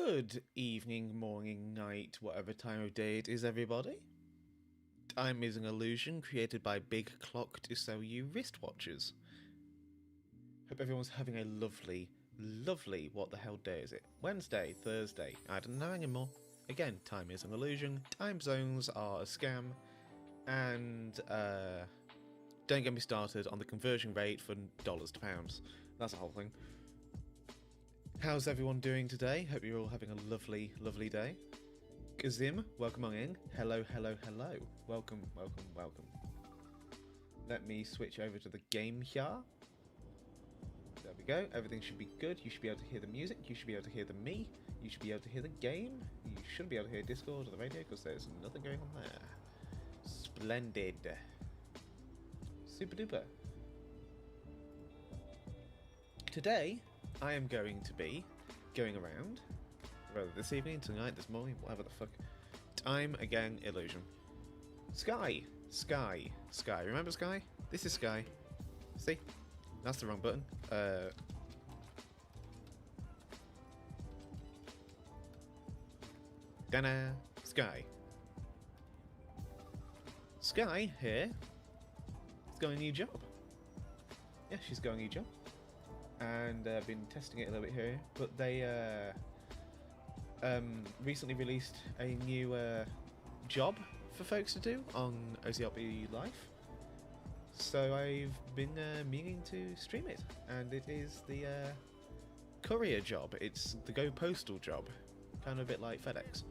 Good evening, morning, night, whatever time of day it is, everybody. Time is an illusion created by Big Clock to sell you wristwatches. Hope everyone's having a lovely, what the hell day is it? Wednesday, Thursday, I don't know anymore. Again, time is an illusion, time zones are a scam, and don't get me started on the conversion rate from dollars to pounds. That's the whole thing. How's everyone doing today? Hope you're all having a lovely day. Kazim, welcome on in. Hello. Welcome. Let me switch over to the game here. There we go. Everything should be good. You should be able to hear the music. You should be able to hear me. You should be able to hear the game. You shouldn't be able to hear Discord or the radio because there's nothing going on there. Splendid. Super duper. Today, I am going to be going around, rather this evening, tonight, this morning, whatever the fuck. Time again illusion. Sky. Remember Sky? This is Sky. See? That's the wrong button. Dana. Sky. Sky here is got a new job. Yeah, she's got a new job. And I've been testing it a little bit here, but they recently released a new job for folks to do on OCRP Life. So I've been meaning to stream it, and it is the courier job. It's the Go Postal job, kind of a bit like FedEx.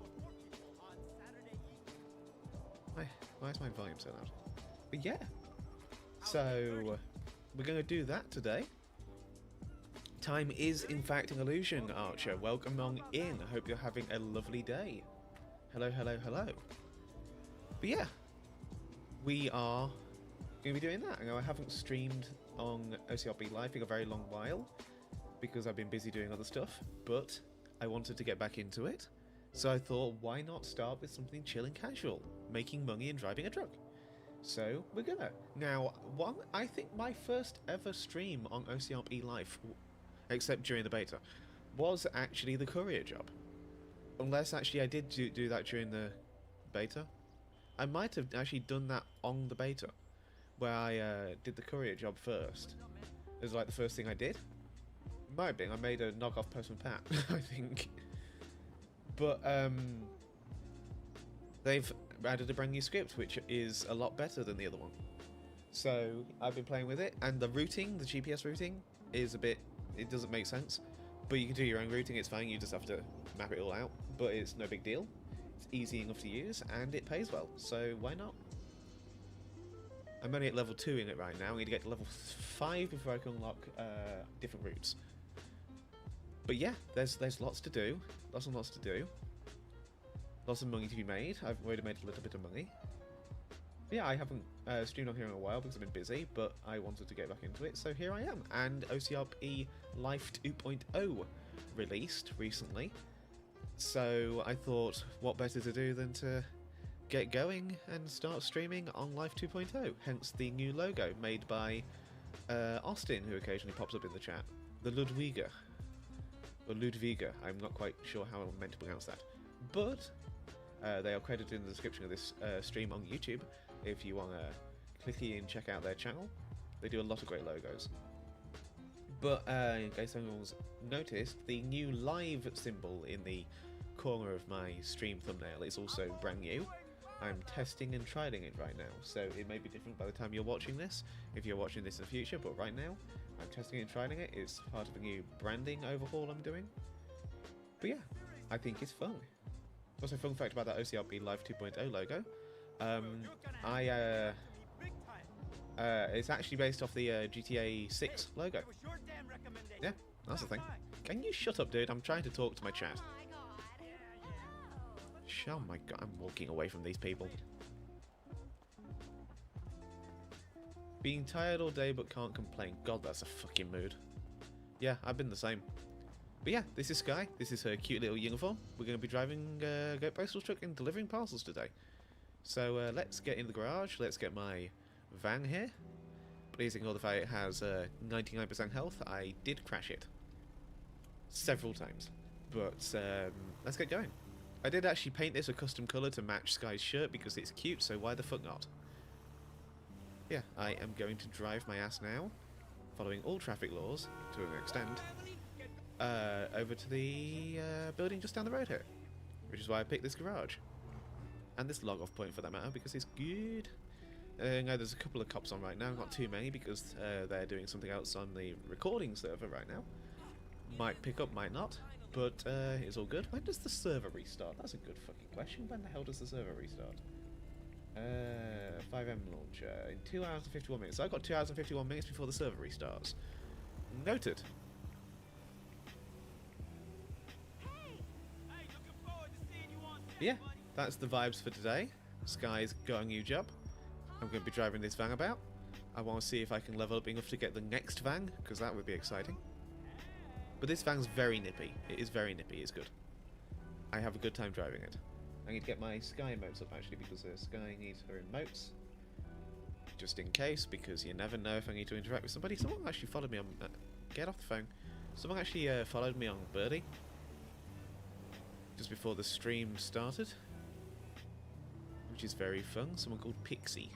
Why is my volume so loud? But yeah, so we're going to do that today. Time is in fact an illusion, Archer. Welcome on in. I hope you're having a lovely day. Hello. But yeah, we are going to be doing that. I haven't streamed on OCRP Life in a very long while because I've been busy doing other stuff, but I wanted to get back into it. So I thought, why not start with something chill and casual, making money and driving a truck? So we're gonna. Now, I think my first ever stream on OCRP Life, except during the beta, was actually the courier job. Unless actually I did do that during the beta. I might have actually done that on the beta, where I did the courier job first. It was like the first thing I did. Might have been. I made a knockoff Postman Pat, I think. But they've added a brand new script, which is a lot better than the other one. So I've been playing with it, and the routing, the GPS routing, is a bit... It doesn't make sense, but you can do your own routing, it's fine, you just have to map it all out, but it's no big deal. It's easy enough to use, and it pays well, so why not? I'm only at level 2 in it right now. I need to get to level 5 before I can unlock different routes. But yeah, there's lots to do, lots to do. Lots of money to be made. I've already made a little bit of money. Yeah, I haven't streamed on here in a while because I've been busy, but I wanted to get back into it, so here I am. And OCRP Life 2.0 released recently, so I thought what better to do than to get going and start streaming on Life 2.0, hence the new logo made by Austin, who occasionally pops up in the chat. The Ludwiga. Or Ludwiga, I'm not quite sure how I'm meant to pronounce that. But they are credited in the description of this stream on YouTube if you want to click in and check out their channel. They do a lot of great logos. But in case anyone's noticed, the new live symbol in the corner of my stream thumbnail is also brand new. I'm testing and trialing it right now, so it may be different by the time you're watching this, if you're watching this in the future, but right now I'm testing and trialing it. It's part of a new branding overhaul I'm doing. But yeah, I think it's fun. Also, fun fact about that OCRP Life 2.0 logo, it's actually based off the GTA 6 logo. Yeah, that's the thing. Can you shut up, dude? I'm trying to talk to my chat. Oh my god, I'm walking away from these people. Being tired all day but can't complain. God, that's a fucking mood. Yeah, I've been the same. But yeah, this is Sky. This is her cute little uniform. We're going to be driving Go Postal truck and delivering parcels today. So let's get in the garage. Let's get my van here. Please ignore the fact it has 99% health. I did crash it several times. But let's get going. I did actually paint this a custom colour to match Sky's shirt because it's cute, so why the fuck not? Yeah, I am going to drive my ass now, following all traffic laws to an extent, over to the building just down the road here, which is why I picked this garage. And this log-off point for that matter, because it's good. No, there's a couple of cops on right now, not too many, because they're doing something else on the recording server right now. Might pick up, might not, but it's all good. When does the server restart? That's a good fucking question. When the hell does the server restart? Fivem launcher in 2 hours and 51 minutes. So I've got 2 hours and 51 minutes before the server restarts. Noted. Yeah, that's the vibes for today. Sky's got a new job. I'm going to be driving this van about. I want to see if I can level up enough to get the next van, because that would be exciting. But this van's very nippy. It is very nippy. It's good. I have a good time driving it. I need to get my Sky emotes up actually, because Sky needs her emotes. Just in case, because you never know if I need to interact with somebody. Someone actually followed me on... get off the phone. Someone actually followed me on Birdie. Just before the stream started. Which is very fun. Someone called Pixie.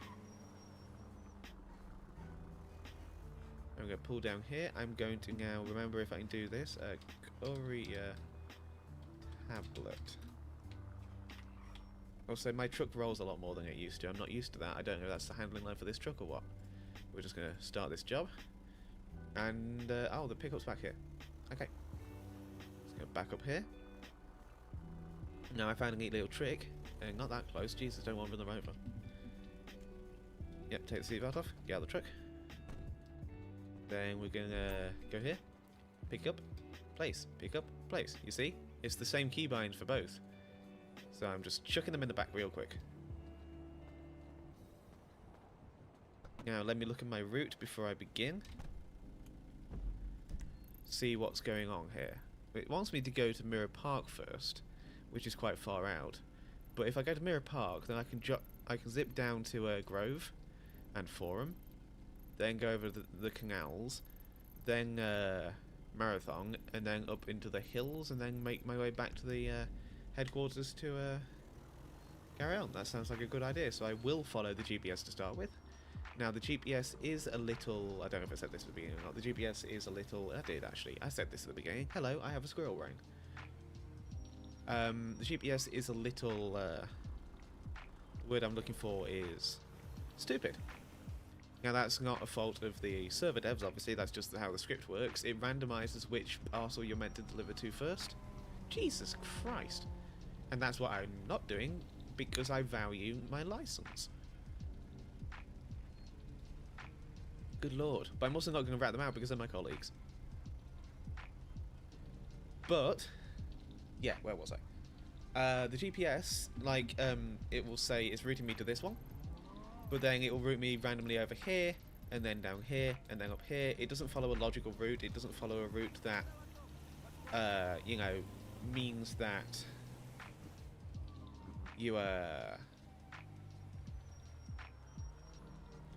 I'm going to pull down here. I'm going to now remember if I can do this. Courier tablet. Also, my truck rolls a lot more than it used to. I'm not used to that. I don't know if that's the handling line for this truck or what. We're just going to start this job. And, oh, the pickup's back here. Okay. Let's go back up here. Now I found a neat little trick. Not that close. Jesus, don't want to run them over. Yep, take the seatbelt off. Get out of the truck. Then we're going to go here. Pick up. Place. Pick up. Place. You see? It's the same keybind for both. So I'm just chucking them in the back real quick. Now let me look at my route before I begin. See what's going on here. It wants me to go to Mirror Park first, which is quite far out. But if I go to Mirror Park, then I can zip down to Grove and Forum, then go over the canals, then Marathon, and then up into the hills, and then make my way back to the headquarters to carry on. That sounds like a good idea, so I will follow the GPS to start with. Now the GPS is a little... I don't know if I said this at the beginning or not. The GPS is a little... I did actually. I said this at the beginning. Hello, I have a squirrel brain. The GPS is a little... the word I'm looking for is stupid. Now that's not a fault of the server devs, obviously. That's just how the script works. It randomizes which parcel you're meant to deliver to first. Jesus Christ. And that's what I'm not doing, because I value my license. Good lord. But I'm also not going to rat them out because they're my colleagues. But, yeah, where was I? The GPS, like, it will say it's routing me to this one. But then it will route me randomly over here, and then down here, and then up here. It doesn't follow a logical route. It doesn't follow a route that, you know, means that you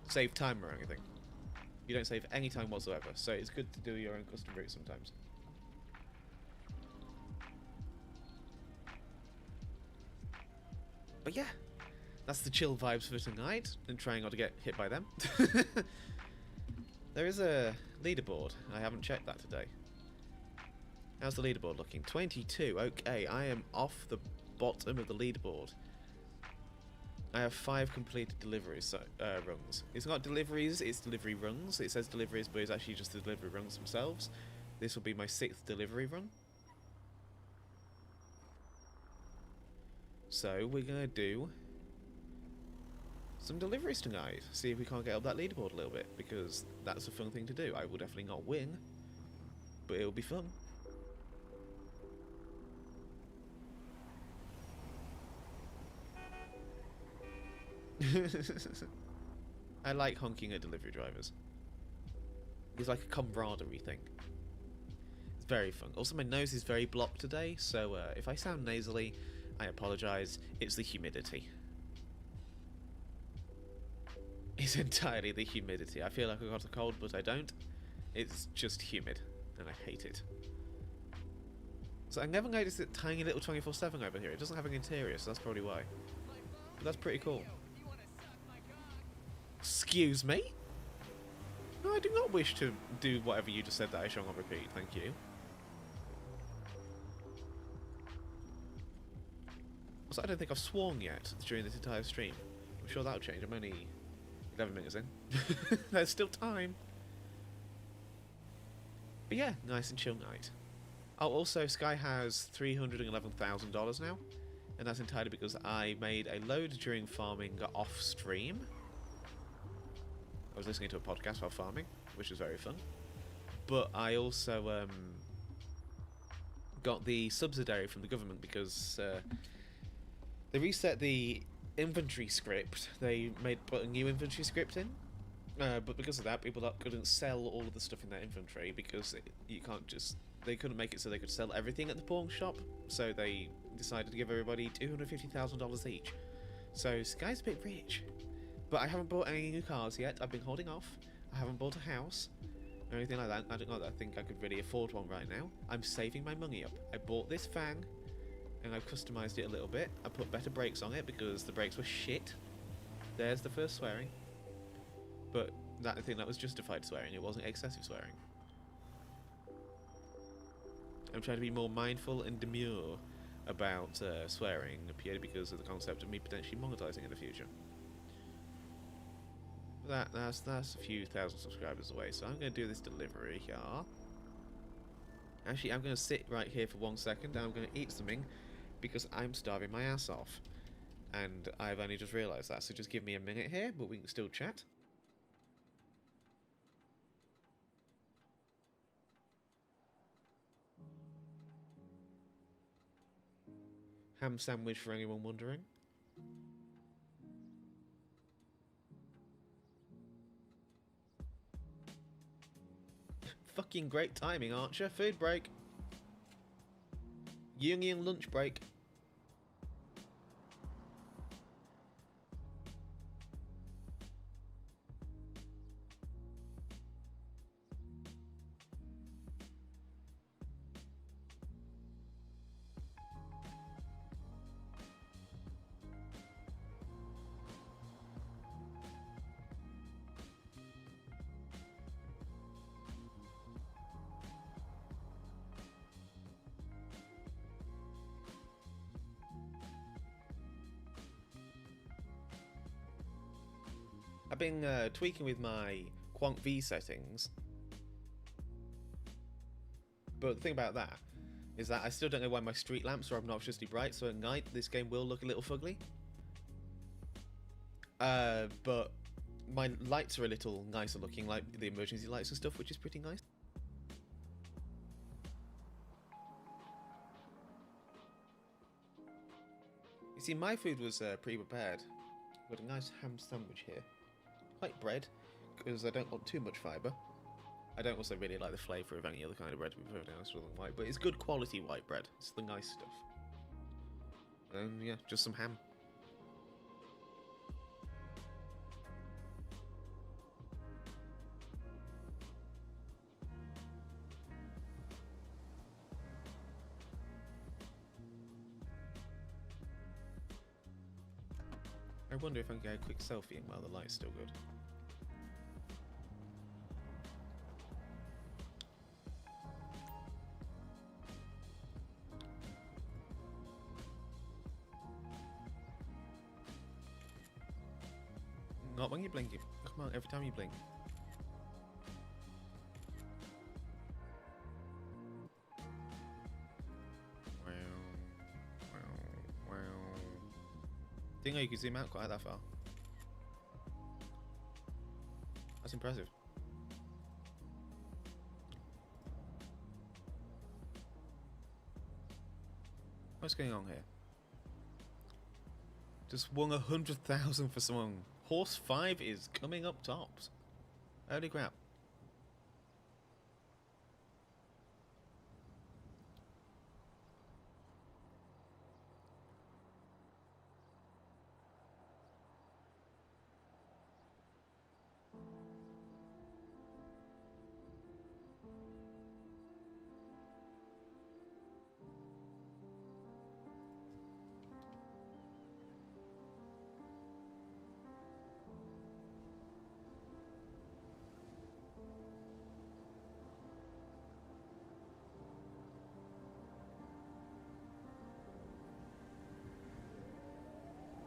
save time or anything. You don't save any time whatsoever, so it's good to do your own custom route sometimes. But yeah, that's the chill vibes for tonight, and trying not to get hit by them. There is a leaderboard. I haven't checked that today. How's the leaderboard looking? 22. Okay, I am off the bottom of the leaderboard. I have 5 completed deliveries, so, runs. It's not deliveries, it's delivery runs. It says deliveries, but it's actually just the delivery runs themselves. This will be my 6th delivery run. So we're going to do some deliveries tonight. See if we can't get up that leaderboard a little bit, because that's a fun thing to do. I will definitely not win, but it'll be fun. I like honking at delivery drivers. It's like a camaraderie thing. It's very fun. Also, my nose is very blocked today, so if I sound nasally, I apologise. It's the humidity. It's entirely the humidity. I feel like I got a cold, but I don't. It's just humid, and I hate it. So I never noticed that tiny little 24/7 over here. It doesn't have an interior, so that's probably why. But that's pretty cool. Excuse me? No, I do not wish to do whatever you just said that I shall not repeat. Thank you. Also, I don't think I've sworn yet during this entire stream. I'm sure that'll change. I'm only 11 minutes in. There's still time. But yeah, nice and chill night. Oh, also, Sky has $311,000 now. And that's entirely because I made a load during farming off stream. I was listening to a podcast while farming, which was very fun. But I also got the subsidiary from the government because they reset the inventory script. They put a new inventory script in. But because of that, people couldn't sell all of the stuff in their inventory because you can't just... They couldn't make it so they could sell everything at the pawn shop. So they decided to give everybody $250,000 each. So Sky's a bit rich. But I haven't bought any new cars yet. I've been holding off. I haven't bought a house or anything like that. I don't know that I think I could really afford one right now. I'm saving my money up. I bought this fan and I've customized it a little bit. I put better brakes on it because the brakes were shit. There's the first swearing. But I think that was justified swearing. It wasn't excessive swearing. I'm trying to be more mindful and demure about swearing, purely because of the concept of me potentially monetizing in the future. That's a few thousand subscribers away, so I'm going to do this delivery here. Actually, I'm going to sit right here for 1 second, and I'm going to eat something, because I'm starving my ass off. And I've only just realised that, so just give me a minute here, but we can still chat. Ham sandwich for anyone wondering. Fucking great timing, Archer. Food break. Jungian lunch break. I've been tweaking with my quant V settings, but the thing about that is that I still don't know why my street lamps are obnoxiously bright, so at night this game will look a little fugly. But my lights are a little nicer looking, like the emergency lights and stuff, which is pretty nice. You see, my food was pre-prepared. Got a nice ham sandwich here. White bread, because I don't want too much fibre. I don't also really like the flavour of any other kind of bread, to be perfectly honest, with white, but it's good quality white bread. It's the nice stuff. And yeah, just some ham. I wonder if I can get a quick selfie while the light's still good. Not when you blink. Come on, every time you blink. Didn't know you could zoom out quite that far. That's impressive. What's going on here? Just won 100,000 for someone. Horse 5 is coming up tops. Holy crap.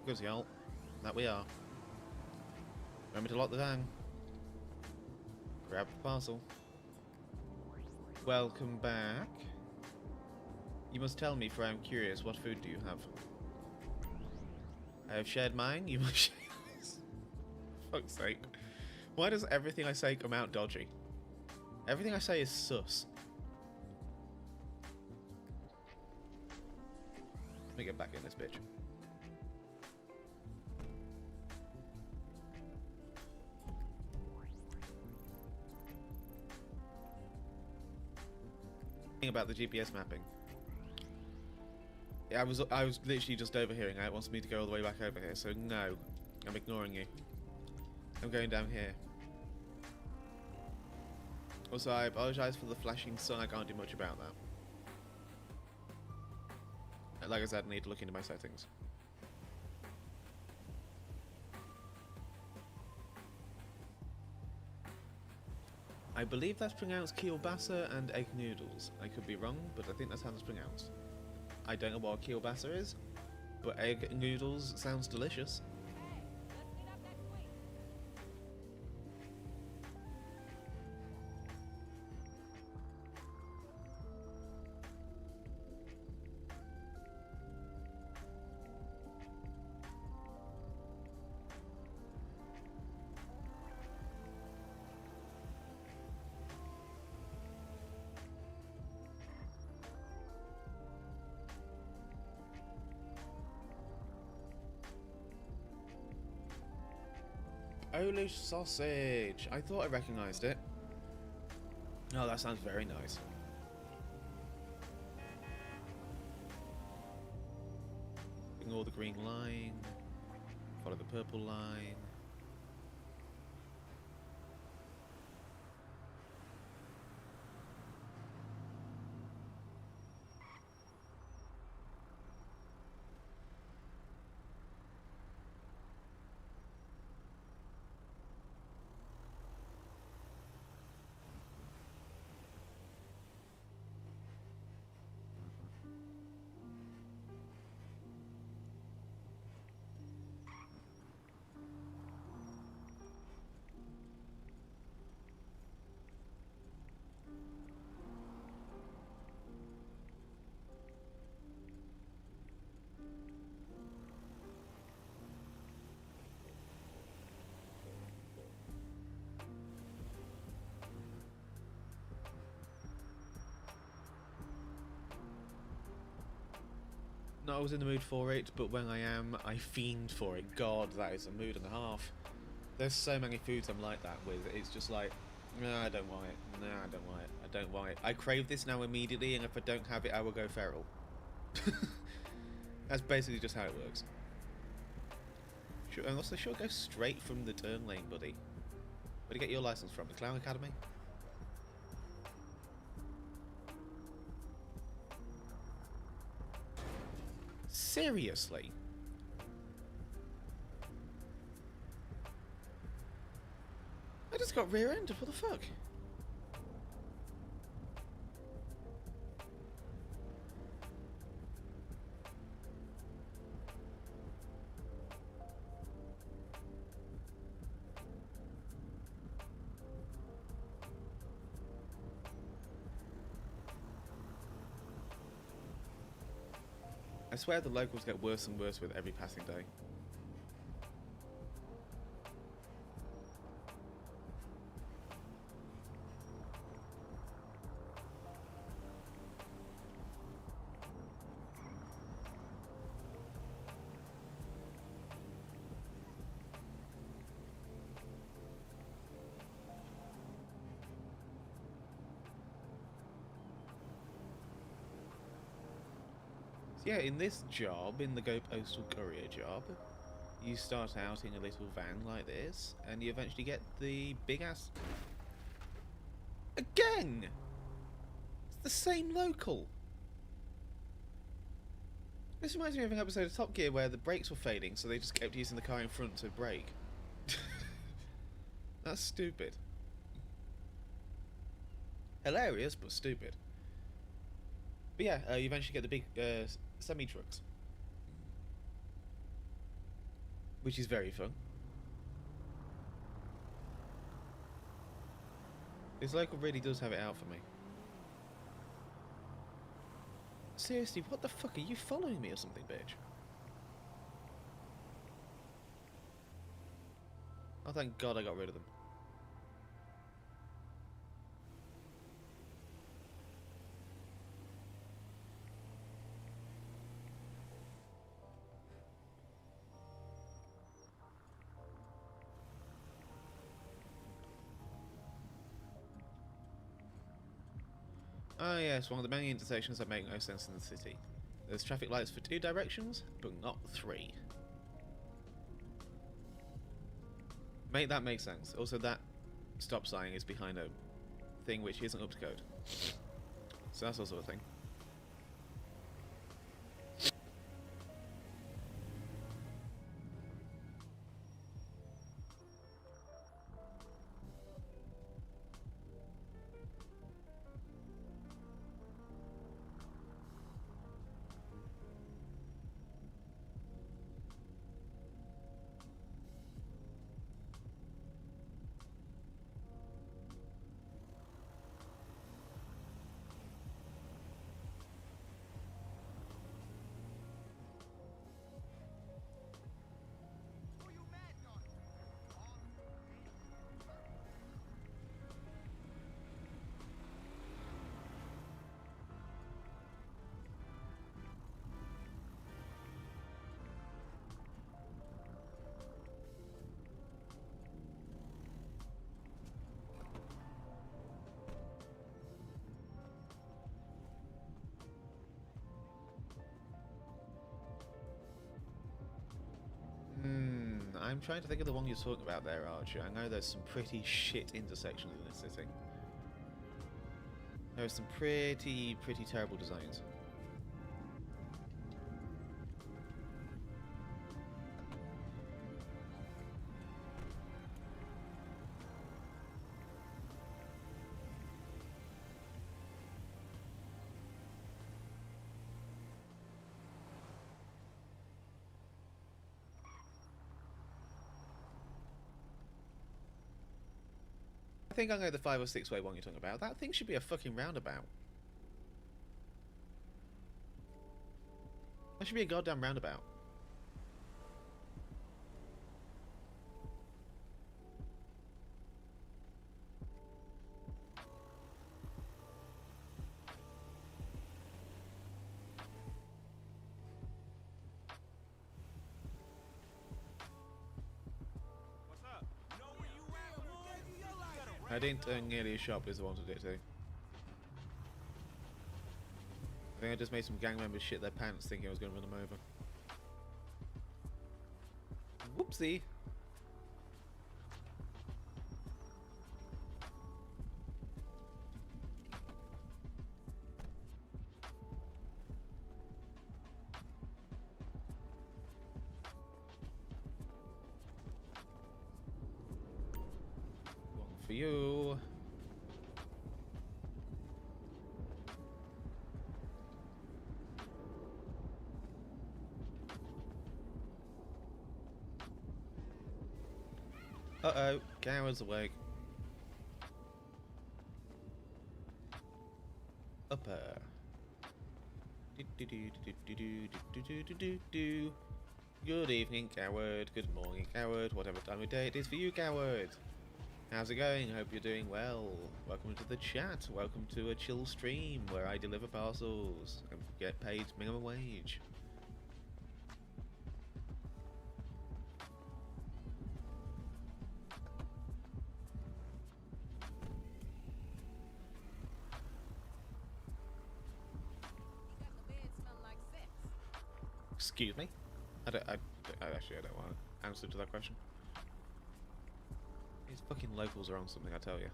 Good, y'all. That we are. Remember to lock the van. Grab the parcel. Welcome back. You must tell me, for I am curious, what food do you have? I have shared mine, you must share yours. Fuck's sake. Why does everything I say come out dodgy? Everything I say is sus. Let me get back in this bitch. About the GPS mapping. Yeah, I was literally just overhearing. It wants me to go all the way back over here, so no, I'm ignoring you. I'm going down here. Also, I apologise for the flashing sun. I can't do much about that. Like I said, I need to look into my settings. I believe that's pronounced kielbasa and egg noodles. I could be wrong, but I think that's how it's pronounced. I don't know what kielbasa is, but egg noodles sounds delicious. Polish sausage. I thought I recognised it. Oh, that sounds very nice. Ignore the green line. Follow the purple line. Not always in the mood for it, but when I am, I fiend for it. God, that is a mood and a half. There's so many foods I'm like that with. It's just like, no, I don't want it. No, I don't want it. I don't want it. I crave this now immediately, and if I don't have it, I will go feral. That's basically just how it works. And also, sure, go straight from the turn lane, buddy. Where do you get your license from? The Clown Academy? Seriously? I just got rear-ended, what the fuck? I swear the locals get worse and worse with every passing day. Yeah, in this job, in the Go Postal Courier job, you start out in a little van like this, and you eventually get the big ass... Again! It's the same local! This reminds me of an episode of Top Gear where the brakes were failing, so they just kept using the car in front to brake. That's stupid. Hilarious, but stupid. But yeah, you eventually get the big semi-trucks. which is very fun. This local really does have it out for me. Seriously, what the fuck? Are you following me or something, bitch? Oh, thank God I got rid of them. Oh yes, one of the many intersections that make no sense in the city. There's traffic lights for 2 directions, but not 3. That makes sense. Also, that stop sign is behind a thing which isn't up to code. So that's also a thing. I'm trying to think of the one you're talking about there, Archer. I know there's some pretty shit intersections in this city. There are some pretty terrible designs. I think I know the 5 or 6 way one you're talking about. That thing should be a fucking roundabout. That should be a goddamn roundabout. I didn't nearly a shop is the one to do it to. I think I just made some gang members shit their pants thinking I was going to run them over. Whoopsie! One for you. Uh-oh, Gower's awake. Upper. Good evening, Coward. Good morning, Coward. Whatever time of day it is for you, Coward. How's it going? Hope you're doing well. Welcome to the chat. Welcome to a chill stream where I deliver parcels and get paid minimum wage. Excuse me? I actually don't want to answer to that question. These fucking locals are on something, I tell you.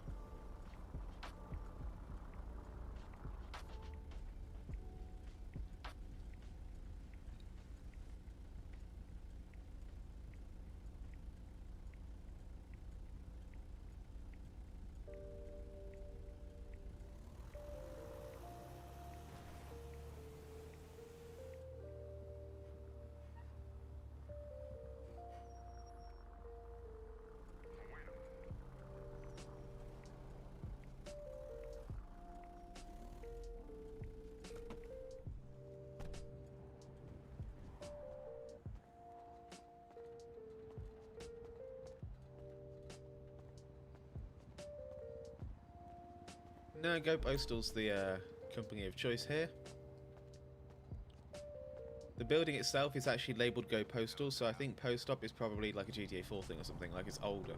No, Go Postal's the company of choice here. The building itself is actually labelled Go Postal, so I think Post Stop is probably like a GTA 4 thing or something, like it's older.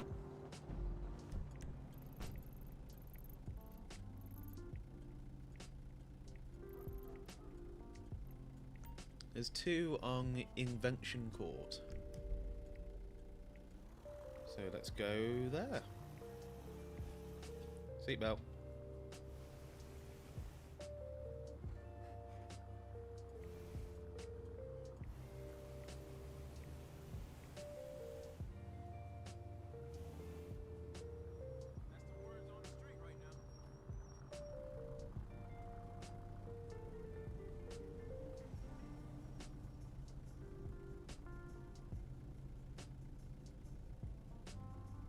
There's 2 on Invention Court. So let's go there. Seatbelt.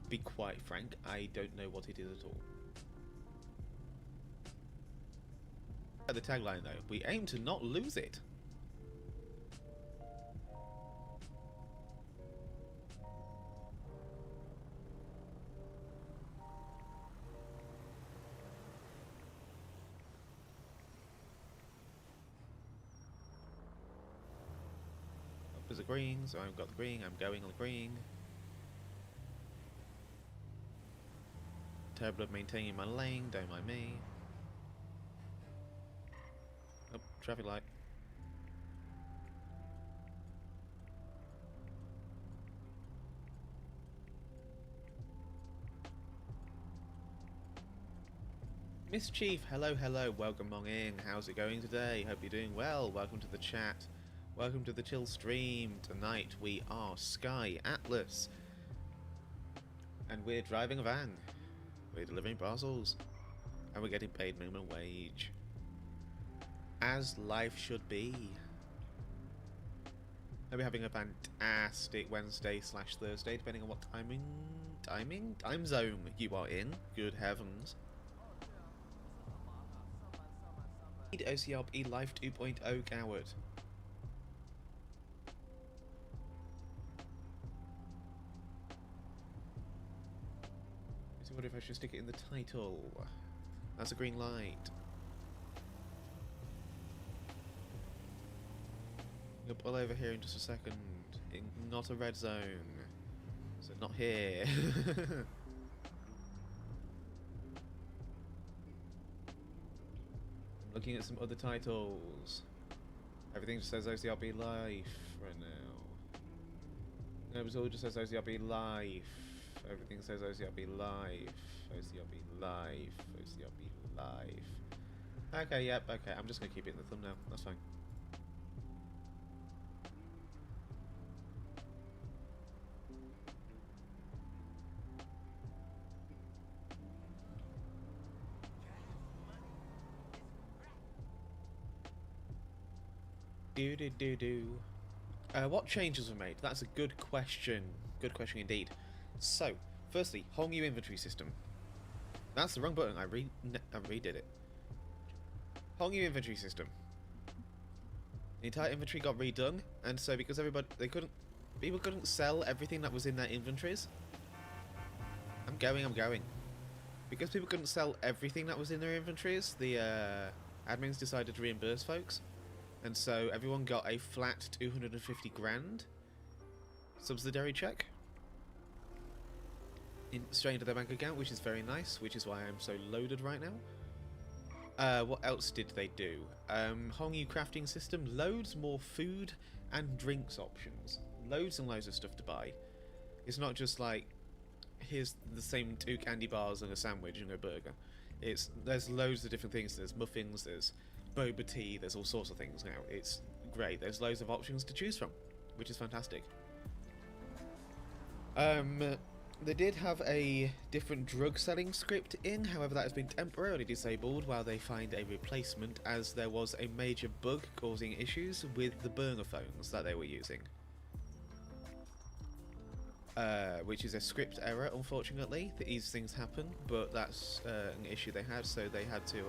Be quite frank, I don't know what it is at all. The tagline though, we aim to not lose it. Up is a green, so I've got the green, I'm going on the green. Terrible at maintaining my lane, don't mind me. Oh, traffic light. Miss Chief, hello, hello, welcome on in. How's it going today? Hope you're doing well. Welcome to the chat. Welcome to the chill stream. Tonight we are Sky Atlas. And we're driving a van. We're delivering parcels. And we're getting paid minimum wage. As life should be. Hope you're having a fantastic Wednesday/Thursday, depending on what time zone you are in. Good heavens. OCRP Life 2.0 coward. So what if I should stick it in the title? That's a green light. I'll pull over here in just a second. Not a red zone. So not here. Looking at some other titles. Everything just says OCRP Life right now. No, it all just says OCRP Life. Everything says OCRP Life. OCRP Life. OCRP Life. Okay, yep, okay. I'm just going to keep it in the thumbnail. That's fine. What changes were made? That's a good question. Good question indeed. So, firstly, whole new inventory system. That's the wrong button. I redid it. Whole new inventory system. The entire inventory got redone, and so because people couldn't sell everything that was in their inventories. I'm going. Because people couldn't sell everything that was in their inventories, the admins decided to reimburse folks. And so everyone got a flat 250 grand subsidiary check straight into their bank account, which is very nice, which is why I'm so loaded right now. What else did they do? Whole new crafting system, loads more food and drinks options. Loads and loads of stuff to buy. It's not just like, here's the same 2 candy bars and a sandwich and a burger. There's loads of different things. There's muffins, there's boba tea, there's all sorts of things now. It's great. There's loads of options to choose from, which is fantastic. They did have a different drug selling script in, however that has been temporarily disabled while they find a replacement, as there was a major bug causing issues with the burner phones that they were using. Which is a script error, unfortunately. These things happen, but that's an issue they had, so they had to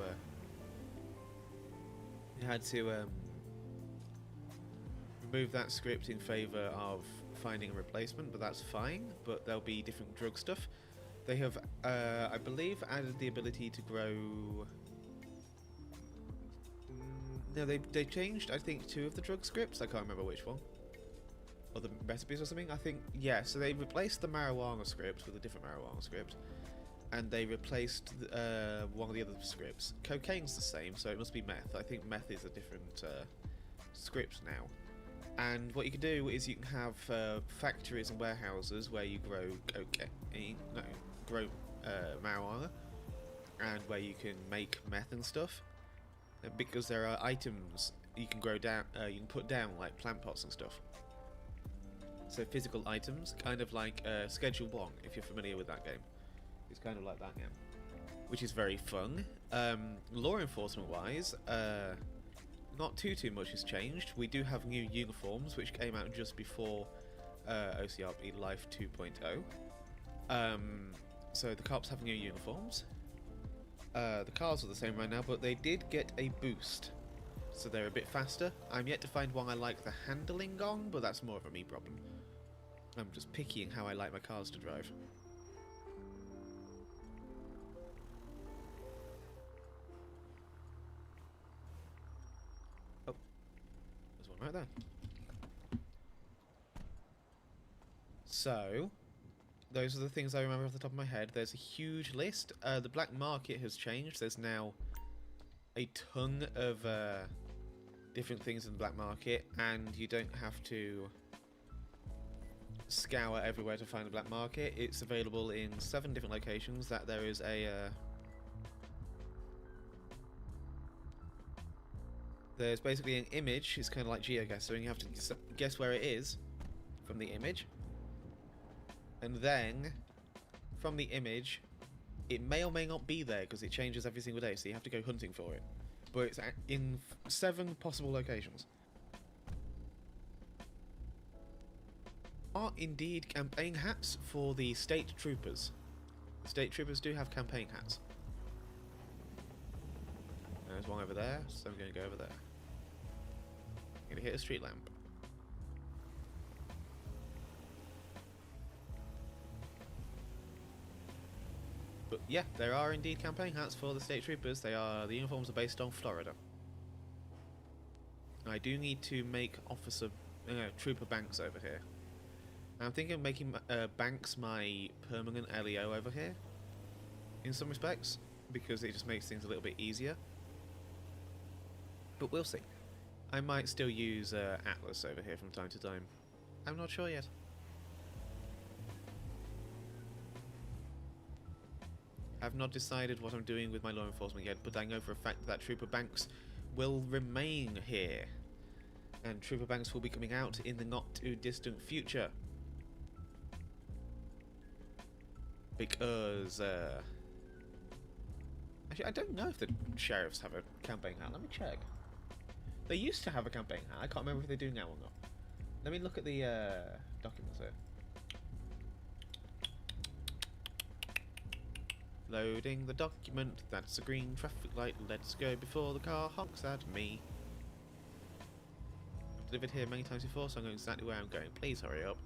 remove that script in favour of finding a replacement, but that's fine. But there'll be different drug stuff. They have, I believe, added the ability to grow. No, they changed, I think, 2 of the drug scripts. I can't remember which one. Or the recipes or something. I think, yeah. So they replaced the marijuana script with a different marijuana script, and they replaced one of the other scripts. Cocaine's the same, so it must be meth. I think meth is a different script now. And what you can do is you can have factories and warehouses where you grow marijuana, and where you can make meth and stuff. And because there are items you can grow down, you can put down like plant pots and stuff. So physical items, kind of like Schedule 1, if you're familiar with that game. It's kind of like that game, which is very fun. Law enforcement wise, not too much has changed. We do have new uniforms, which came out just before OCRP Life 2.0. So the cops have new uniforms. The cars are the same right now, but they did get a boost, so they're a bit faster. I'm yet to find one I like the handling on, but that's more of a me problem. I'm just picky in how I like my cars to drive. Oh, there's one right there. So, those are the things I remember off the top of my head. There's a huge list. The black market has changed. There's now a ton of different things in the black market, and you don't have to scour everywhere to find a black market. It's available in 7 different locations. That there is a there's basically an image. It's kind of like geoguessing. You have to guess where it is from the image, and then from the image it may or may not be there because it changes every single day, so you have to go hunting for it. But it's in 7 possible locations. Are indeed campaign hats for the state troopers. The state troopers do have campaign hats. There's one over there, so I'm going to go over there. I'm going to hit a street lamp. But yeah, there are indeed campaign hats for the state troopers. The uniforms are based on Florida. I do need to make trooper Banks over here. I'm thinking of making Banks my permanent LEO over here, in some respects, because it just makes things a little bit easier. But we'll see. I might still use Atlas over here from time to time. I'm not sure yet. I've not decided what I'm doing with my law enforcement yet, but I know for a fact that Trooper Banks will remain here. And Trooper Banks will be coming out in the not too distant future. Because, actually, I don't know if the sheriffs have a campaign hat. Let me check. They used to have a campaign hat. I can't remember if they do now or not. Let me look at the documents here. Loading the document. That's a green traffic light. Let's go before the car honks at me. I've delivered here many times before, so I know exactly where I'm going. Please hurry up.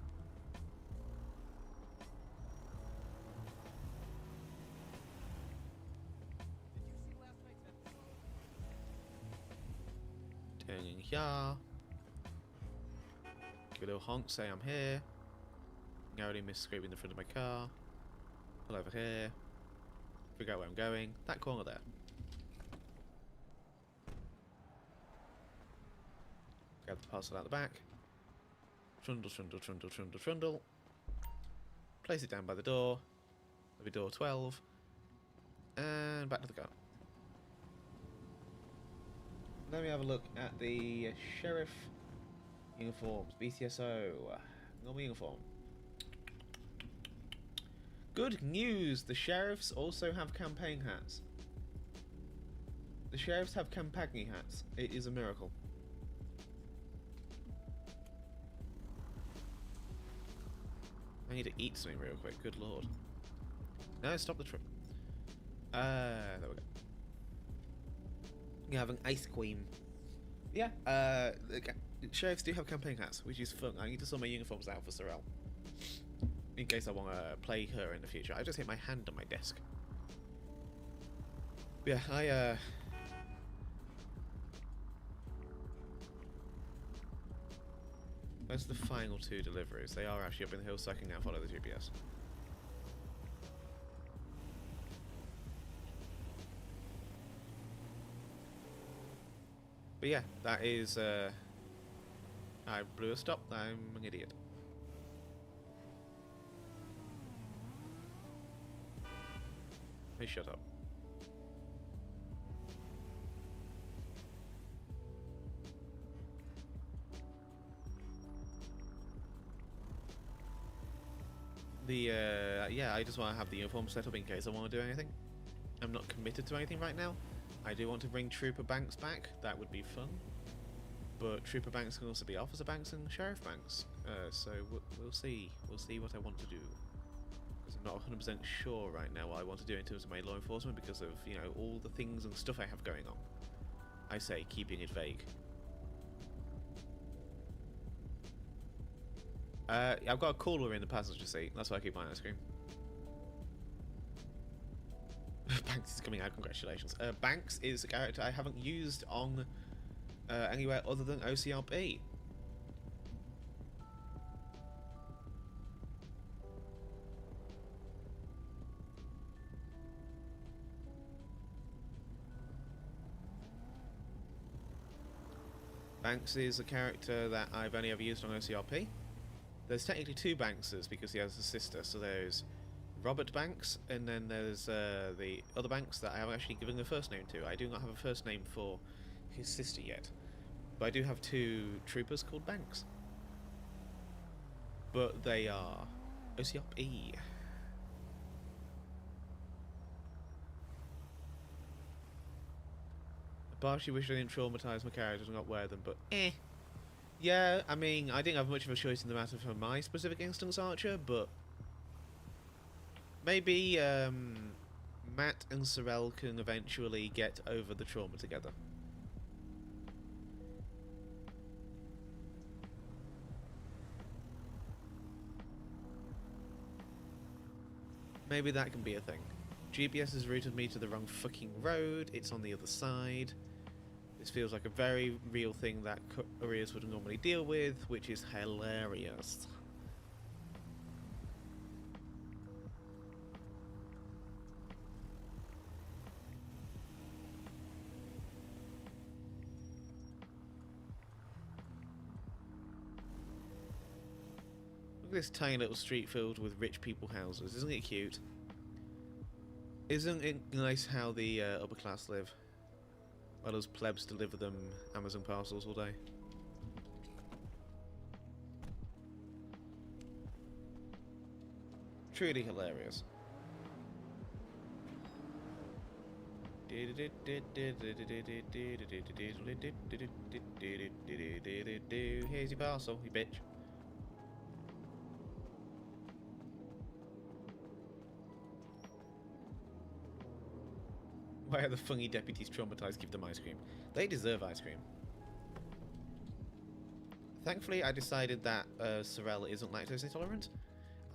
Turning here. Give a little honk, say I'm here. Narrowly missed scraping the front of my car. Pull over here. Figure out where I'm going. That corner there. Grab the parcel out the back. Trundle, trundle, trundle, trundle, trundle. Place it down by the door. Maybe door 12. And back to the car. Let me have a look at the sheriff uniforms. BTSO. Normal uniform. Good news! The sheriffs also have campaign hats. The sheriffs have campaign hats. It is a miracle. I need to eat something real quick. Good lord. No, stop the trip. There we go. You have an ice cream. Yeah, the sheriffs do have campaign hats, which is fun. I need to sort my uniforms out for Sorrel. in case I want to play her in the future. I just hit my hand on my desk. Yeah, Where's the final 2 deliveries? They are actually up in the hills, so I can now follow the GPS. But yeah, that is, I blew a stop. I'm an idiot. Hey, shut up. Yeah, I just want to have the uniform set up in case I want to do anything. I'm not committed to anything right now. I do want to bring Trooper Banks back. That would be fun. But Trooper Banks can also be Officer Banks and Sheriff Banks. So we'll see. We'll see what I want to do. Because I'm not 100% sure right now what I want to do in terms of my law enforcement because of, you know, all the things and stuff I have going on. I say, keeping it vague. I've got a cooler in the passenger seat. That's why I keep my ice cream. Banks is coming out. Congratulations. Banks is a character I haven't used on anywhere other than OCRP. Banks is a character that I've only ever used on OCRP. There's technically 2 Bankses because he has a sister, so there's Robert Banks, and then there's the other Banks that I haven't actually given a first name to. I do not have a first name for his sister yet, but I do have 2 troopers called Banks. But they are OCRP. I partially wish I didn't traumatise my characters and not wear them, but eh. Yeah, I mean, I didn't have much of a choice in the matter for my specific instance, Archer, but maybe Matt and Sorrel can eventually get over the trauma together. Maybe that can be a thing. GPS has routed me to the wrong fucking road. It's on the other side. This feels like a very real thing that couriers would normally deal with, which is hilarious. Look at this tiny little street filled with rich people houses. Isn't it cute? Isn't it nice how the upper class live? While those plebs deliver them Amazon parcels all day. Truly hilarious. Here's your parcel, you bitch. Why are the funny deputies traumatized? Give them ice cream. They deserve ice cream. Thankfully, I decided that Sorrel isn't lactose intolerant.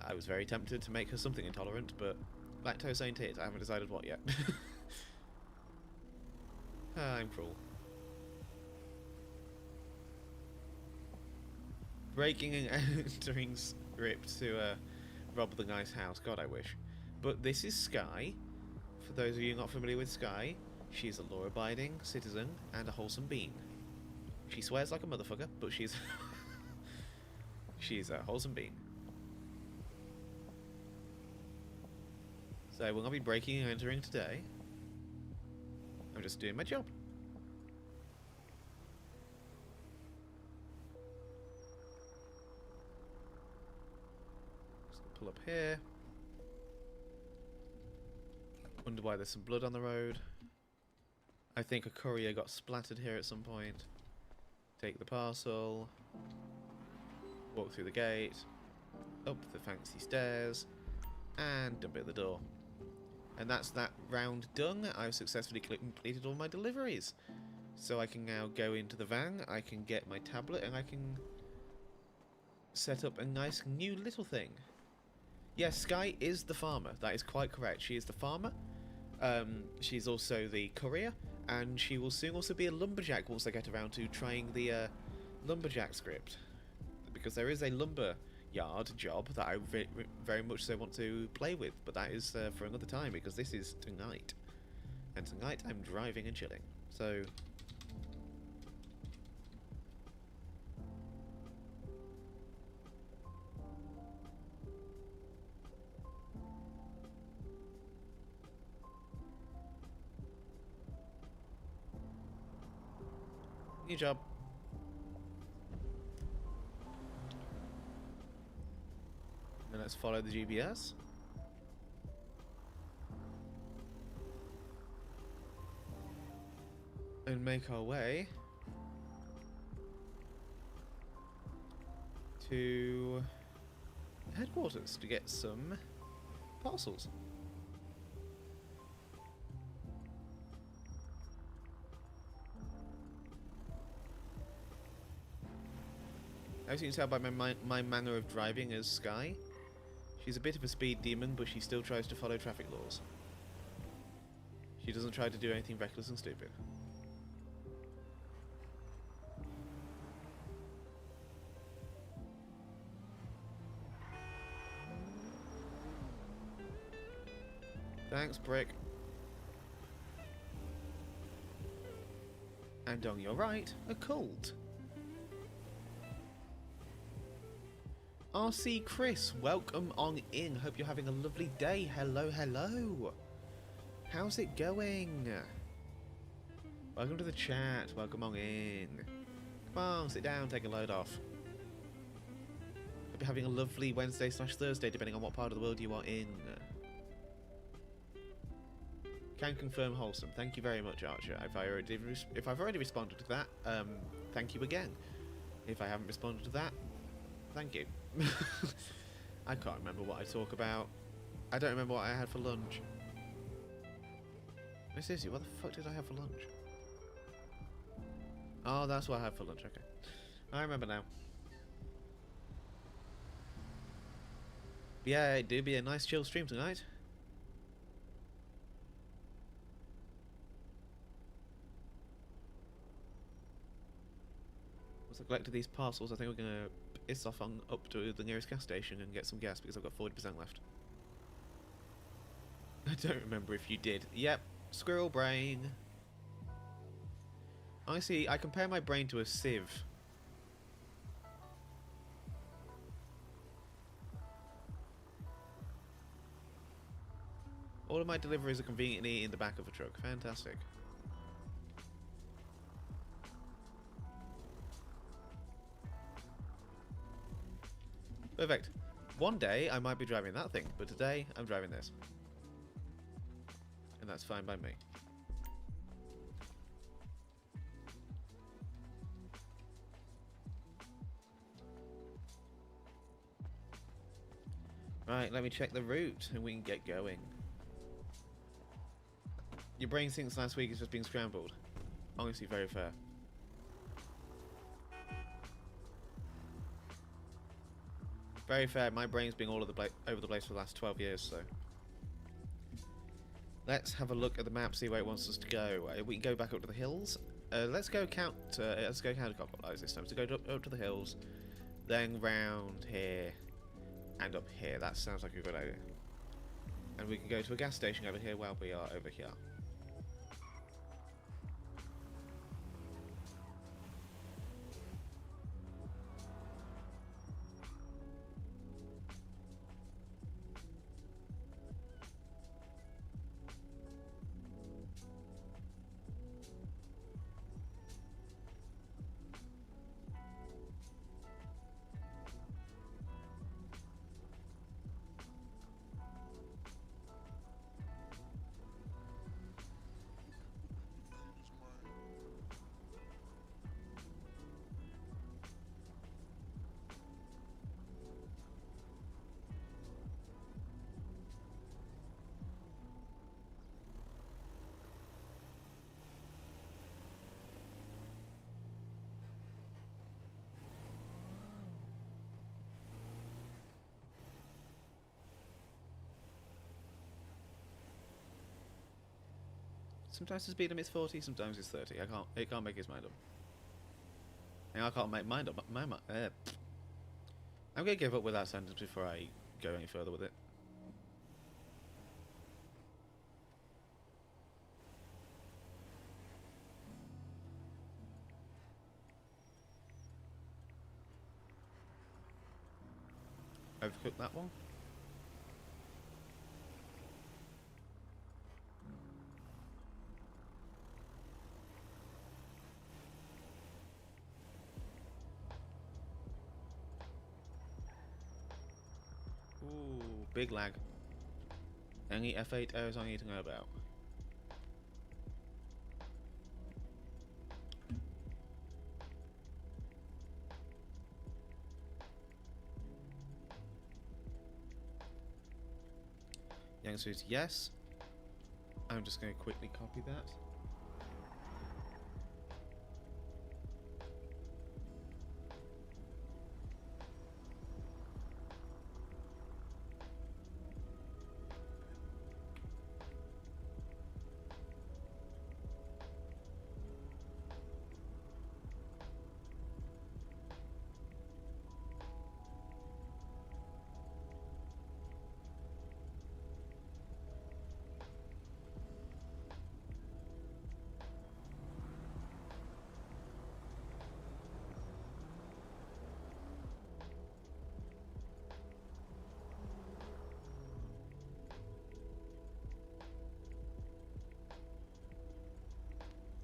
I was very tempted to make her something intolerant, but lactose ain't it. I haven't decided what yet. I'm cruel. Breaking and entering script to rob the guy's house. God, I wish. But this is Skye. For those of you not familiar with Skye, she's a law-abiding citizen and a wholesome being. She swears like a motherfucker, but she's she's a wholesome being. So we'll not be breaking and entering today. I'm just doing my job. Just pull up here. Wonder why there's some blood on the road. I think a courier got splattered here at some point. Take the parcel. Walk through the gate. Up the fancy stairs. And dump it at the door. And that's that round done. I've successfully completed all my deliveries. So I can now go into the van, I can get my tablet, and I can set up a nice new little thing. Yes, Sky is the farmer. That is quite correct. She is the farmer. She's also the courier, and she will soon also be a lumberjack once I get around to trying the lumberjack script. Because there is a lumber yard job that I very much so want to play with, but that is for another time because this is tonight. And tonight I'm driving and chilling. So... New job. And let's follow the GPS. And make our way to headquarters to get some parcels. As you can tell by my manner of driving as Sky, she's a bit of a speed demon, but she still tries to follow traffic laws. She doesn't try to do anything reckless and stupid. Thanks, Brick. And on your right, a cult. RC Chris, welcome on in. Hope you're having a lovely day. Hello, hello. How's it going? Welcome to the chat. Welcome on in. Come on, sit down, take a load off. Hope you're having a lovely Wednesday/Thursday, depending on what part of the world you are in. Can confirm wholesome. Thank you very much, Archer. If I've already responded to that, thank you again. If I haven't responded to that, thank you. I can't remember what I talk about. I don't remember what I had for lunch. No, seriously, what the fuck did I have for lunch? Oh, that's what I had for lunch, okay. I remember now. Yeah, it did be a nice chill stream tonight. Once I've collected these parcels, I think we're going to piss off on up to the nearest gas station and get some gas because I've got 40% left. I don't remember if you did. Yep, squirrel brain. I see, I compare my brain to a sieve. All of my deliveries are conveniently in the back of a truck. Fantastic. Perfect. One day I might be driving that thing, but today I'm driving this. And that's fine by me. Right, let me check the route and we can get going. Your brain since last week has just been scrambled. Honestly, very fair. Very fair. My brain's been all over the place for the last 12 years, so. Let's have a look at the map, see where it wants us to go. We can go back up to the hills. Let's go counterclockwise this time. So go up to the hills, then round here, and up here. That sounds like a good idea. And we can go to a gas station over here while we are over here. Sometimes the speed limit's 40, sometimes it's 30. It can't make its mind up. And I can't make mind up. I'm gonna give up with that sentence before I go any further with it. Overcooked that one. Ooh, big lag. Any F8 errors I need to know about. The answer is yes. I'm just going to quickly copy that.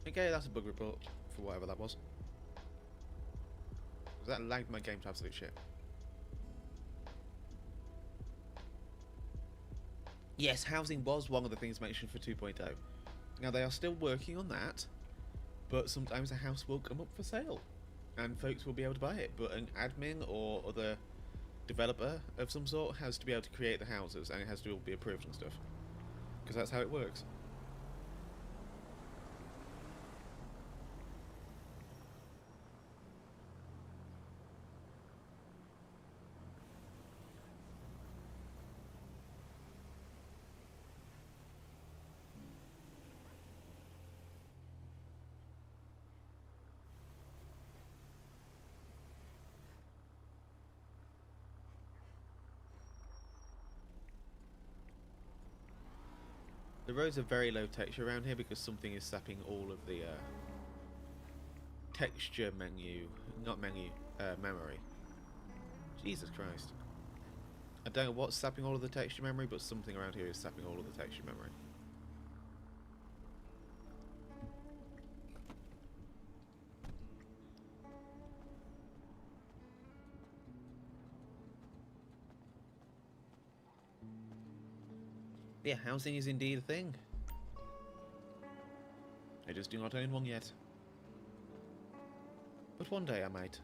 Okay, that's a bug report for whatever that was. That lagged my game to absolute shit. Yes, housing was one of the things mentioned for 2.0. Now they are still working on that, but sometimes a house will come up for sale and folks will be able to buy it, but an admin or other developer of some sort has to be able to create the houses and it has to be approved and stuff, because that's how it works. The roads are very low texture around here because something is sapping all of the texture memory. Jesus Christ. I don't know what's sapping all of the texture memory, but something around here is sapping all of the texture memory. Yeah, housing is indeed a thing. I just do not own one yet. But one day I might.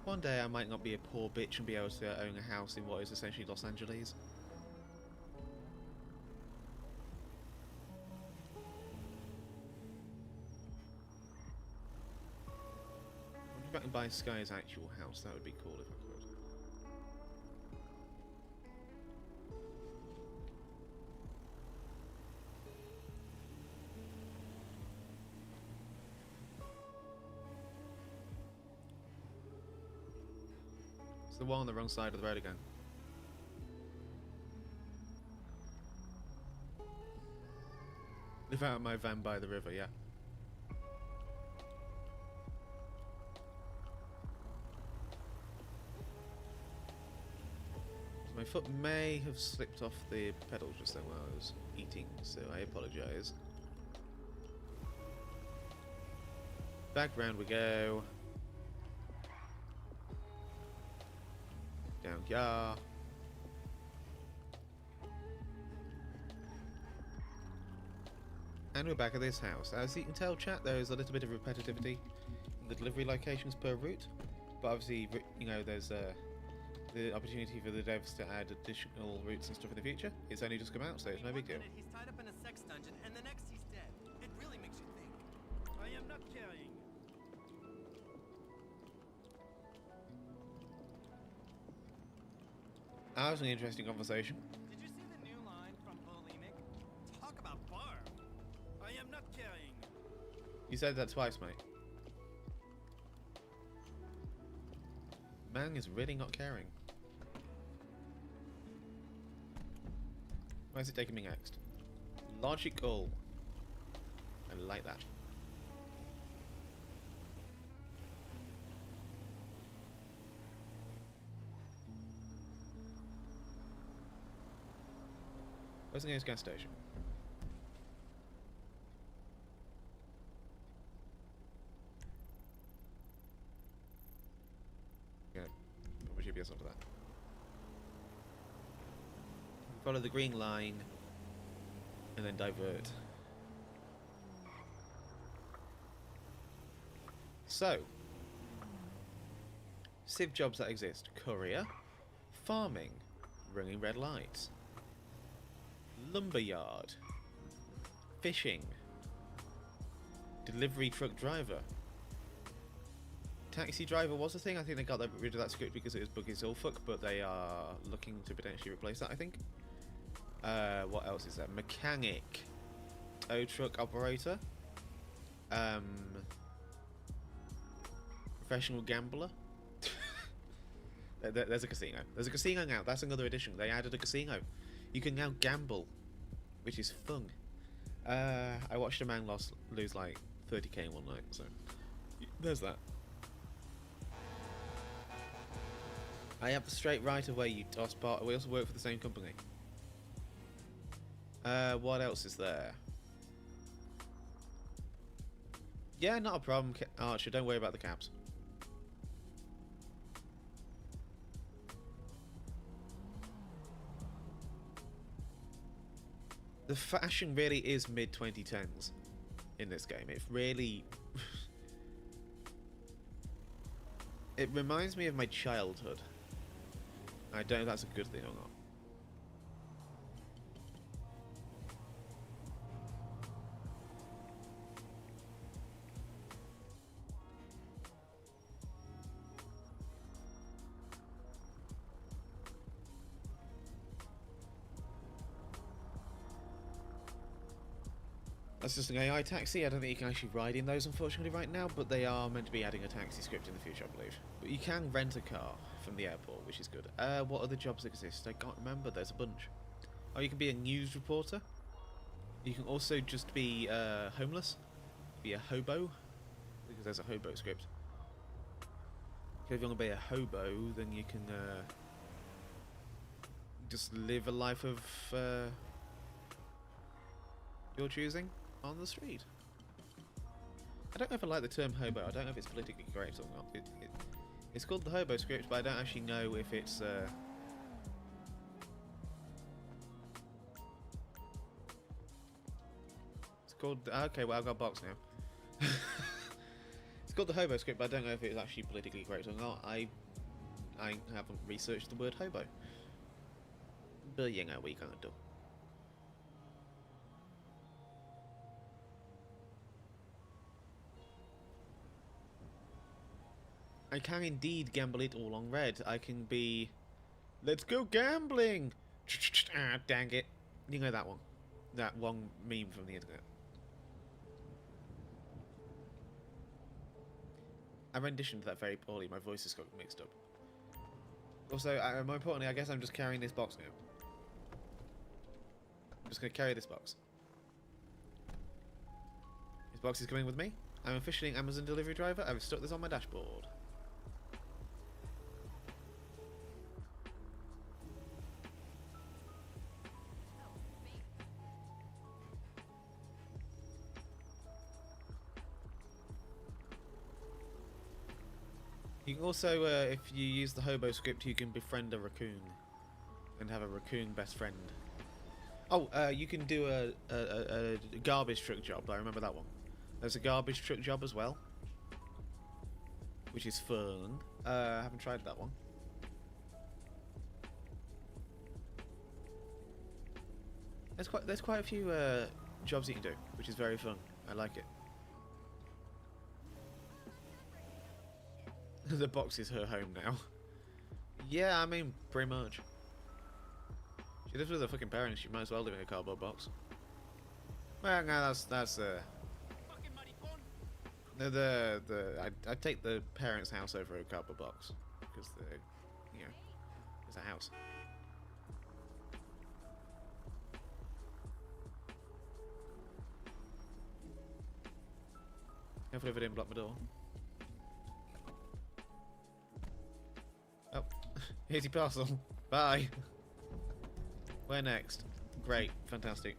One day I might not be a poor bitch and be able to own a house in what is essentially Los Angeles. If I can buy Sky's actual house, that would be cool if I could. It's the one on the wrong side of the road again. Live out my van by the river, yeah. My foot may have slipped off the pedal just then while I was eating, so I apologise. Back round we go. Down here. And we're back at this house. As you can tell, chat, there is a little bit of repetitivity in the delivery locations per route, but obviously, you know, there's the opportunity for the devs to add additional routes and stuff in the future. It's only just come out, so it's no big deal. He's tied up in a sex dungeon, and the next he's dead. It really makes you think. I am not carrying. That was an interesting conversation. Did you see the new line from Bulimic? Talk about bar. I am not carrying. You said that twice, mate. Man is really not caring. Where's it taking me next? Logical. I like that. Where's the nearest gas station? Yeah, put my GPS onto that. Follow the green line and then divert. So, civ jobs that exist: courier, farming, running red lights, lumberyard, fishing, delivery truck driver. Taxi driver was a thing. I think they got rid of that script because it was buggy as all fuck, but they are looking to potentially replace that, I think. What else is there? Mechanic, tow truck operator, professional gambler. There's a casino. There's a casino now. That's another addition. They added a casino. You can now gamble, which is fun. I watched a man lose like 30k in one night, so there's that. I have the straight right of way, you toss part. We also work for the same company. What else is there? Yeah, not a problem, Archer. Don't worry about the caps. The fashion really is mid-2010s in this game. It really... it reminds me of my childhood. I don't know if that's a good thing or not. That's just an AI taxi. I don't think you can actually ride in those, unfortunately, right now, but they are meant to be adding a taxi script in the future, I believe. But you can rent a car from the airport, which is good. What other jobs exist? I can't remember. There's a bunch. Oh, you can be a news reporter. You can also just be homeless. Be a hobo, because there's a hobo script. If you want to be a hobo, then you can just live a life of your choosing on the street. I don't know if I like the term hobo. I don't know if it's politically correct or not. It's called the hobo script, but I don't actually know if it's it's called... Okay, well, I've got a box now. It's called the hobo script, but I don't know if it's actually politically correct or not. I haven't researched the word hobo. But you know, we can't do. I can indeed gamble it all on red. I can be... Let's go gambling! Ah, dang it. You know that one. That one meme from the internet. I renditioned that very poorly. My voice has got mixed up. Also, more importantly, I guess I'm just carrying this box now. I'm just going to carry this box. This box is coming with me. I'm officially an Amazon delivery driver. I've stuck this on my dashboard. You can also, if you use the hobo script, you can befriend a raccoon and have a raccoon best friend. Oh, you can do a garbage truck job. I remember that one. There's a garbage truck job as well, which is fun. I haven't tried that one. There's quite a few jobs you can do, which is very fun. I like it. The box is her home now. Yeah, I mean, pretty much. She lives with her fucking parents. She might as well live in a cardboard box. Well, no, that's Fucking maricón. I'd take the parents' house over a cardboard box because you know, it's a house. Hopefully, if I didn't block my door. Oh, here's your parcel. Bye. Where next? Great, fantastic.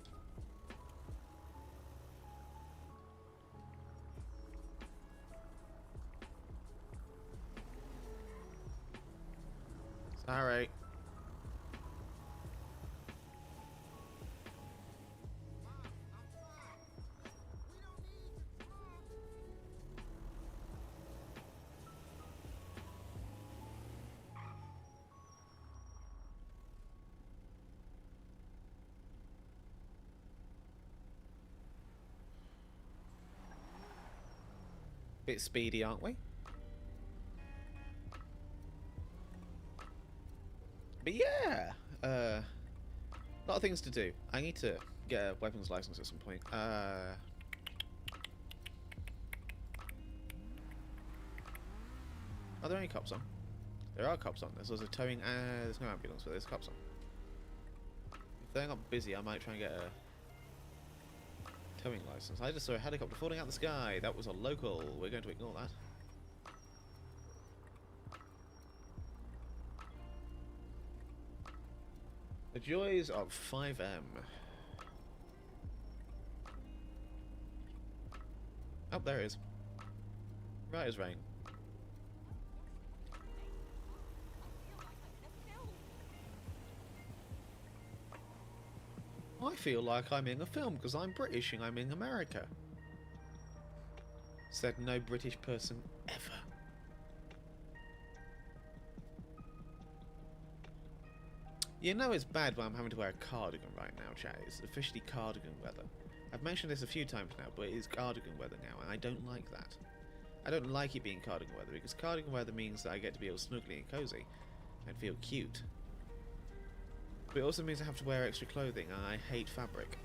Sorry. Bit speedy, aren't we? But yeah, a lot of things to do. I need to get a weapons license at some point. Are there any cops on? There are cops on. There's also towing. There's no ambulance, but there's cops on. If they're not busy, I might try and get a towing license. I just saw a helicopter falling out the sky. That was a local. We're going to ignore that. The joys of fivem. Oh, there it is. Right as rain. I feel like I'm in a film because I'm British and I'm in America. Said no British person ever. You know it's bad when I'm having to wear a cardigan right now, chat. It's officially cardigan weather. I've mentioned this a few times now, but it is cardigan weather now, and I don't like that. I don't like it being cardigan weather, because cardigan weather means that I get to be all snuggly and cozy, and feel cute. But it also means I have to wear extra clothing, and I hate fabric.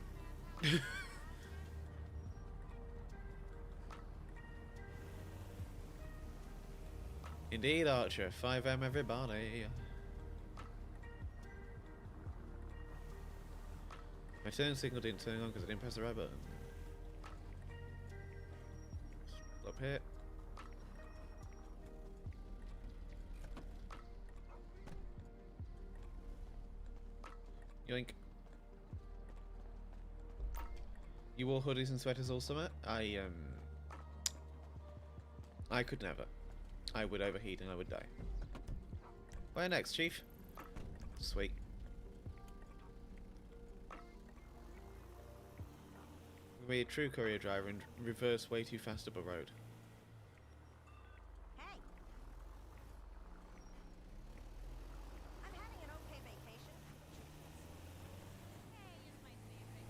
Indeed, Archer. 5M everybody. My turn signal didn't turn on because I didn't press the right button. Up here. Yoink. You wore hoodies and sweaters all summer? I could never. I would overheat and I would die. Where next, Chief? Sweet. Be a true courier driver and reverse way too fast up a road. Hey. I'm having an okay vacation. Hey is my favorite.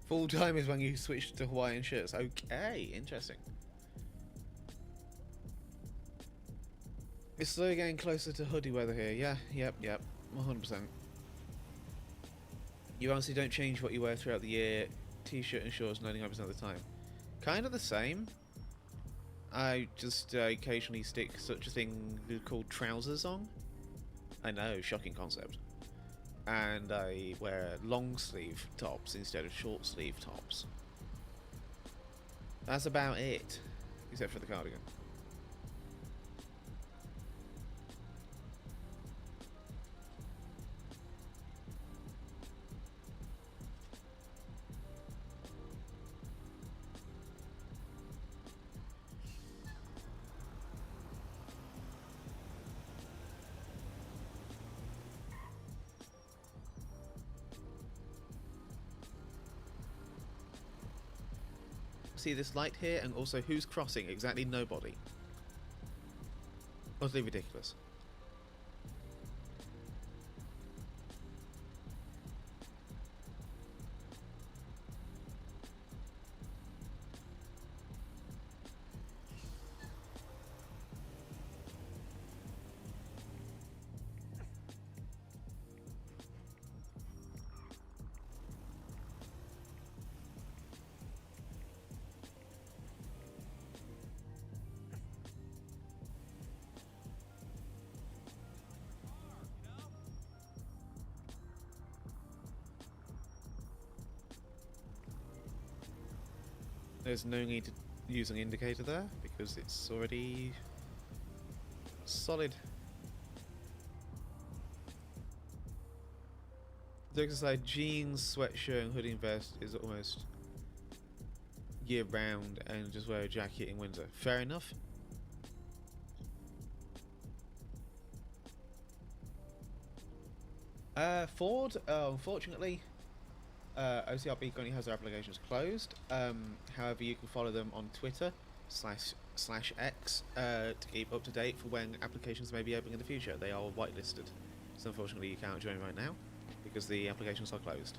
Full time is when you switch to Hawaiian shirts. Okay, interesting. It's slowly getting closer to hoodie weather here. Yeah, yep, 100%. You honestly don't change what you wear throughout the year. T-shirt and shorts 99% of the time. Kind of the same. I just occasionally stick such a thing called trousers on. I know, shocking concept. And I wear long sleeve tops instead of short sleeve tops. That's about it, except for the cardigan. See this light here, and also who's crossing? Exactly nobody. Utterly ridiculous. There's no need to use an indicator there because it's already solid. The exercise jeans, sweatshirt, and hoodie and vest is almost year round, and just wear a jacket in winter. Fair enough. Ford, unfortunately, OCRP currently has their applications closed. However, you can follow them on Twitter /X to keep up to date for when applications may be opening in the future. They are whitelisted, so unfortunately you can't join right now because the applications are closed.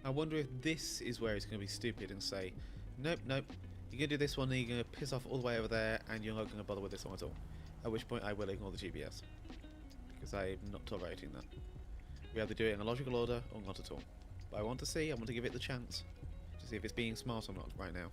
I wonder if this is where it's going to be stupid and say, nope, nope, you're going to do this one and you're going to piss off all the way over there and you're not going to bother with this one at all. At which point I will ignore the GPS. Because I'm not tolerating that. We either do it in a logical order or not at all. But I want to give it the chance to see if it's being smart or not right now.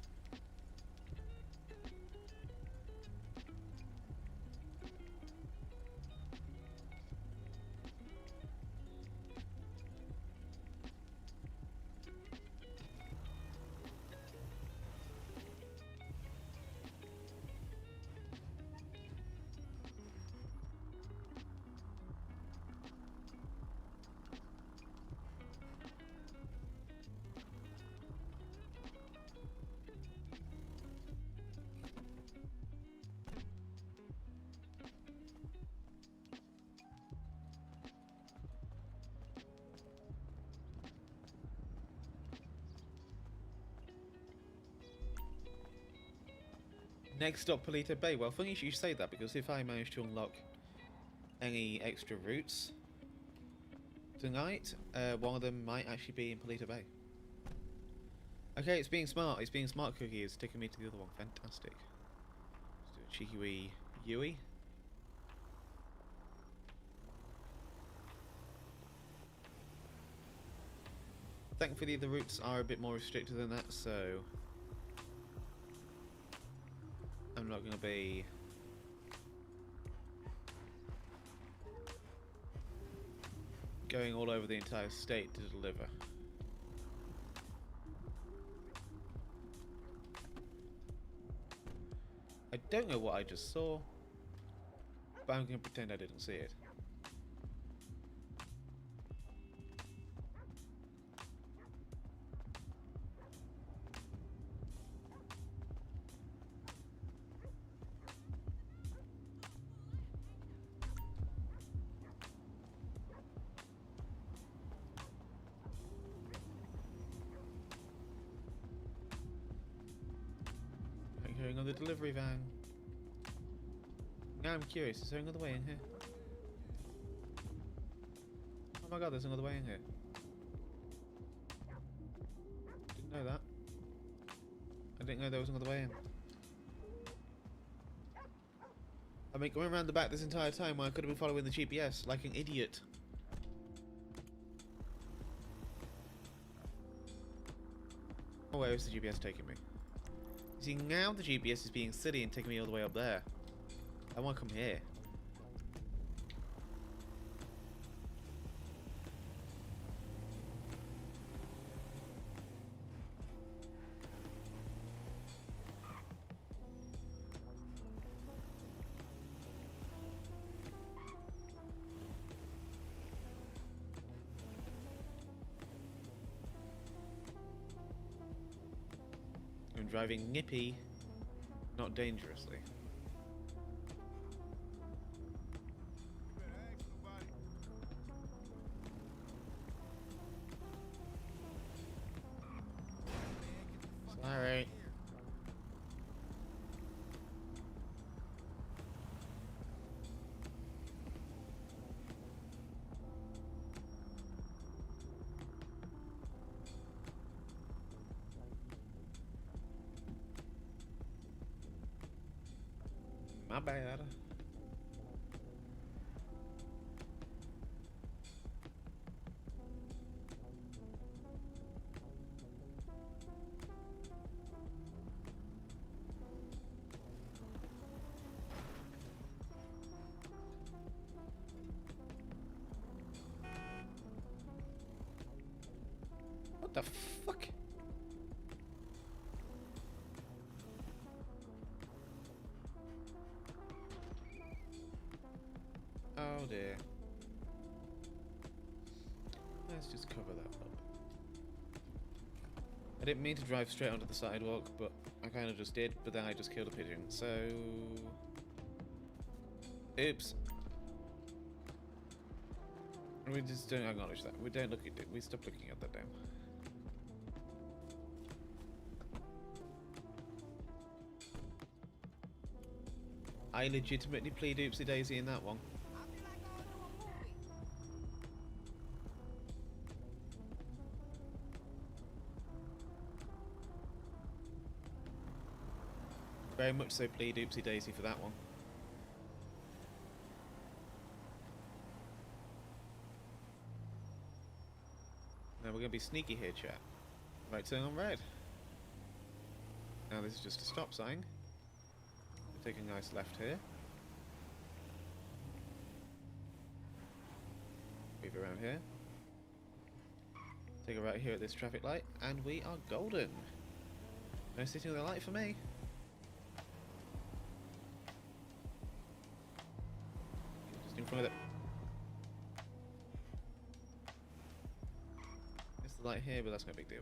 Next up, Polito Bay. Well, funny you should say that, because if I manage to unlock any extra routes tonight, one of them might actually be in Polito Bay. Okay, it's being smart. It's being smart, Cookie. It's taking me to the other one. Fantastic. Let's do a cheeky wee Yui. Thankfully, the routes are a bit more restricted than that, so I'm not going to be going all over the entire state to deliver. I don't know what I just saw, but I'm going to pretend I didn't see it. Going on the delivery van. Now I'm curious, is there another way in here? Oh my god, there's another way in here. Didn't know that. I didn't know there was another way in. I mean, going around the back this entire time when I could have been following the GPS like an idiot. Oh, where is the GPS taking me? See, now the GPS is being silly and taking me all the way up there. I want to come here. I'm driving nippy, not dangerously. Sorry. My bad. What the fuck? Oh dear. Let's just cover that up. I didn't mean to drive straight onto the sidewalk, but I kind of just did, but then I just killed a pigeon, so... Oops. We just don't acknowledge that. We don't look at it. We stop looking at that now. I legitimately played Oopsie Daisy in that one. I feel like going to a movie. Very much so played Oopsie Daisy for that one. Now we're going to be sneaky here, chat. Right turn on red. Now this is just a stop sign. We'll take a nice left here. Move around here. Take a right here at this traffic light, and we are golden. No sitting on the light for me. Just in front of it. It's the light here, but that's no big deal.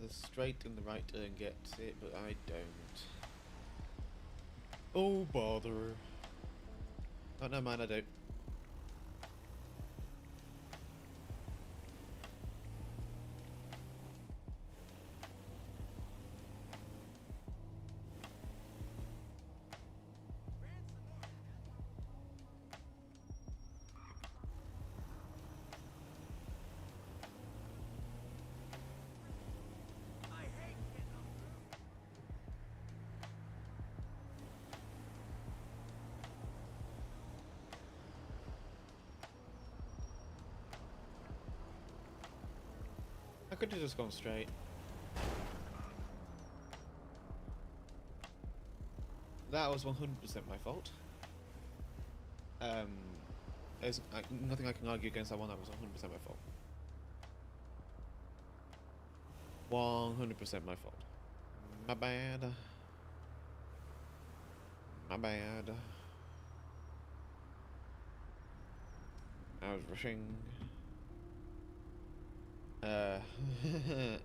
The straight and the right turn gets it, but I don't. Oh, bother. Oh, no, mind, I don't. I could have just gone straight. That was 100% my fault. There's nothing I can argue against that one. That was 100% my fault. 100% my fault. My bad. My bad. I was rushing.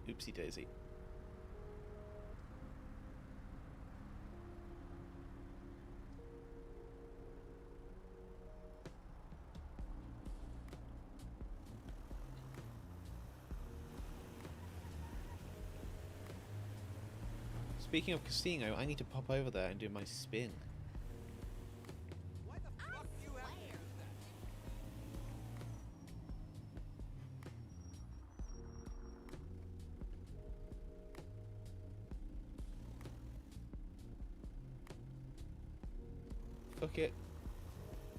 Oopsie daisy. Speaking of casino, I need to pop over there and do my spin. fuck it.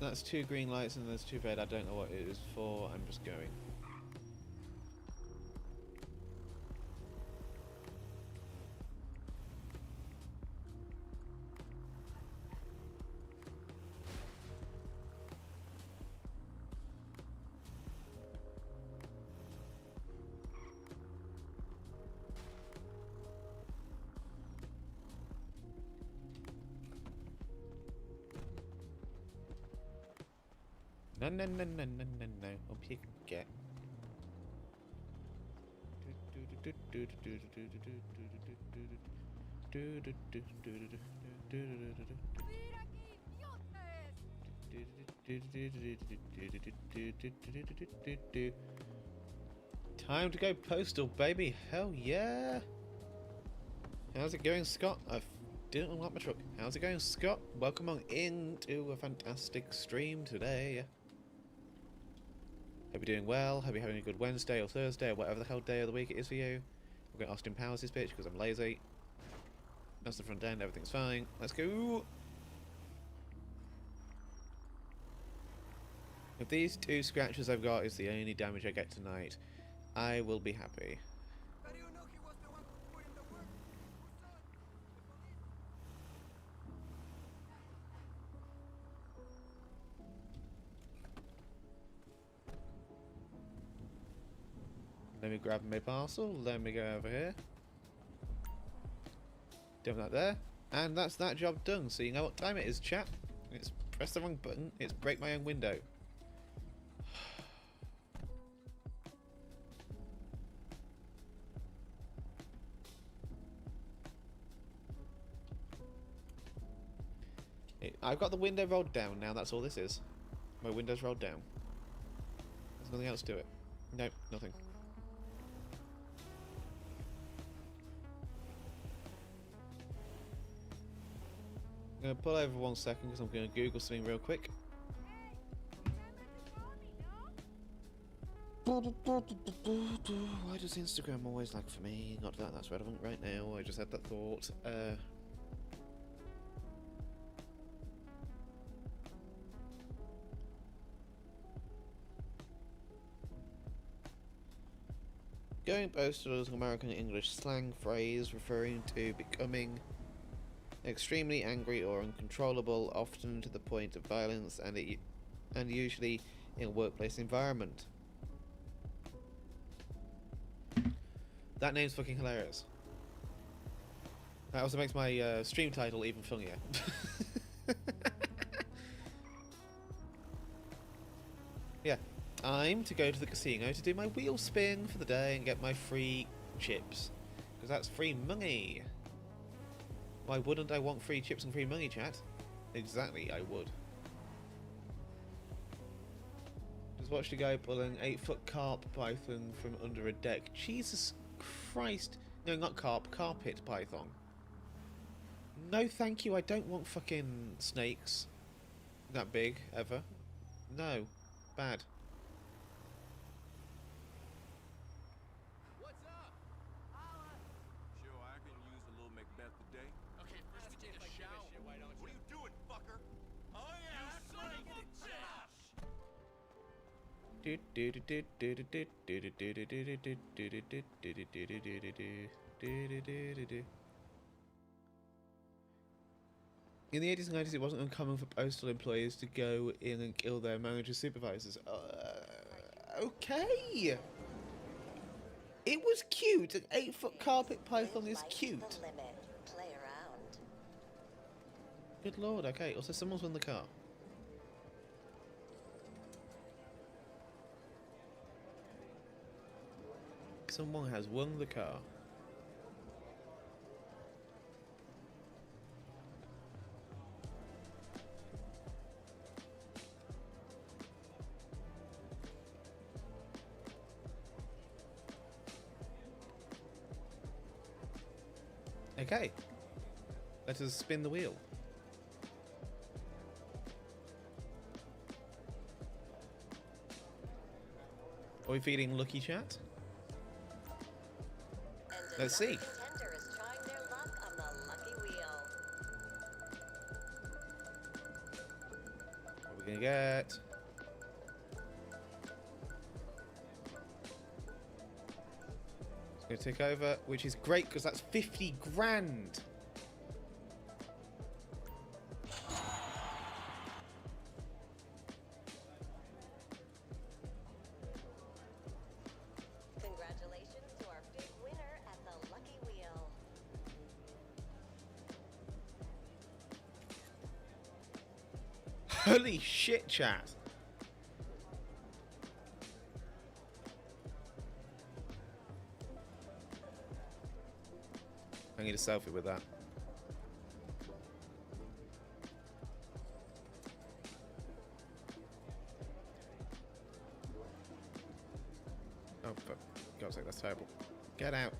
That's 2 green lights and there's 2 red. I don't know what it is for. I'm just going. No, no, no, no, no, no, no. Up you can get. Time to go postal, baby. Hell yeah. How's it going, Scott? I didn't unlock my truck. How's it going, Scott? Welcome on into a fantastic stream today. Hope you're doing well. Hope you're having a good Wednesday or Thursday or whatever the hell day of the week it is for you. We're going to Austin Powers this bitch because I'm lazy. That's the front end. Everything's fine. Let's go. If these 2 scratches I've got is the only damage I get tonight, I will be happy. How do you know he was the one who put in the work? Who saw it? The police? Let me grab my parcel. Let me go over here. Doing that there. And that's that job done. So you know what time it is, chat. It's press the wrong button. It's break my own window. I've got the window rolled down now, that's all this is. My window's rolled down. There's nothing else to it. Nope, nothing. I'm going to pull over 1 second because I'm going to Google something real quick. Why does Instagram always lag for me? Not that that's relevant right now, I just had that thought. Going postal is an American English slang phrase referring to becoming extremely angry or uncontrollable, often to the point of violence, and usually in a workplace environment. That name's fucking hilarious. That also makes my stream title even funnier. Yeah. I'm to go to the casino to do my wheel spin for the day and get my free chips. Because that's free money. Why wouldn't I want free chips and free money, chat? Exactly, I would. Just watched a guy pull an 8-foot carp python from under a deck. Jesus Christ. No, not carp, carpet python. No thank you, I don't want fucking snakes. That big, ever. No. Bad. What's up? Sure, I can use a little Macbeth today. Okay, first we take a shower. Why don't What are you doing, fucker? Oh yeah, that's son right. of a In the 80s and 90s, it wasn't uncommon for postal employees to go in and kill their managers' supervisors. Okay. It was cute. An 8-foot carpet python is cute. Play around. Good lord. Okay. Also, someone's won the car. Someone has won the car. Okay. Let us spin the wheel. Are we feeling lucky, chat? Let's see. Contender is trying their luck on the lucky wheel. gonna get. It's gonna take over, which is great because that's 50 grand. Congratulations to our big winner at the Lucky Wheel. Holy shit, chat. I need a selfie with that. Oh, for God's sake, that's terrible. Get out.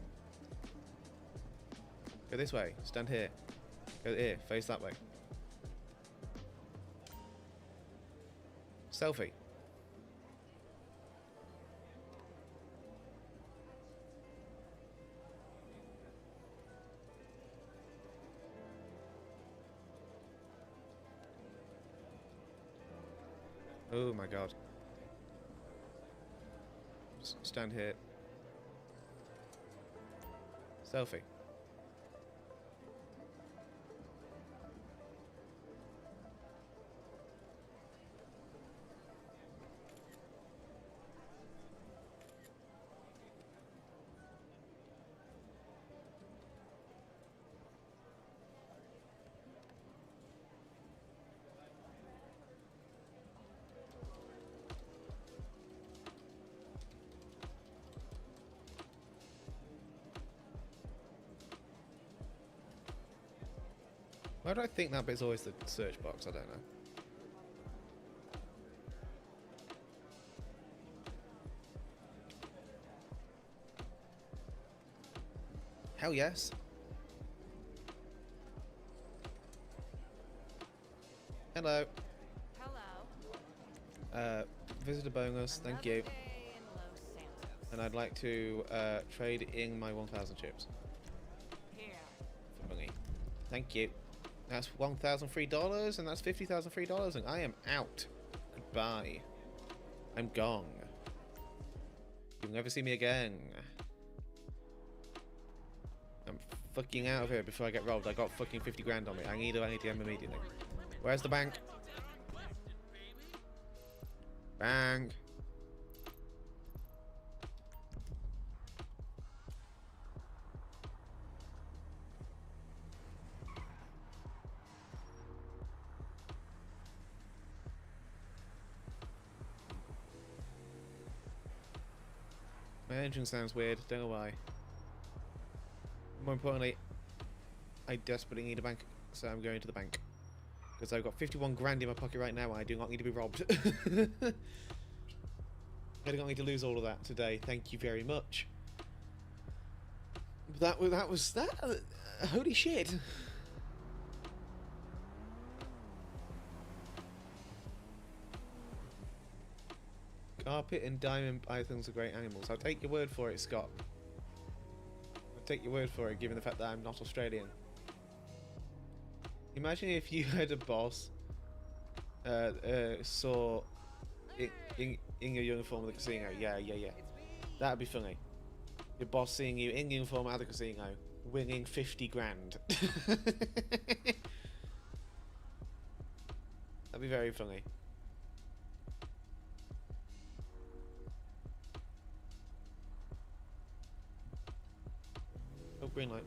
Go this way. Stand here. Go here. Face that way. Selfie. Oh my God. Stand here. Selfie. Why do I think that bit's always the search box? I don't know. Hell yes. Hello. Hello. Visitor bonus, thank you. And I'd like to trade in my 1,000 chips. Here. For money. Thank you. That's $1,000 free dollars, and that's $50,000 free dollars, and I am out. Goodbye. I'm gone. You'll never see me again. I'm fucking out of here before I get robbed. I got fucking 50 grand on me. I need an ATM immediately. Where's the bank? Bank. My engine sounds weird, don't know why. More importantly, I desperately need a bank, so I'm going to the bank. Because I've got 51 grand in my pocket right now and I do not need to be robbed. I do not need to lose all of that today, thank you very much. That was that. Holy shit. Carpet and diamond pythons are great animals. I'll take your word for it, Scott. I'll take your word for it, given the fact that I'm not Australian. Imagine if you had a boss saw in your uniform at the casino. Yeah. That'd be funny. Your boss seeing you in uniform at the casino, winning 50 grand. That'd be very funny. Oh, green light.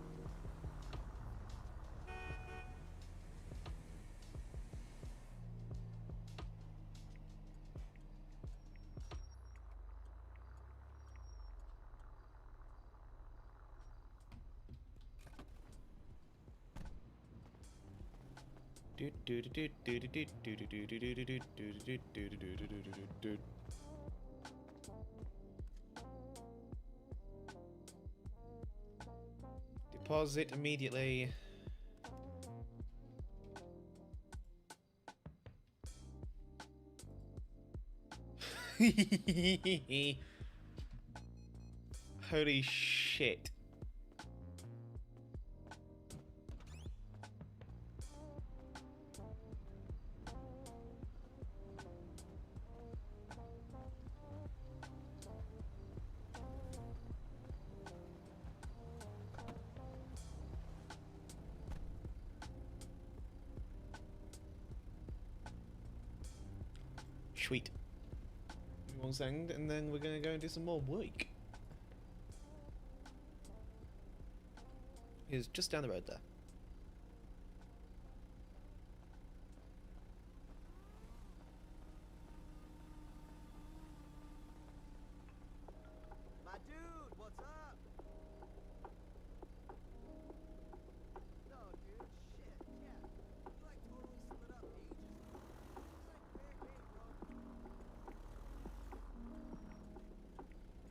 Deposit immediately. Holy shit. Sweet. Give me 1 second, and then we're gonna go and do some more work. It's just down the road there. My dude, what's up? No, dude, shit, yeah. We like totally split up ages ago. It's like fair game,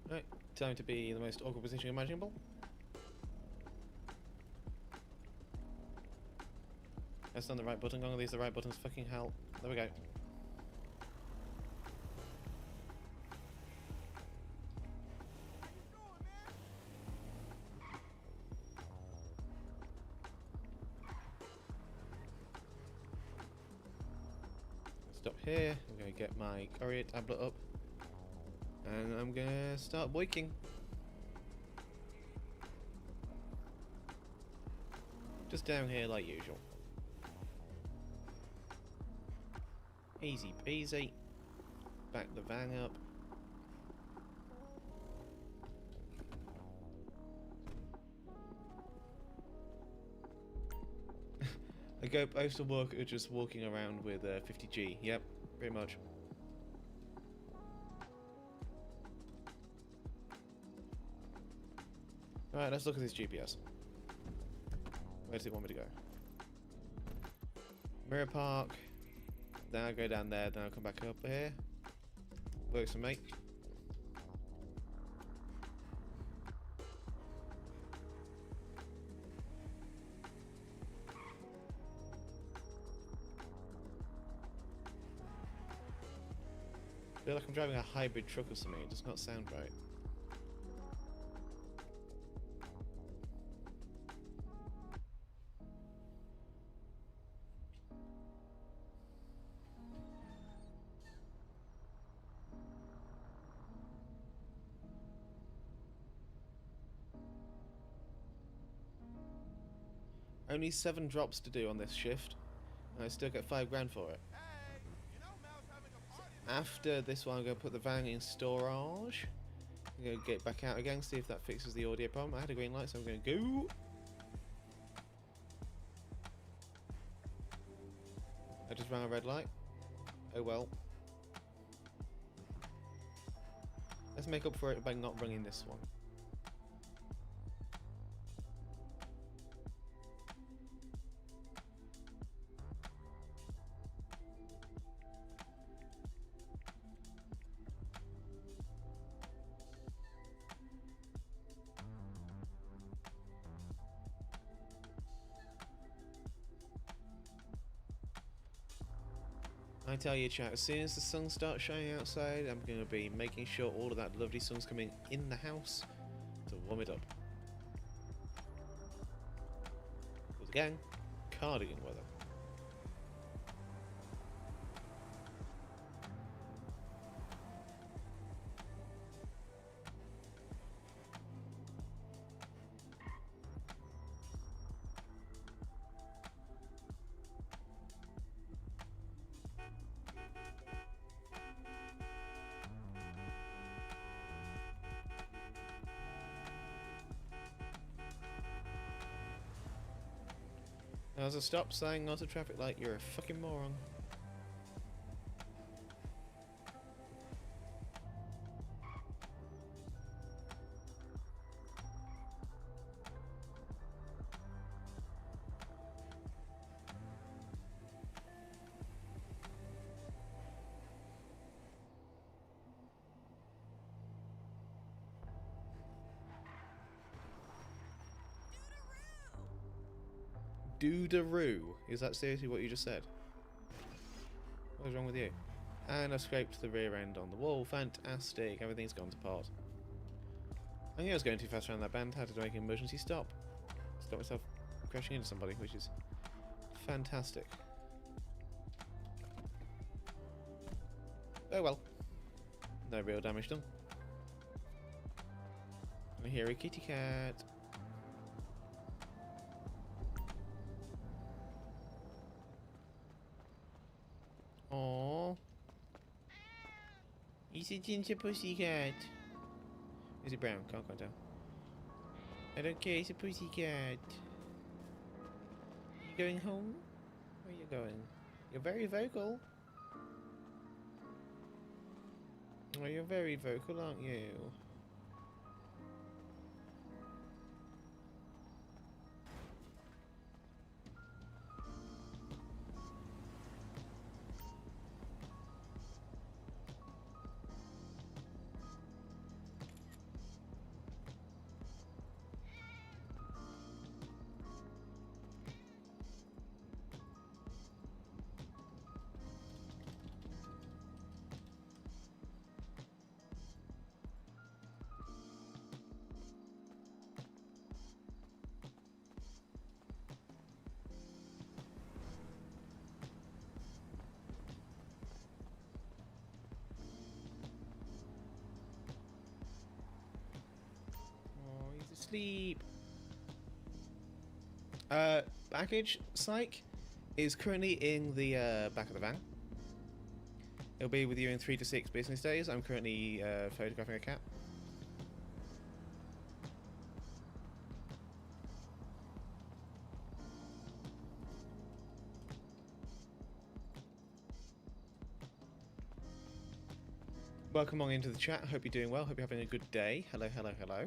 bro. Right, time to be in the most awkward position imaginable. That's not the right button. None of these are the right buttons. Fucking hell. There we go. Stop here. I'm going to get my courier tablet up. And I'm going to start boiking. Just down here like usual. Easy peasy. Back the van up. I go postal worker just walking around with 50G. Yep, pretty much. Alright, let's look at this GPS. Where does it want me to go? Mirror Park. Then I'll go down there, then I'll come back up here. Works for me. I feel like I'm driving a hybrid truck or something, it does not sound right. Only 7 drops to do on this shift, and I still get 5 grand for it. Hey, you know Mel's having a party. After this one, I'm going to put the van in storage. I'm going to get back out again, see if that fixes the audio problem. I had a green light, so I'm going to go. I just ran a red light. Oh well. Let's make up for it by not running this one. I tell you, chat, as soon as the sun starts shining outside, I'm going to be making sure all of that lovely sun's coming in the house to warm it up. Because again, cardigan weather. As a stop sign, not a traffic light, you're a fucking moron. Doodaroo. Is that seriously what you just said? What is wrong with you? And I've scraped the rear end on the wall. Fantastic. Everything's gone to pot. I think I was going too fast around that bend. Had to make an emergency stop. Stop myself crashing into somebody, which is fantastic. Oh well. No real damage done. I hear a kitty cat. Aww. It's a ginger pussycat. Is it brown? Can't quite tell. I don't care, it's a pussycat. You going home? Where are you going? You're very vocal. Oh, you're very vocal, aren't you? Sleep. Baggage psych is currently in the back of the van. It'll be with you in 3 to 6 business days. I'm currently photographing a cat. Welcome on into the chat. Hope you're doing well. Hope you're having a good day. Hello, hello, hello.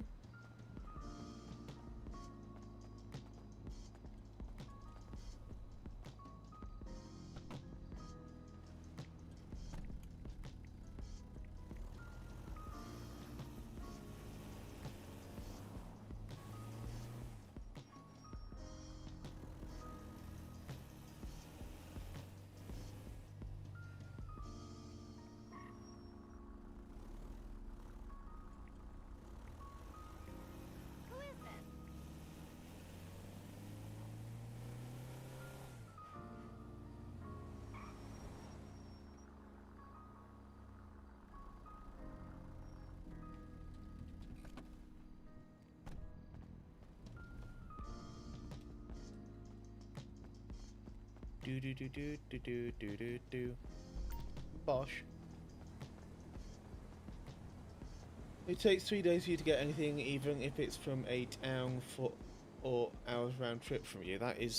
Who is this? Do do do do do do do do do. Bosh. It takes 3 days for you to get anything, even if it's from a town for or hours round trip from you. That is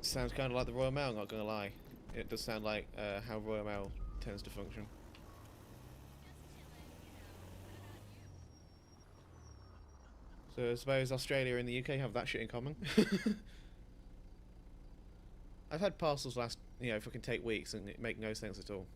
sounds kind of like the Royal Mail. Not gonna lie, it does sound like how Royal Mail tends to function. So I suppose Australia and the UK have that shit in common. I've had parcels last, fucking take weeks and it make no sense at all.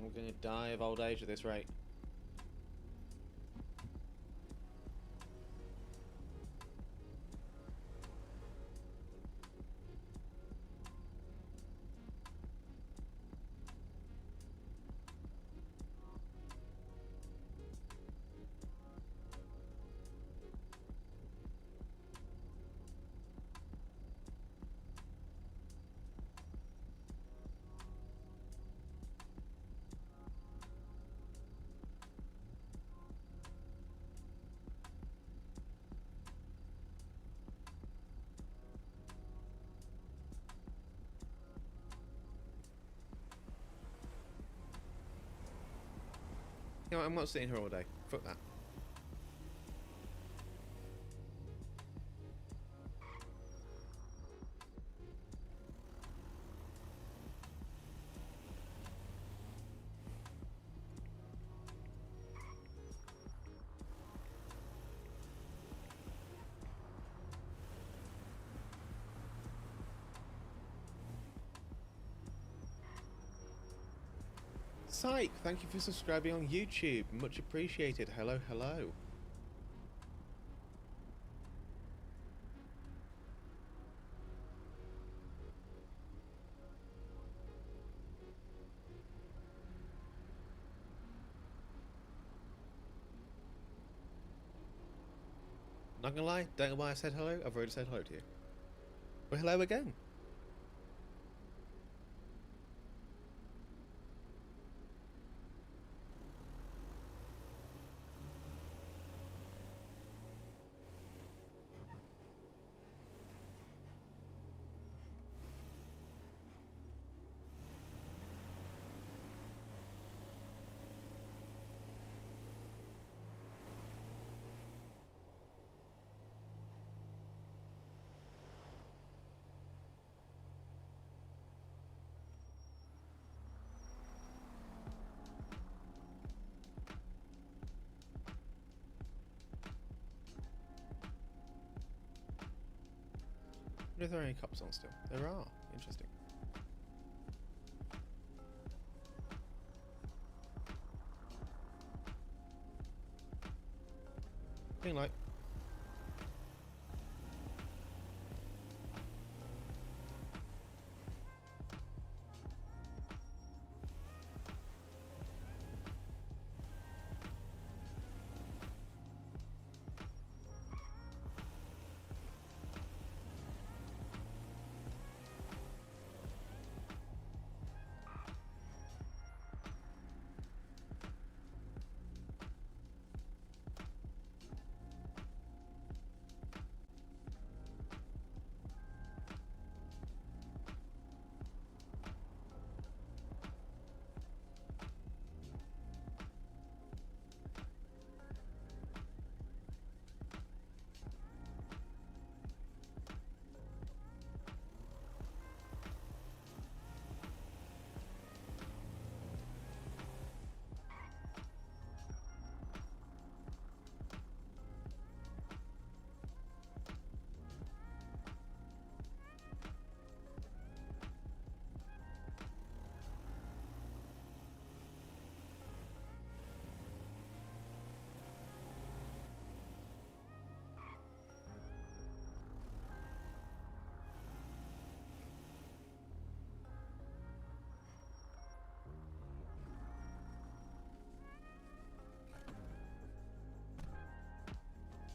I'm gonna die of old age at this rate. You know what, I'm not sitting here all day. Fuck that. Psych, thank you for subscribing on YouTube. Much appreciated. Hello, hello. Not gonna lie, don't know why I said hello. I've already said hello to you. Well, hello again. Are there any cops on still? There are. Interesting. Green light.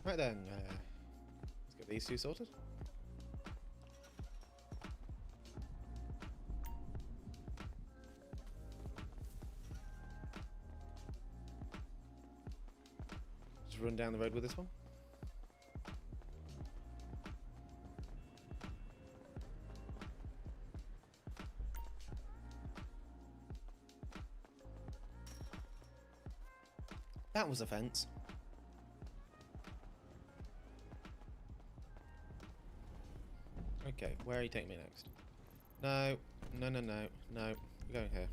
Right then, let's get these two sorted. Just run down the road with this one. That was a fence. Okay, where are you taking me next? No, no, no, no, no. You're going here.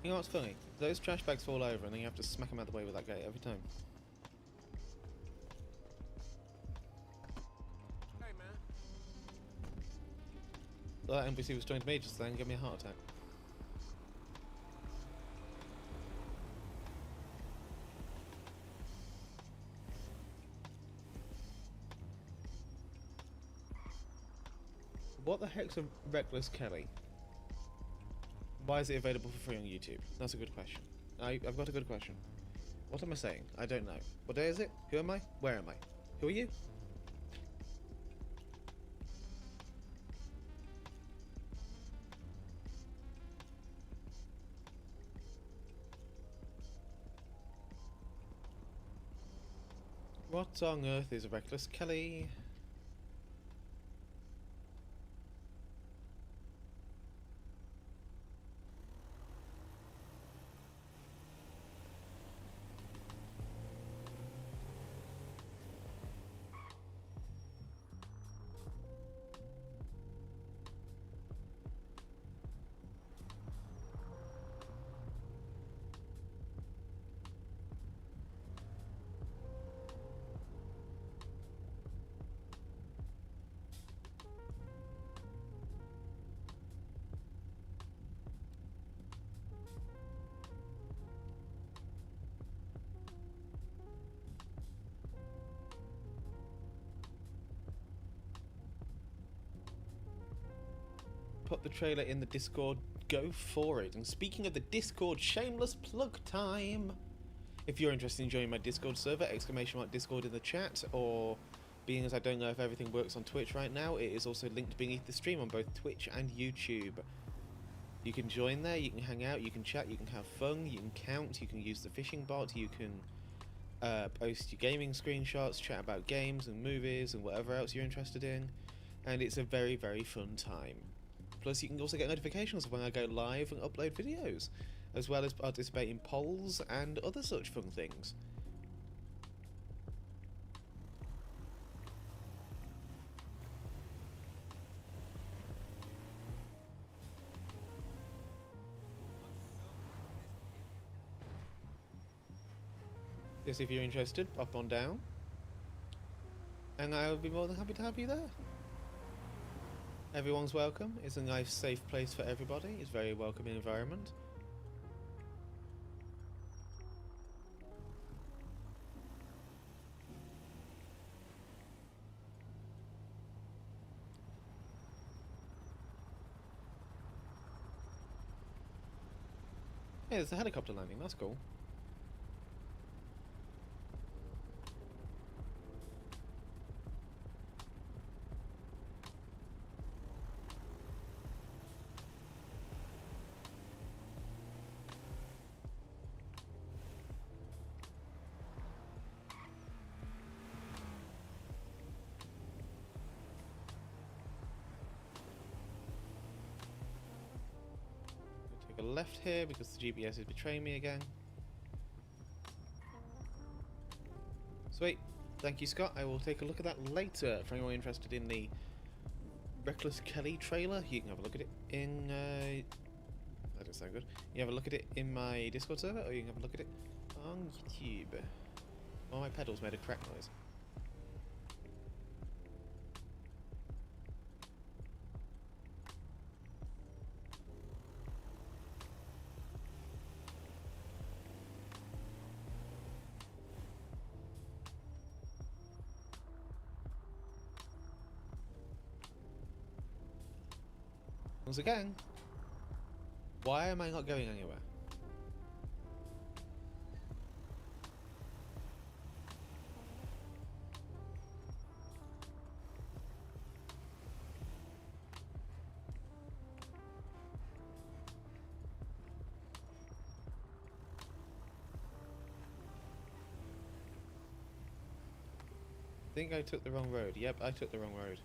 You know what's funny? Those trash bags fall over and then you have to smack them out of the way with that gate every time. Hey, man. That NPC was trying to me just then and give me a heart attack. What the heck's a Reckless Kelly? Why is it available for free on YouTube? That's a good question. I've got a good question. What am I saying? I don't know. What day is it? Who am I? Where am I? Who are you? What on earth is a reckless Kelly? Put the trailer in the Discord, go for it. And speaking of the Discord, shameless plug time. If you're interested in joining my Discord server, !Discord in the chat, or being as I don't know if everything works on Twitch right now, it is also linked beneath the stream on both Twitch and YouTube. You can join there, you can hang out, you can chat, you can have fun, you can count, you can use the fishing bot, you can post your gaming screenshots, chat about games and movies and whatever else you're interested in, and it's a very, very fun time. Plus, you can also get notifications of when I go live and upload videos, as well as participate in polls and other such fun things. Yes, if you're interested, pop on down, and I would be more than happy to have you there. Everyone's welcome. It's a nice, safe place for everybody. It's a very welcoming environment. Hey, there's a helicopter landing. That's cool. Take a left here because the GPS is betraying me again. Sweet. Thank you, Scott. I will take a look at that later. For anyone interested in the Reckless Kelly trailer, you can have a look at it in... that doesn't sound good. You have a look at it in my Discord server, or you can have a look at it on YouTube. Oh, my pedals made a crack noise. Once again, why am I not going anywhere? I think I took the wrong road. Yep, I took the wrong road.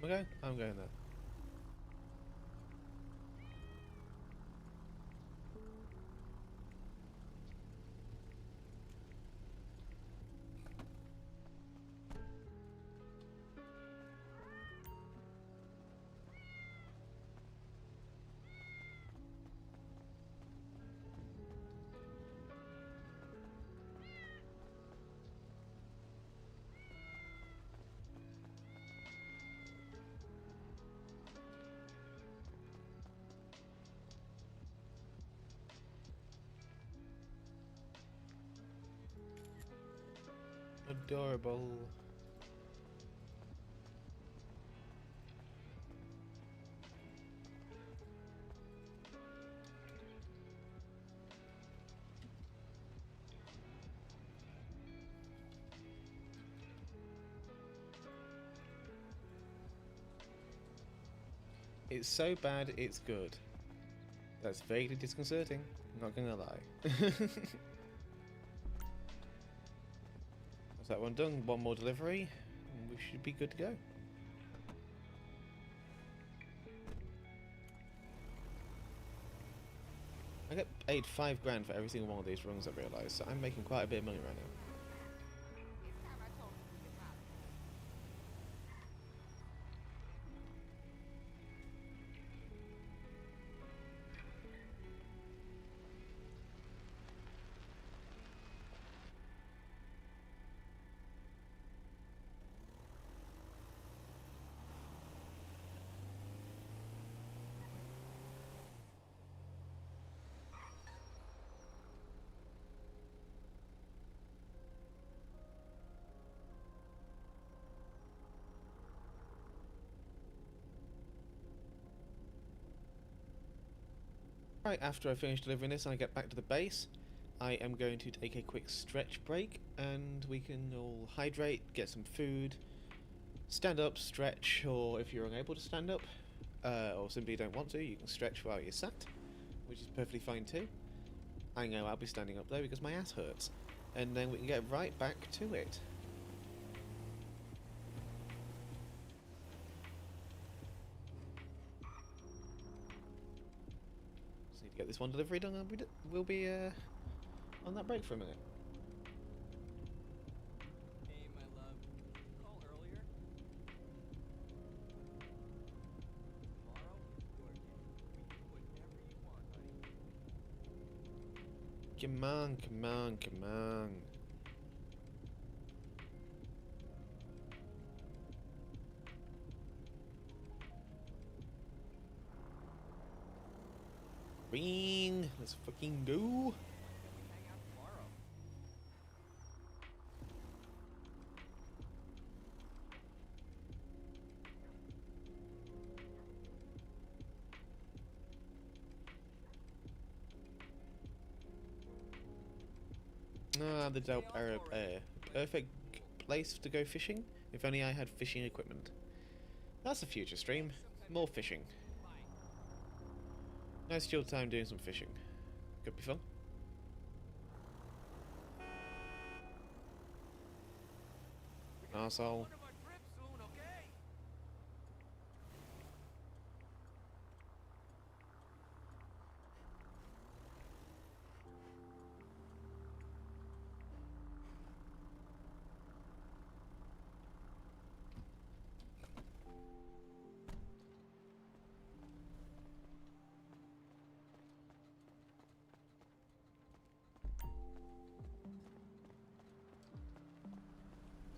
Am I going? I'm going there. Adorable. It's so bad, it's good. That's vaguely disconcerting. I'm not gonna lie. That's that one done. One more delivery, and we should be good to go. I get paid $5 grand for every single one of these runs, I realise, so I'm making quite a bit of money right now. Right after I finish delivering this and I get back to the base, I am going to take a quick stretch break and we can all hydrate, get some food, stand up, stretch, or if you're unable to stand up, or simply don't want to, you can stretch while you're sat, which is perfectly fine too. I know I'll be standing up though because my ass hurts. And then we can get right back to it. Get this one delivery done and we'll be on that break for a minute. Hey, my love. Did you call earlier? Tomorrow is your day. We can do whatever you want, honey. Come on, come on, come on. Green, let's fucking go. Hang out tomorrow. Ah, the Delp Arab Air. Perfect place to go fishing. If only I had fishing equipment. That's a future stream. More fishing. Nice chill time doing some fishing. Could be fun. Arsehole. One of our trips soon, okay?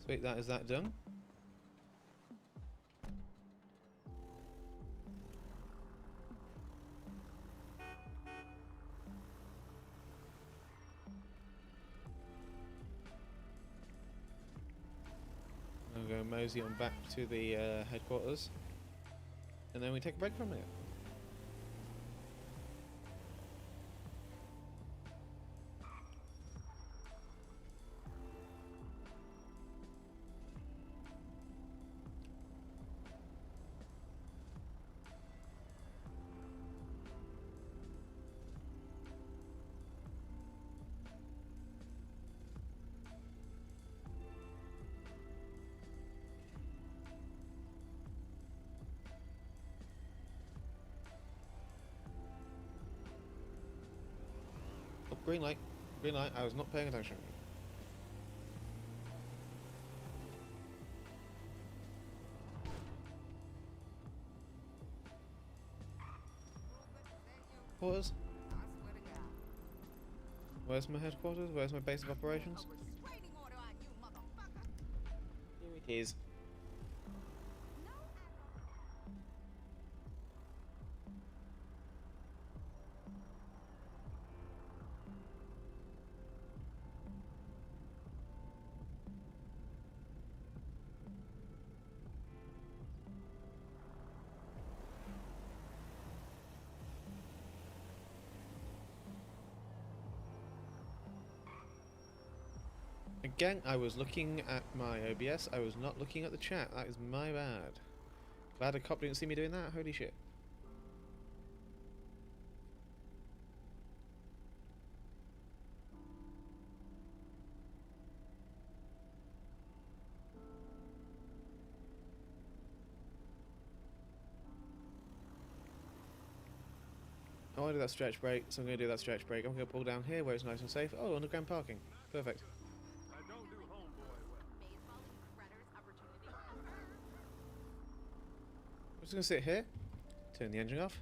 Sweet, that is that done. I'm going to mosey on back to the headquarters, and then we take a break for a minute. Oh, green light. Green light. I was not paying attention. Quarters? Where's my headquarters? Where's my base of operations? Restraining order on you, motherfucker. Here it is. Again, I was looking at my OBS, I was not looking at the chat, that is my bad. Glad a cop didn't see me doing that, holy shit. I want to do that stretch break, so I'm going to do that stretch break. I'm going to pull down here where it's nice and safe. Oh, underground parking. Perfect. I don't do homeboy well. I'm just going to sit here, turn the engine off,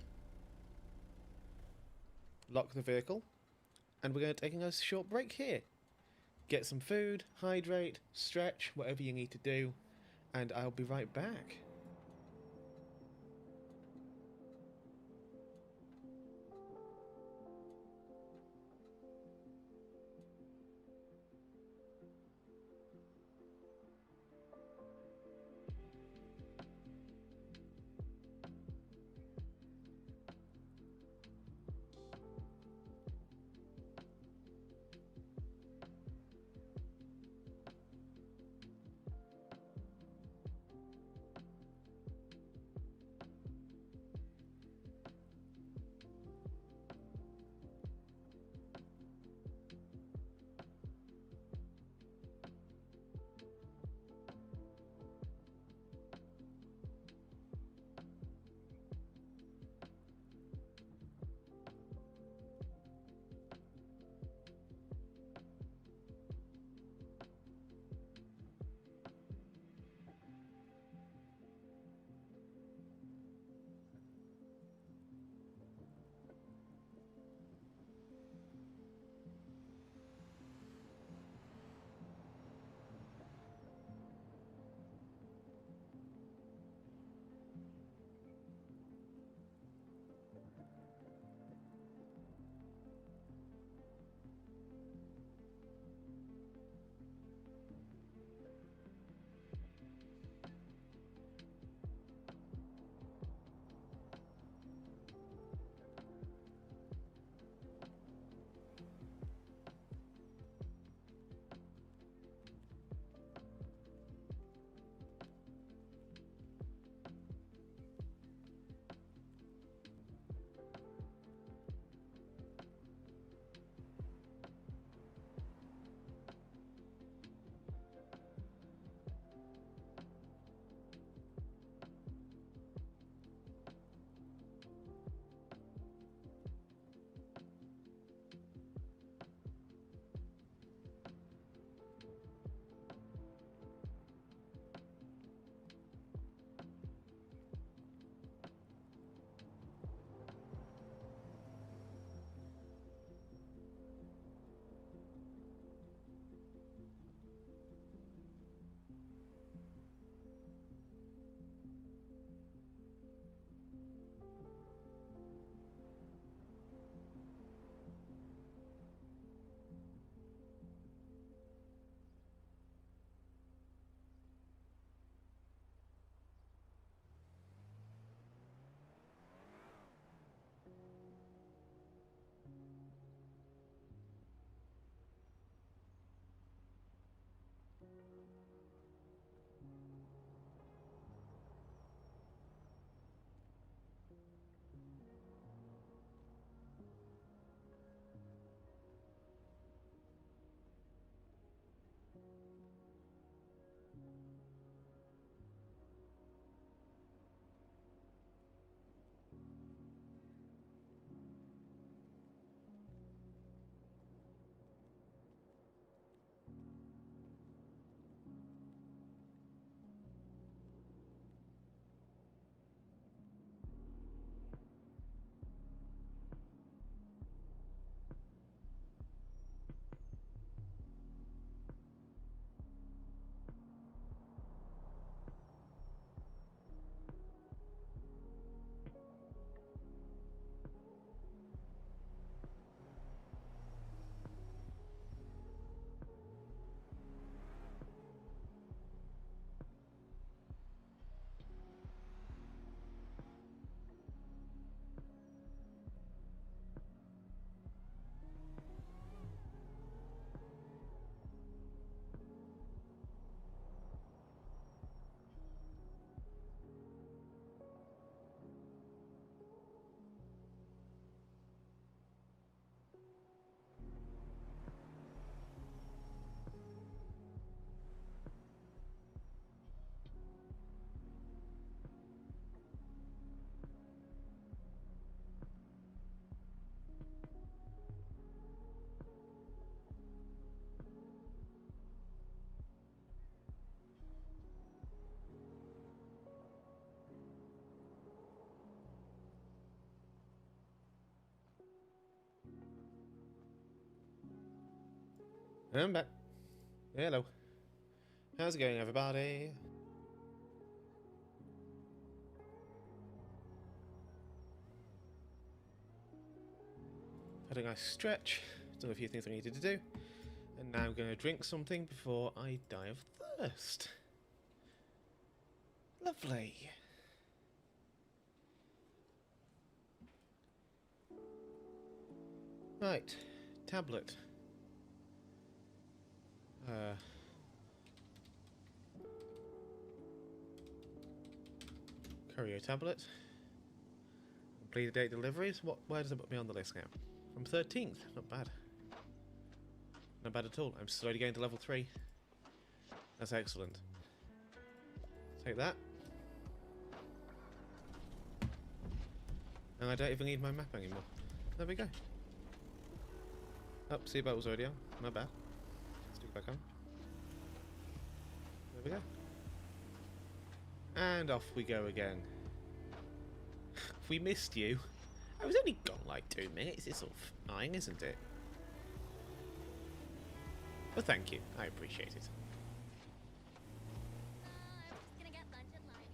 lock the vehicle, and we're going to take a nice short break here. Get some food, hydrate, stretch, whatever you need to do, and I'll be right back. I'm back. Hello. How's it going, everybody? Had a nice stretch, done a few things I needed to do, and now I'm going to drink something before I die of thirst. Lovely. Right, tablet. Courier tablet. Completed date deliveries. Where does it put me on the list now? I'm 13th. Not bad. Not bad at all. I'm slowly getting to level 3. That's excellent. Take that. And I don't even need my map anymore. There we go. Oh, seatbelt was already on. My bad. Stick back on. There we go. And off we go again. We missed you. I was only gone like 2 minutes. It's all fine, isn't it? Well, thank you. I appreciate it. I'm just gonna get lunch at Liney.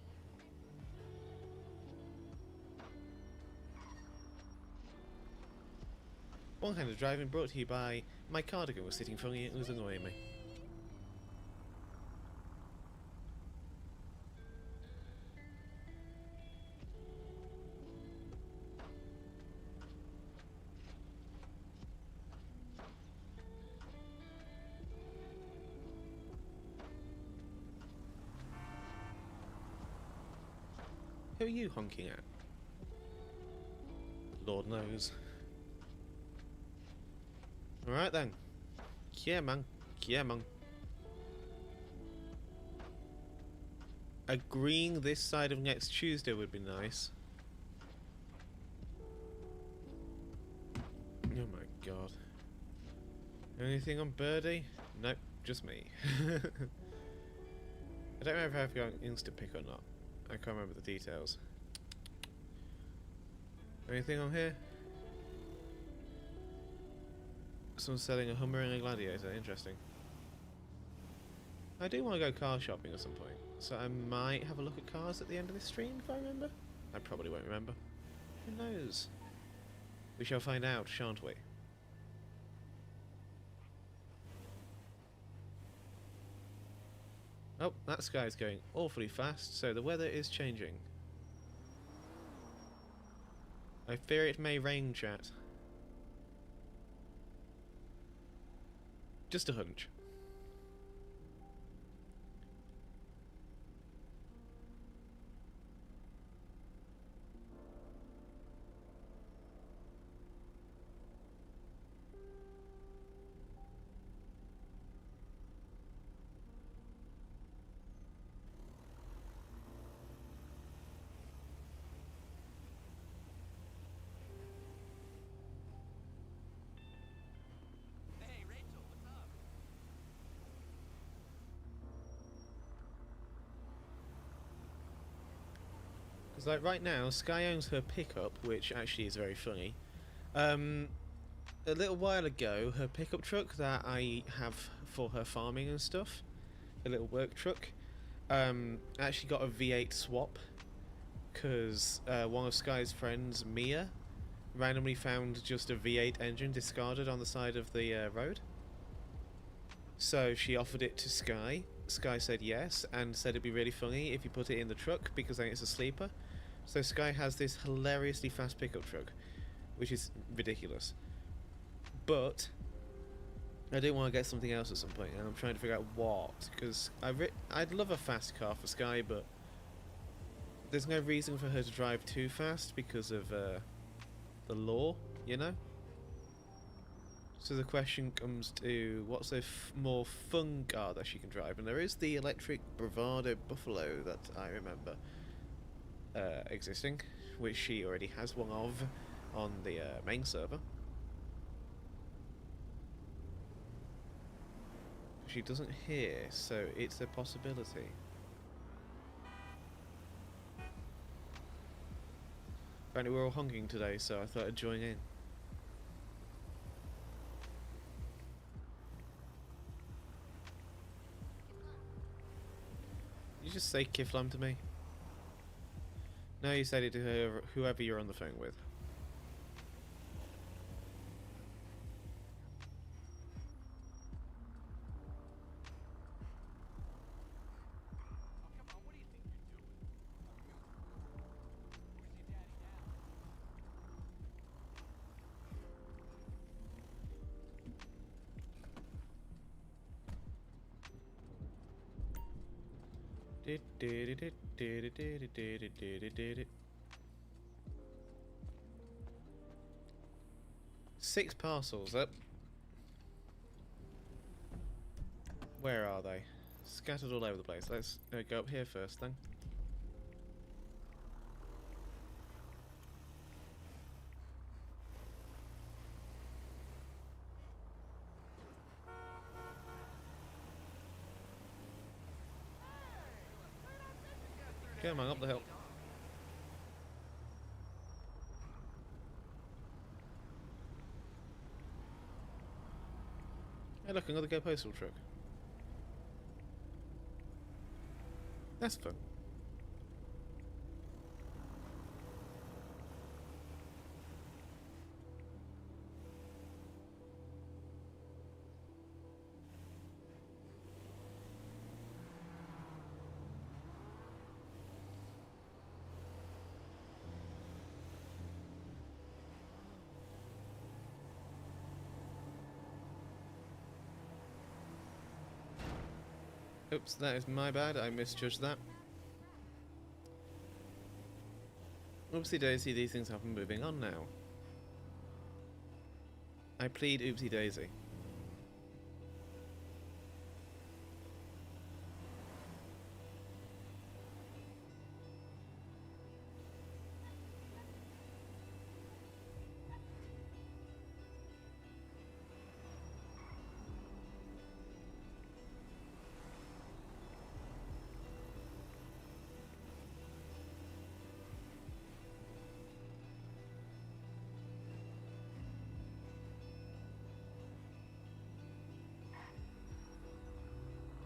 One kind of driving brought to you by my cardigan was sitting funny and it was annoying me. Who are you honking at? Lord knows. Alright then. Yeah, man. Yeah, man. Agreeing this side of next Tuesday would be nice. Oh my god. Anything on Birdie? Nope, just me. I don't remember if I've got instant pick or not. I can't remember the details. Anything on here? Someone's selling a Hummer and a Gladiator. Interesting. I do want to go car shopping at some point, so I might have a look at cars at the end of this stream if I remember. I probably won't remember. Who knows? We shall find out, shan't we? Oh, that sky's going awfully fast, so the weather is changing. I fear it may rain, chat. Just a hunch. Hey, Rachel, what's up? Because like right now, Sky owns her pickup, which actually is very funny. A little while ago, her pickup truck that I have for her farming and stuff, a little work truck, actually got a V8 swap because one of Sky's friends, Mia, randomly found just a V8 engine discarded on the side of the road. So she offered it to Sky. Sky said yes and said it'd be really funny if you put it in the truck because then it's a sleeper. So Sky has this hilariously fast pickup truck, which is ridiculous. But I do want to get something else at some point, and I'm trying to figure out what. Because I'd love a fast car for Sky, but there's no reason for her to drive too fast because of the law, you know? So the question comes to what's a more fun car that she can drive, and there is the electric Bravado Buffalo that I remember existing, which she already has one of on the main server. She doesn't hear, so it's a possibility. Apparently we're all honking today, so I thought I'd join in. just say Kiflam to me? No, you said it to whoever you're on the phone with. Oh, come on, what do you think you're doing? Where's your daddy now? Six parcels up. Where are they? Scattered all over the place. Let's go up here first then. Come on, up the hill. Hey look, another Go Postal truck. That's fun. Oops, that is my bad. I misjudged that. Oopsie daisy, these things happen. Moving on now. I plead oopsie daisy.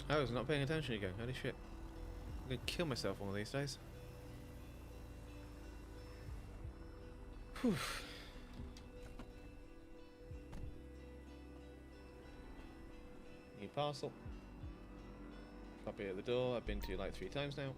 I was not paying attention again. Holy shit. I'm gonna kill myself one of these days. Whew. New parcel. Copy at the door. I've been to like 3 times now.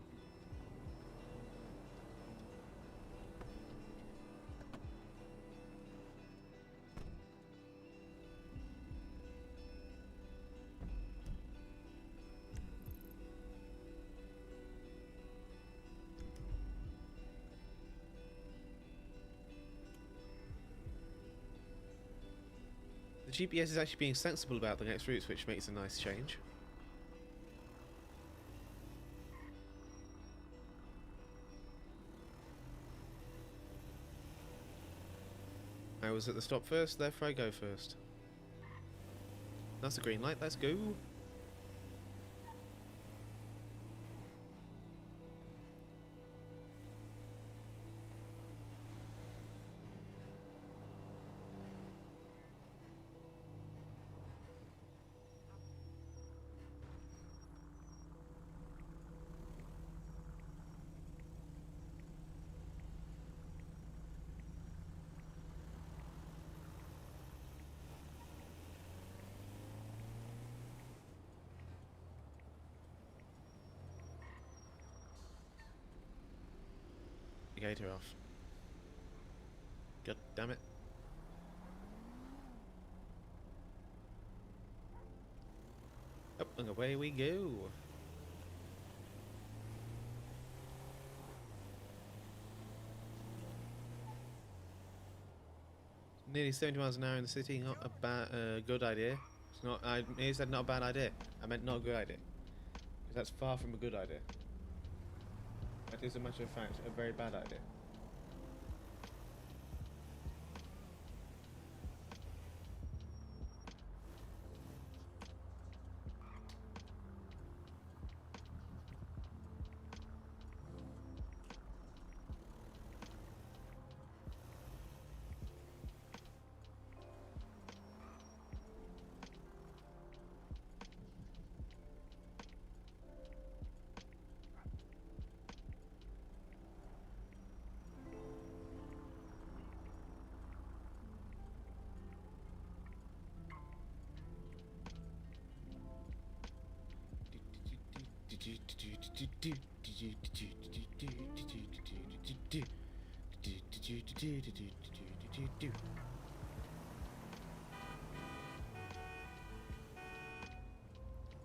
The GPS is actually being sensible about the next routes, which makes a nice change. I was at the stop first, therefore I go first. That's a green light, let's go! Gator off. God damn it. Up and away we go. Nearly 70 miles an hour in the city, not a bad, good idea. It's not. I nearly said not a bad idea. I meant not a good idea, because that's far from a good idea. That is, a matter of fact, a very bad idea.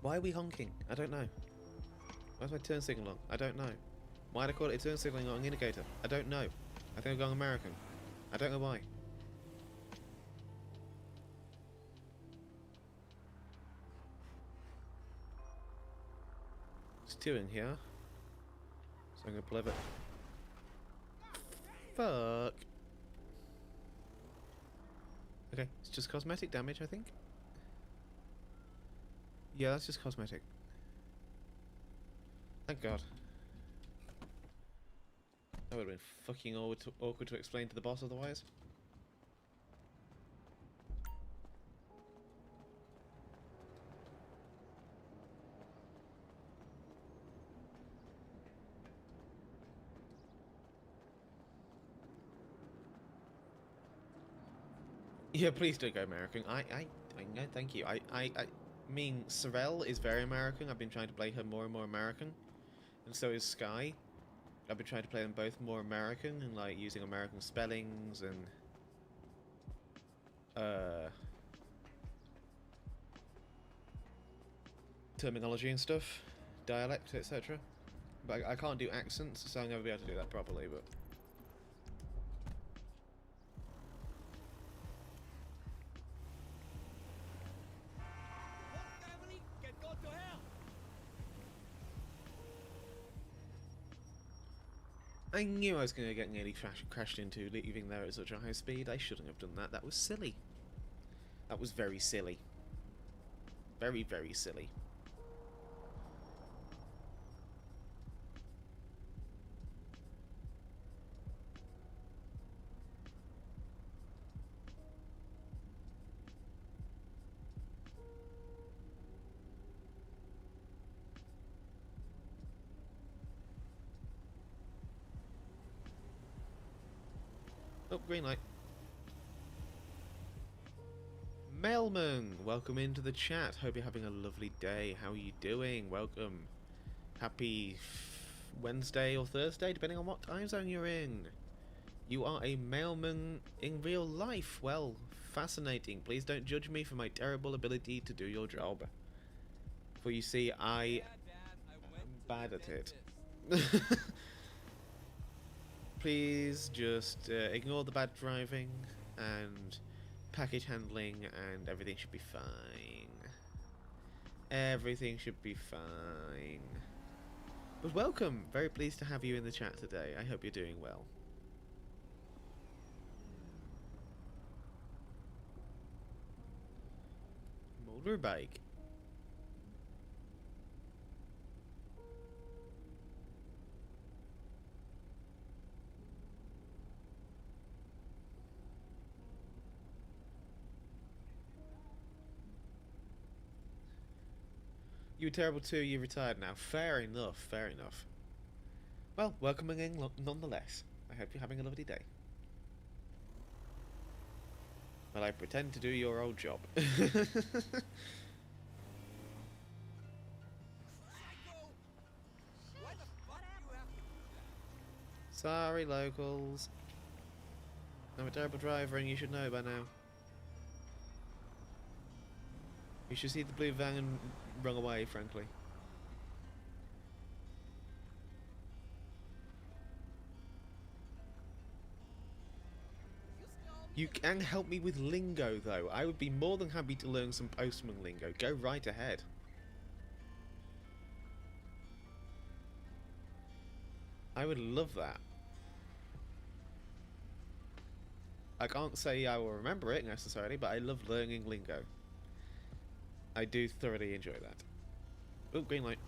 Why are we honking? I don't know. Why's my turn signal on? I don't know. Why did I call it a turn signaling on an indicator? I don't know. I think I'm going American. I don't know why. There's two in here. So I'm going to pivot. Fuck. Okay, it's just cosmetic damage, I think. Yeah, that's just cosmetic. Thank God. That would have been fucking awkward to explain to the boss otherwise. Yeah, please don't go American. I no, thank you. I mean, Sorel is very American. I've been trying to play her more and more American, and so is Sky. I've been trying to play them both more American and like using American spellings and terminology and stuff, dialect, etc. But I can't do accents, so I'll never be able to do that properly. But Whole family can go to hell. I knew I was going to get nearly crashed into leaving there at such a high speed. I shouldn't have done that. That was silly. That was very silly. Very, very silly. Oh, green light. Mailman, welcome into the chat. Hope you're having a lovely day. How are you doing? Welcome. Happy Wednesday or Thursday, depending on what time zone you're in. You are a mailman in real life. Well, fascinating. Please don't judge me for my terrible ability to do your job. For you see, I Yeah, Dad, I am went bad to at the it. dentist. Please just ignore the bad driving and package handling, and everything should be fine. Everything should be fine. But welcome! Very pleased to have you in the chat today. I hope you're doing well. Motorbike. You were terrible too, you retired now. Fair enough, fair enough. Well, welcome again nonetheless. I hope you're having a lovely day. Well, I pretend to do your old job. Psycho! Why the fuck do you have to do that? Sorry, locals. I'm a terrible driver and you should know by now. You should see the blue van and run away, frankly. You can help me with lingo, though. I would be more than happy to learn some postman lingo. Go right ahead. I would love that. I can't say I will remember it necessarily, but I love learning lingo. I do thoroughly enjoy that. Oh, green light.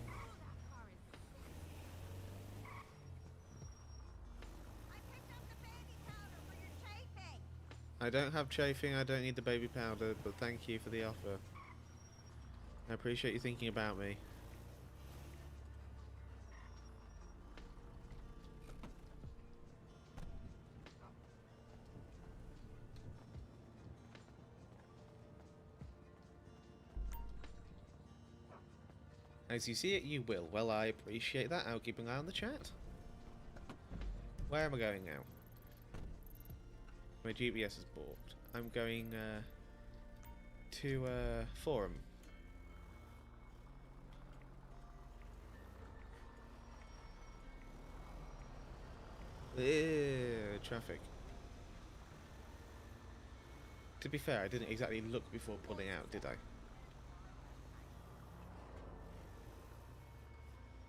Oh, that car is sick. I picked up the baby powder for your chafing. I don't have chafing, I don't need the baby powder, but thank you for the offer. I appreciate you thinking about me. As you see it, you will. Well, I appreciate that. I'll keep an eye on the chat. Where am I going now? My GPS is balked. I'm going to Forum. Traffic. To be fair, I didn't exactly look before pulling out, did I?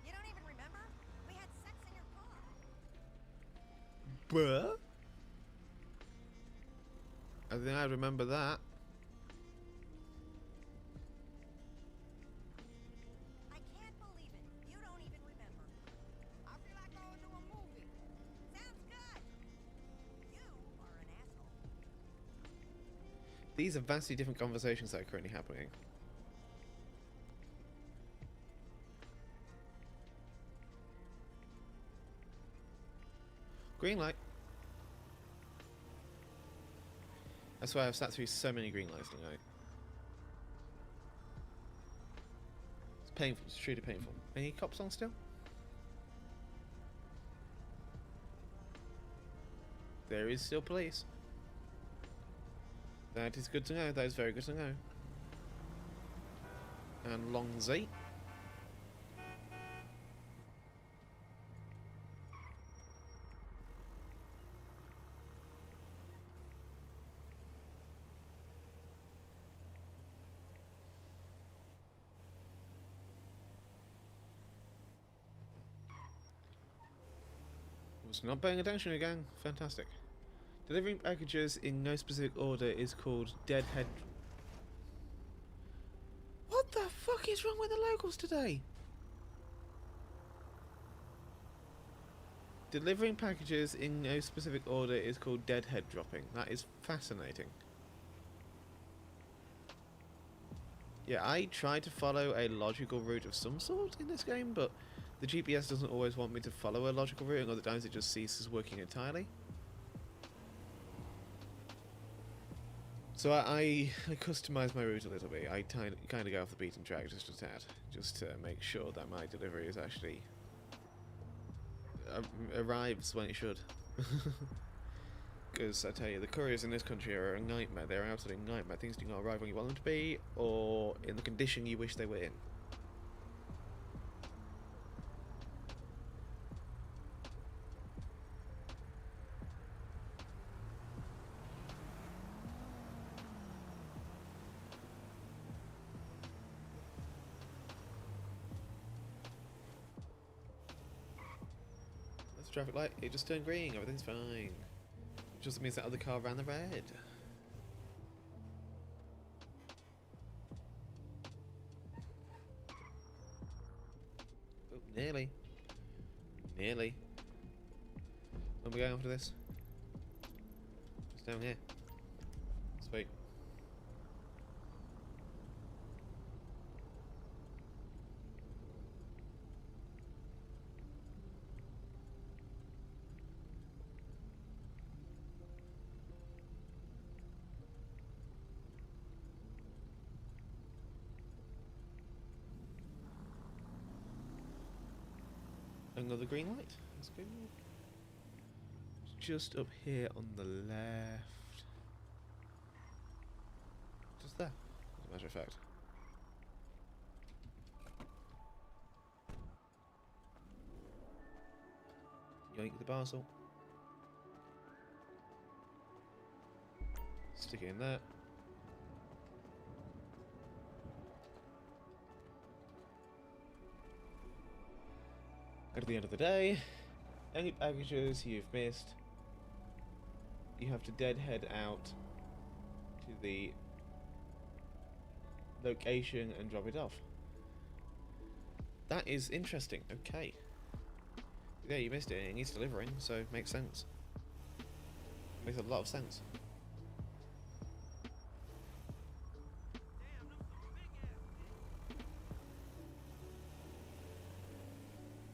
You don't even remember? We had sex in your car. Bruh? I think I remember that. I can't believe it. You don't even remember. I feel like going to a movie. Sounds good. You are an asshole. These are vastly different conversations that are currently happening. Green light. That's why I've sat through so many green lights tonight. It's painful, it's truly painful. Any cops on still? There is still police. That is good to know, that is very good to know. And long Z. Was not paying attention again. Fantastic. Delivering packages in no specific order is called deadhead. What the fuck is wrong with the locals today? Delivering packages in no specific order is called deadhead dropping. That is fascinating. Yeah, I try to follow a logical route of some sort in this game, but the GPS doesn't always want me to follow a logical route, and other times it just ceases working entirely. So I customize my route a little bit. I kind of go off the beaten track just a tad, just to make sure that my delivery is actually arrives when it should. Because I tell you, the couriers in this country are a nightmare. They're an absolute nightmare. Things do not arrive when you want them to be, or in the condition you wish they were in. That's a traffic light. It just turned green. Everything's fine. Just means that other car ran the red. Oh, nearly. Nearly. Where are we going after this? It's down here. Sweet. Another green light. That's good. It's just up here on the left. Just there, as a matter of fact. Yoink the parcel. Stick it in there. At the end of the day, any packages you've missed, you have to deadhead out to the location and drop it off. That is interesting. Okay. Yeah, you missed it. It needs delivering, so it makes sense. Makes a lot of sense.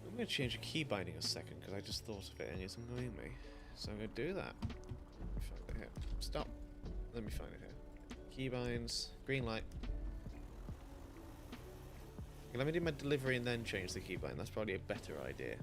I'm going to change the key binding a second because I just thought of it and it's annoying me. So I'm going to do that. Let me find it here. Stop. Let me find it here. Keybinds. Green light. Let me do my delivery and then change the keybind. That's probably a better idea.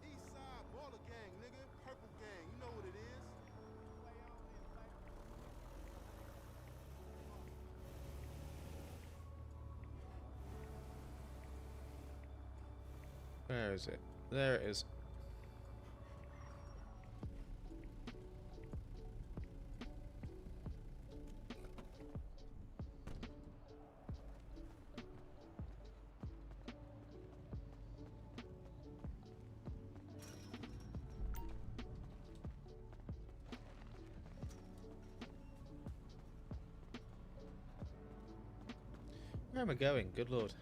East side baller gang, nigga. Purple gang, you know what it is. Where is it? There it is. Where am I going? Good lord.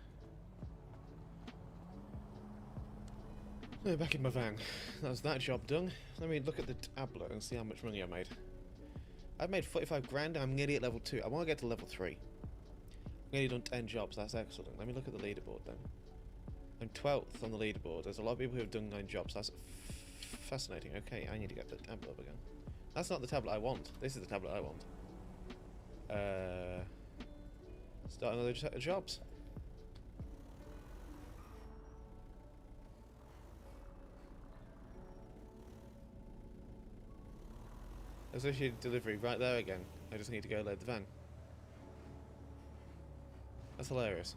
We're back in my van. That's that job done. Let me look at the tablet and see how much money I made. I've made 45 grand and I'm nearly at level 2. I want to get to level 3. I've nearly done 10 jobs. That's excellent. Let me look at the leaderboard then. I'm 12th on the leaderboard. There's a lot of people who have done 9 jobs. That's fascinating. Okay, I need to get the tablet up again. That's not the tablet I want. This is the tablet I want. Start another set of jobs. Associated delivery right there again. I just need to go load the van. That's hilarious.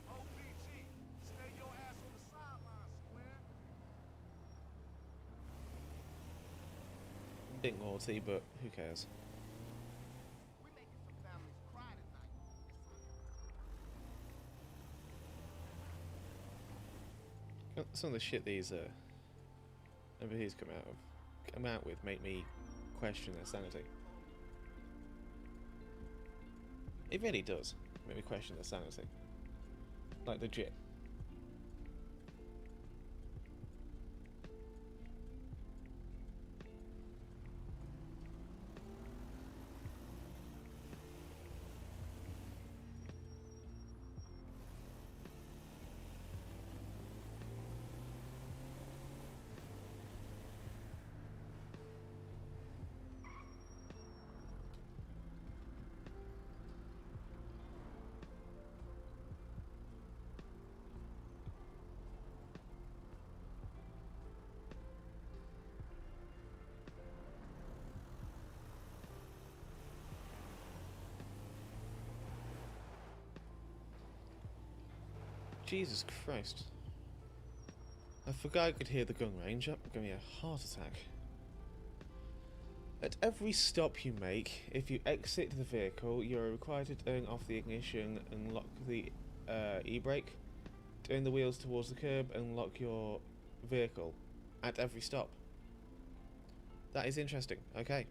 OPG, stay your ass on the sideline, square. Bit naughty, but who cares? We making some families cry tonight. Some of the shit these MVPs come out with make me question their sanity. It really does make me question their sanity. Like legit. Jesus Christ. I forgot I could hear the gun range. That gave me a heart attack. At every stop you make, if you exit the vehicle, you're required to turn off the ignition and lock the e-brake, turn the wheels towards the curb and lock your vehicle at every stop. That is interesting. Okay.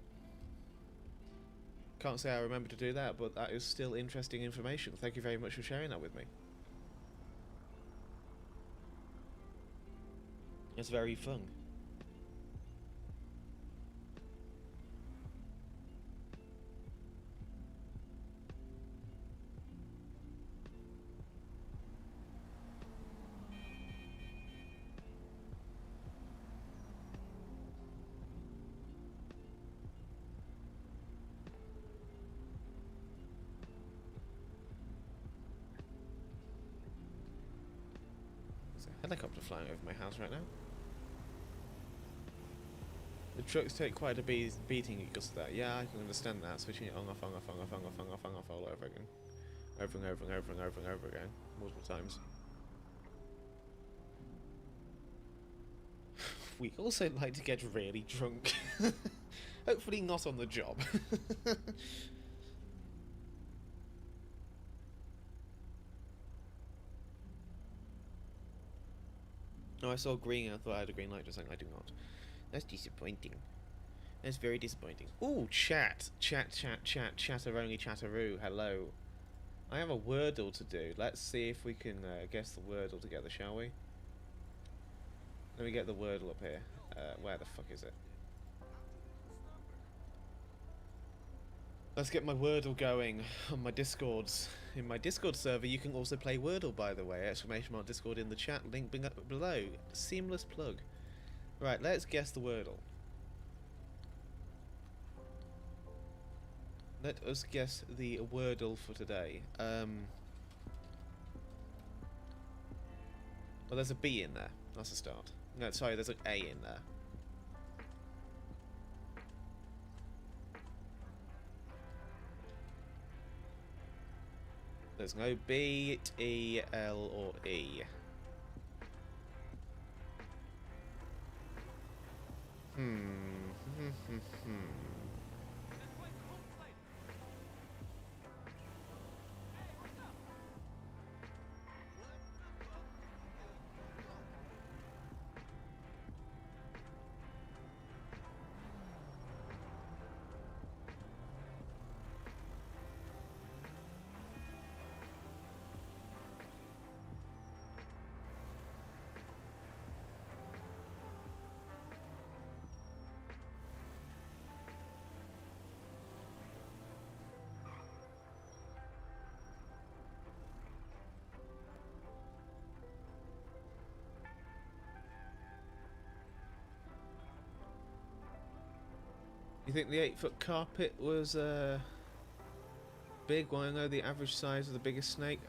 Can't say I remember to do that, but that is still interesting information. Thank you very much for sharing that with me. It's very fun. There's a helicopter flying over my house right now. The trucks take quite a beating because of that. Yeah, I can understand that. Switching it on, off, on, off, on, off, on, off, on, off, on, off all over again. Over and over and over and over and over again. Multiple times. We also like to get really drunk. Hopefully not on the job. Oh, I saw green and I thought I had a green light, just like I do not. That's disappointing. That's very disappointing. Ooh, chat. Chatteroni chatteroo. Hello. I have a Wordle to do. Let's see if we can guess the Wordle together, shall we? Let me get the Wordle up here. Where the fuck is it? Let's get my Wordle going on my Discords. In my Discord server, you can also play Wordle, by the way. Exclamation mark Discord in the chat. Link below. Seamless plug. Right, let's guess the Wordle. Let us guess the Wordle for today. Well, there's a B in there. That's a start. No, sorry, there's an A in there. There's no B, T, L, or E. You think the 8-foot carpet was big? Want to know the average size of the biggest snake?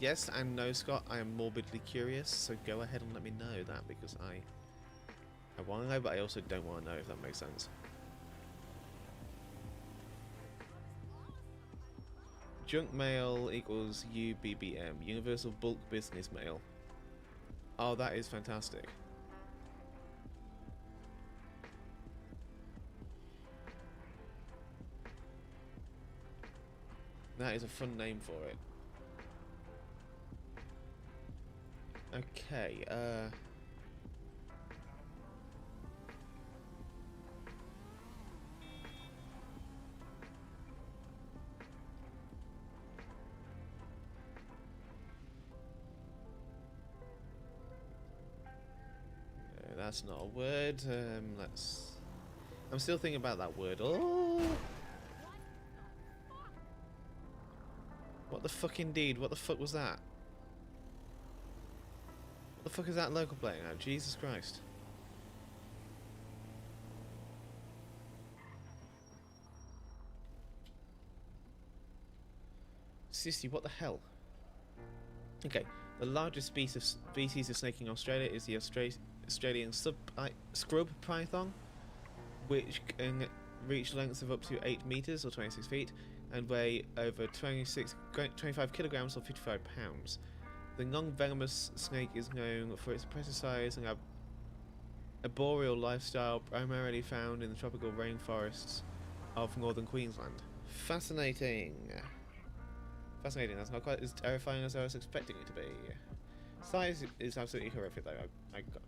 Yes and no, Scott. I am morbidly curious, so go ahead and let me know that, because I want to know, but I also don't want to know, if that makes sense. Junk mail equals UBBM, Universal Bulk Business Mail. Oh, that is fantastic. That is a fun name for it. Okay, that's not a word. Let's... I'm still thinking about that word. Oh! What the fuck indeed? What the fuck was that? What the fuck is that local playing now? Jesus Christ. Sissy, what the hell? Okay, the largest species of snake in Australia is the Australian scrub python, which can reach lengths of up to 8 meters or 26 feet and weigh over 25 kilograms or 55 pounds. The non-venomous snake is known for its impressive size and arboreal lifestyle, primarily found in the tropical rainforests of northern Queensland. Fascinating. Fascinating. That's not quite as terrifying as I was expecting it to be. Size is absolutely horrific, though.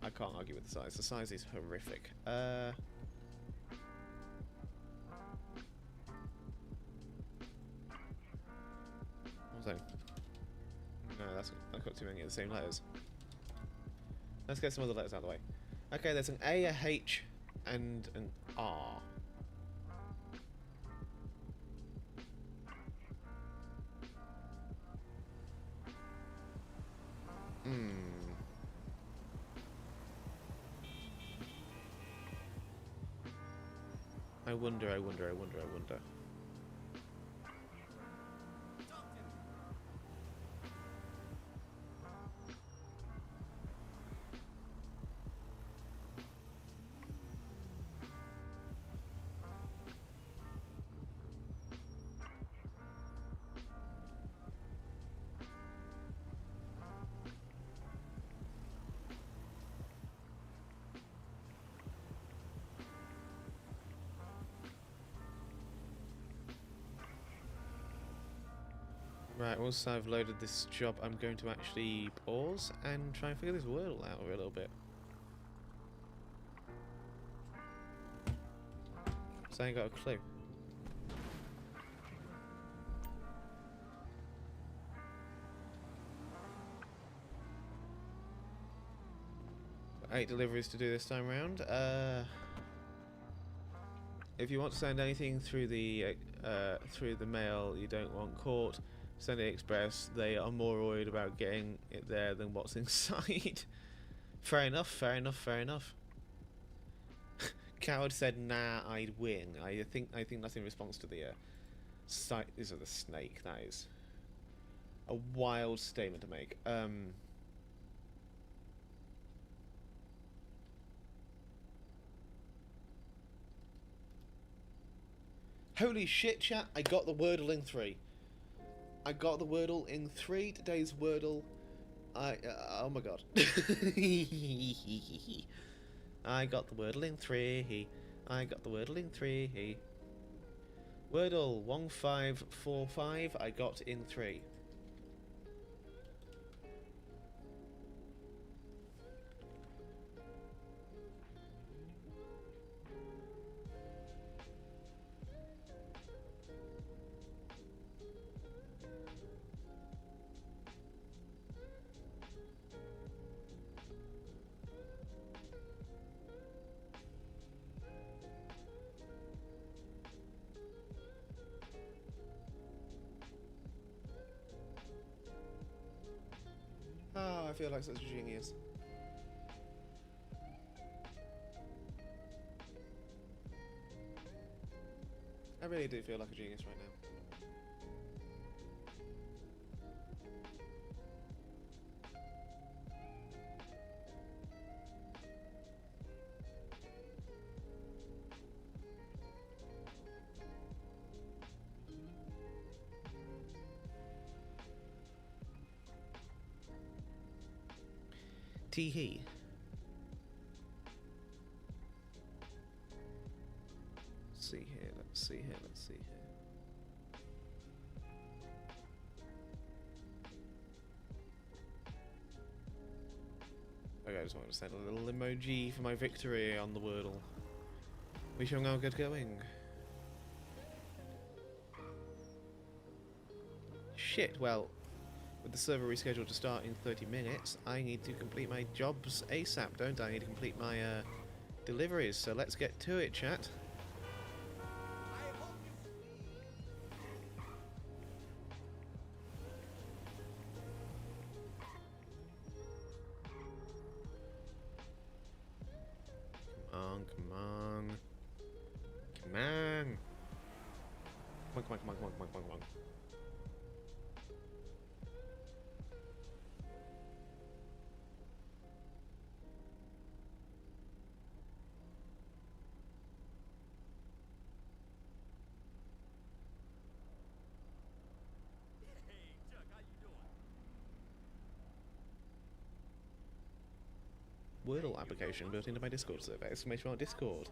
I can't argue with the size. The size is horrific. No, I've got too many of the same letters. Let's get some other letters out of the way. Okay, there's an A, a H, and an R. I wonder. Right, once I've loaded this job, I'm going to actually pause and try and figure this wordle out a little bit. So I ain't got a clue. Eight deliveries to do this time around. If you want to send anything through the mail, you don't want court, send it express. They are more worried about getting it there than what's inside. Fair enough, fair enough, fair enough. Coward said, "Nah, I'd win." I think that's in response to the this is the snake. That is a wild statement to make. Holy shit, chat! I got the Wordle in 3. I got the Wordle in 3. Today's Wordle. Oh my god. I got the Wordle in 3. I got the Wordle in 3. Wordle 1545. I got in 3. Oh, I feel like such a genius. I really do feel like a genius right now. Tee-hee. Let's see here, let's see here, let's see here. Okay, I just wanted to send a little emoji for my victory on the Wordle. We shall now get going. Shit, well, with the server rescheduled to start in 30 minutes, I need to complete my jobs ASAP, don't I? I need to complete my deliveries, so let's get to it, chat. I hope you Come on, come on. Come on. Come on, come on, come on, come on, come on, come on. Hey, Chuck, how you doing? Wordle application built into my Discord server. Exclamation mark Discord.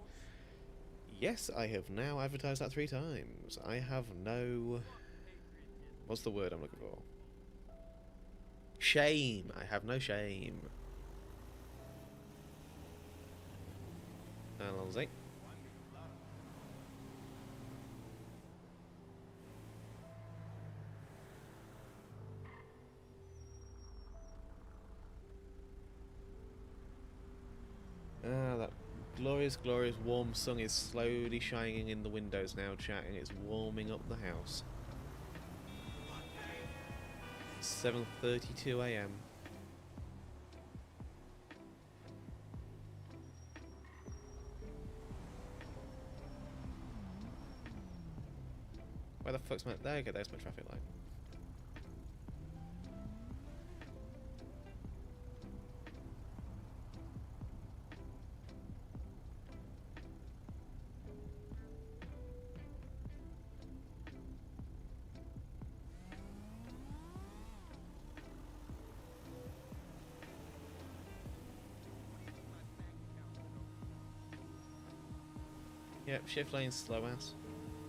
Yes, I have now advertised that 3 times. I have no... What's the word I'm looking for? Shame. I have no shame. Alonzi. Ah, that glorious, glorious warm sun is slowly shining in the windows now, chat, and it's warming up the house. 7:32 AM. Where the fuck's my... There you go, there's my traffic light. Yep, shift lane's slow ass.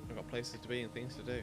I've got places to be and things to do.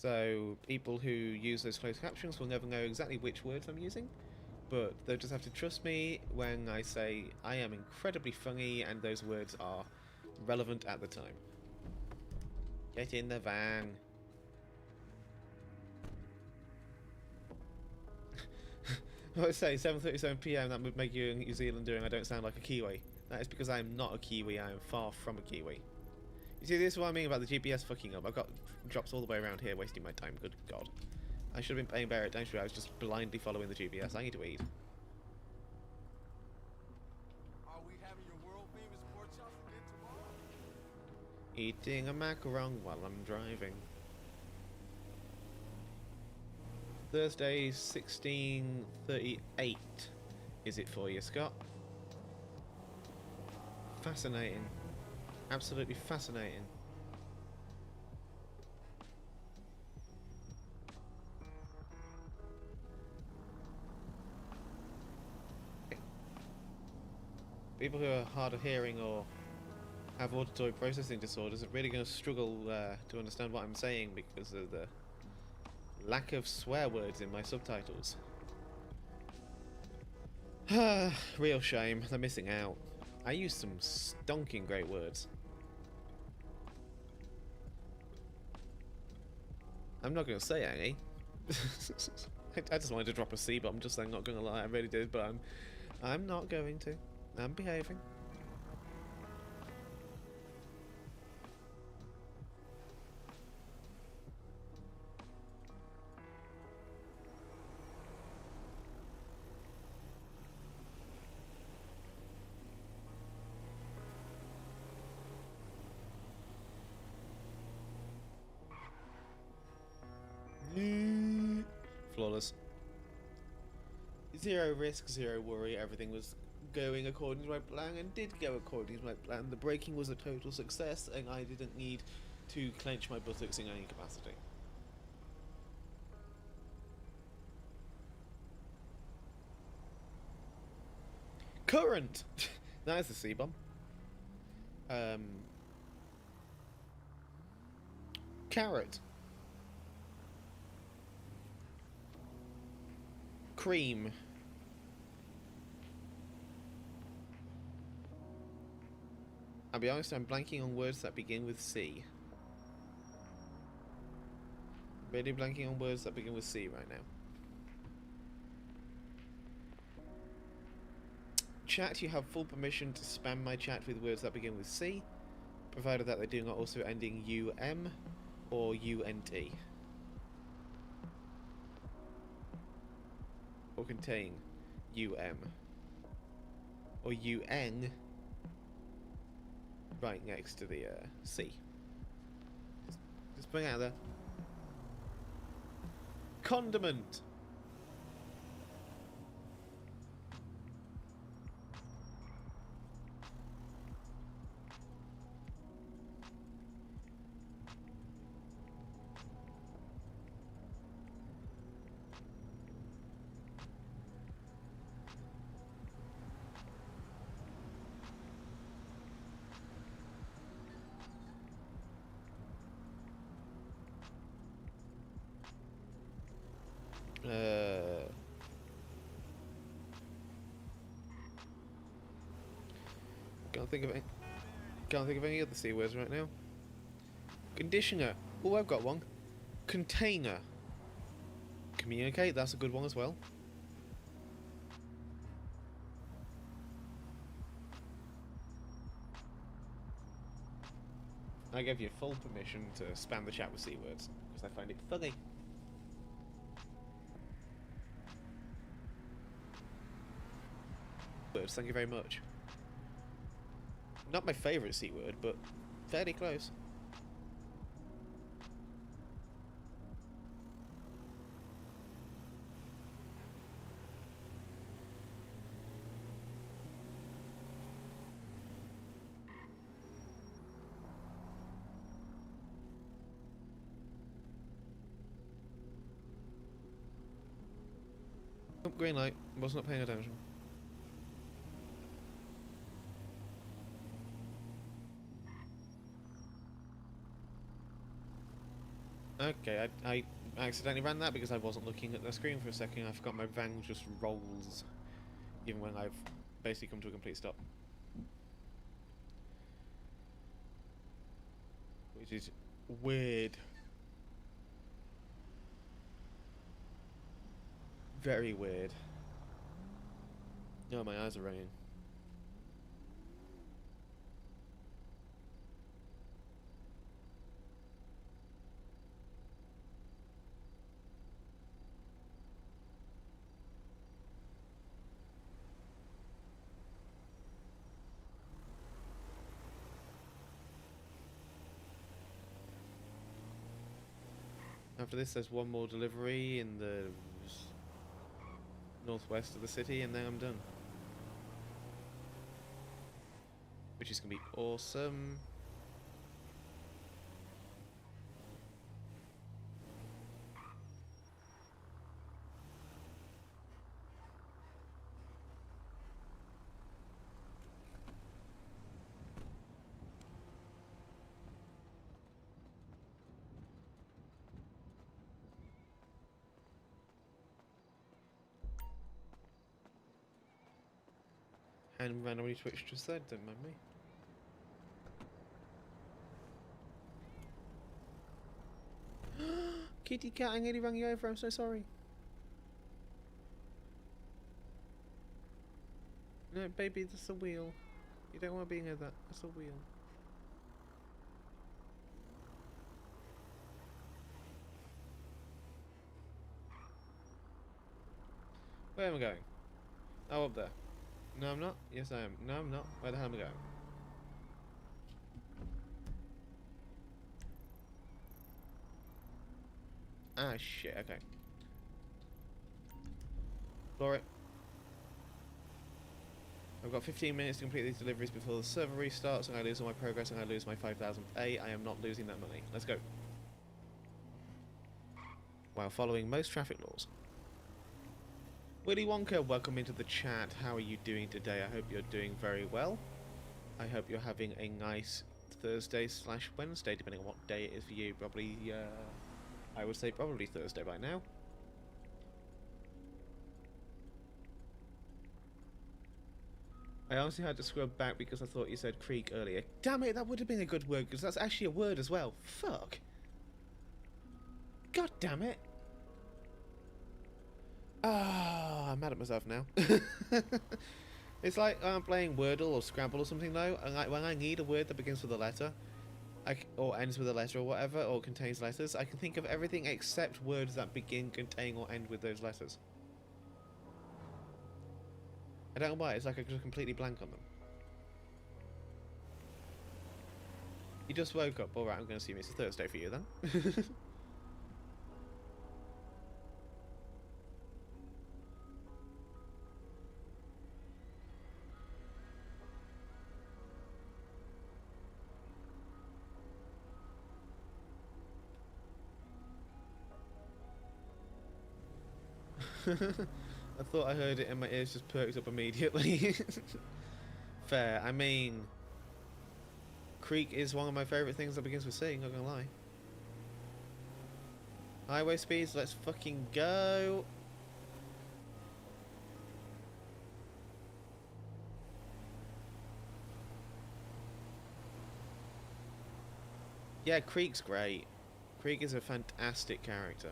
So people who use those closed captions will never know exactly which words I'm using, but they'll just have to trust me when I say I am incredibly funny and those words are relevant at the time. Get in the van. I would say 7:37 PM, that would make you a New Zealander and I don't sound like a Kiwi. That is because I am not a Kiwi, I am far from a Kiwi. You see, this is what I mean about the GPS fucking up. I've got drops all the way around here wasting my time, good god. I should have been paying better attention, I was just blindly following the GPS. I need to eat. Are we having your world famous pork chops again tomorrow? Eating a macaron while I'm driving. Thursday, 16:38 is it for you, Scott? Fascinating. Absolutely fascinating. People who are hard of hearing or have auditory processing disorders are really going to struggle to understand what I'm saying because of the lack of swear words in my subtitles. Real shame, they're missing out. I used some stonking great words. I'm not going to say any. I just wanted to drop a C, but I'm just saying, not going to lie, I really did, but I'm not going to. I'm behaving. Flawless. Zero risk, zero worry, everything was going according to my plan and did go according to my plan. The braking was a total success and I didn't need to clench my buttocks in any capacity. Current! That is the C-bomb. Carrot. Cream. I'll be honest, I'm blanking on words that begin with C. Really blanking on words that begin with C right now. Chat, you have full permission to spam my chat with words that begin with C, provided that they do not also end in UM or UNT. Or contain UM or UN right next to the C. Just putting it out there. Condiment. Can't think of any other C words right now. Conditioner. Oh, I've got one. Container. Communicate. That's a good one as well. I gave you full permission to spam the chat with C words because I find it funny. Words, thank you very much. Not my favourite C word, but fairly close. Oh, green light. Was not paying attention. Okay, I accidentally ran that because I wasn't looking at the screen for a second. I forgot my van just rolls, even when I've basically come to a complete stop. Which is weird. Very weird. Oh, my eyes are raining. After this, there's one more delivery in the northwest of the city, and then I'm done. Which is going to be awesome. And randomly Twitch just said, don't mind me. Kitty cat, I nearly rang you over, I'm so sorry. No, baby, that's a wheel. You don't want to be near that, that's a wheel. Where am I going? Oh, up there. No, I'm not. Yes, I am. No, I'm not. Where the hell am I going? Ah, shit. Okay. For it. I've got 15 minutes to complete these deliveries before the server restarts, and I lose all my progress, and I lose my 5,000 A. I am not losing that money. Let's go. While following most traffic laws. Willy Wonka, welcome into the chat. How are you doing today? I hope you're doing very well. I hope you're having a nice Thursday/Wednesday, depending on what day it is for you. Probably, I would say probably Thursday by now. I honestly had to scrub back because I thought you said creek earlier. Damn it, that would have been a good word, because that's actually a word as well. Fuck. God damn it. Ah, I'm mad at myself now. It's like I'm playing Wordle or Scrabble or something though, and like when I need a word that begins with a letter, or ends with a letter or whatever, or contains letters, I can think of everything except words that begin, contain, or end with those letters. I don't know why, it's like I just completely blank on them. You just woke up, alright, I'm going to assume it's a Thursday for you then. I thought I heard it and my ears just perked up immediately. Fair, I mean, creek is one of my favourite things that begins with C, not gonna lie. Highway speeds, let's fucking go. Yeah, Creek's great. Creek is a fantastic character.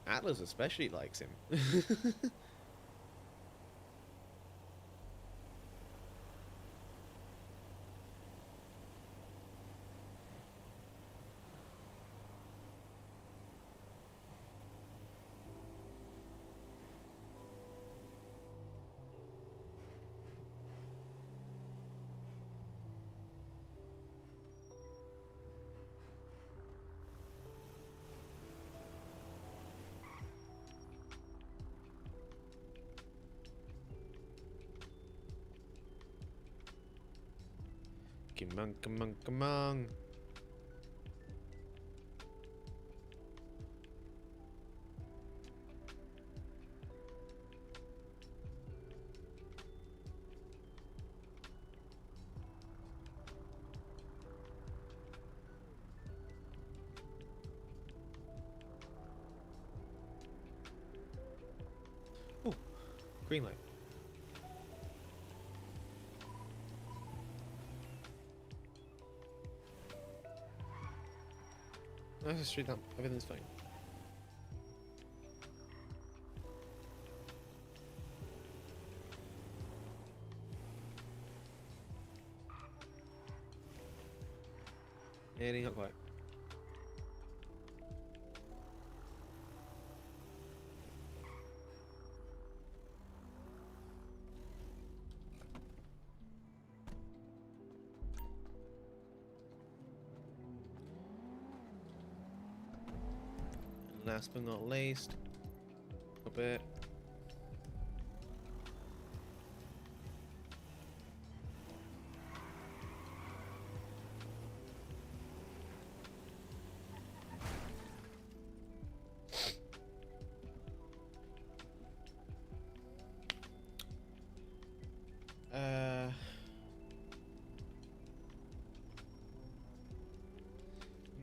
Atlas especially likes him. Come on, come on, come on. Green light. Nice to street up. Everything's fine. Nearly, not quite. And last but not least, a bit.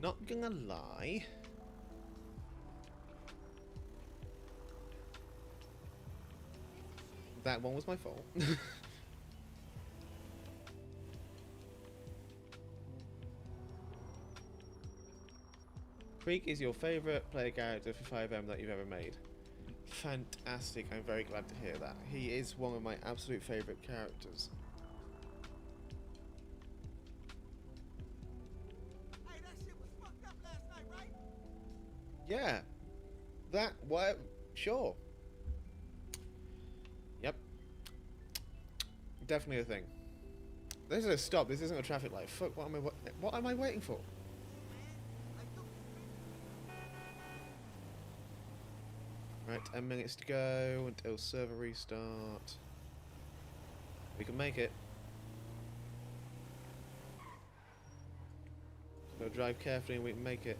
Not gonna lie. That one was my fault. Creek is your favourite player character for fivem that you've ever made. Fantastic, I'm very glad to hear that. He is one of my absolute favourite characters. Hey, that shit was fucked up last night, right? Yeah. That, what? Sure. Yep. Definitely a thing. This is a stop, this isn't a traffic light. Fuck, what am I waiting for? Right, 10 minutes to go until server restart. We can make it. Just gotta drive carefully and we can make it.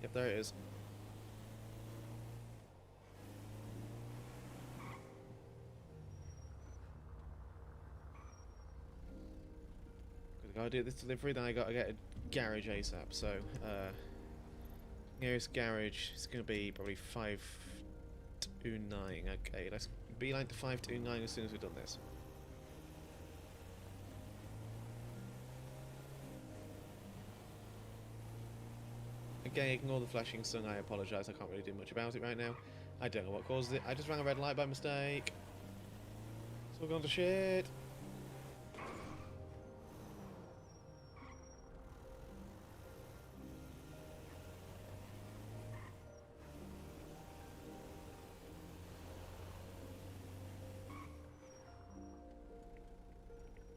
Yep, there it is. Gotta do this delivery, then I gotta get a garage ASAP, so nearest garage is going to be probably 529. Okay, let's beeline to 529 as soon as we've done this. Again, ignore the flashing sun, I apologise, I can't really do much about it right now. I don't know what caused it, I just ran a red light by mistake. It's all gone to shit.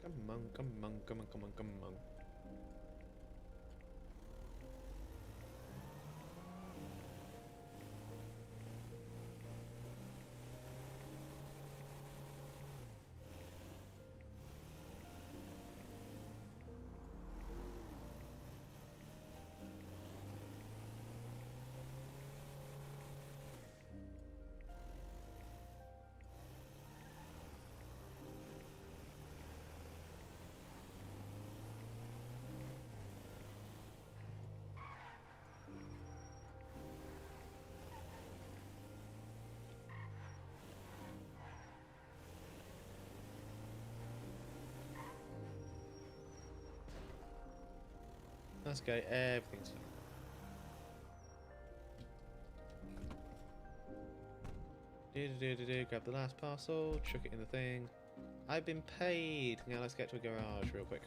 Come on, come on, come on, come on, come on. Let's go, everything's fine. Grab the last parcel, chuck it in the thing. I've been paid! Now let's get to a garage real quick.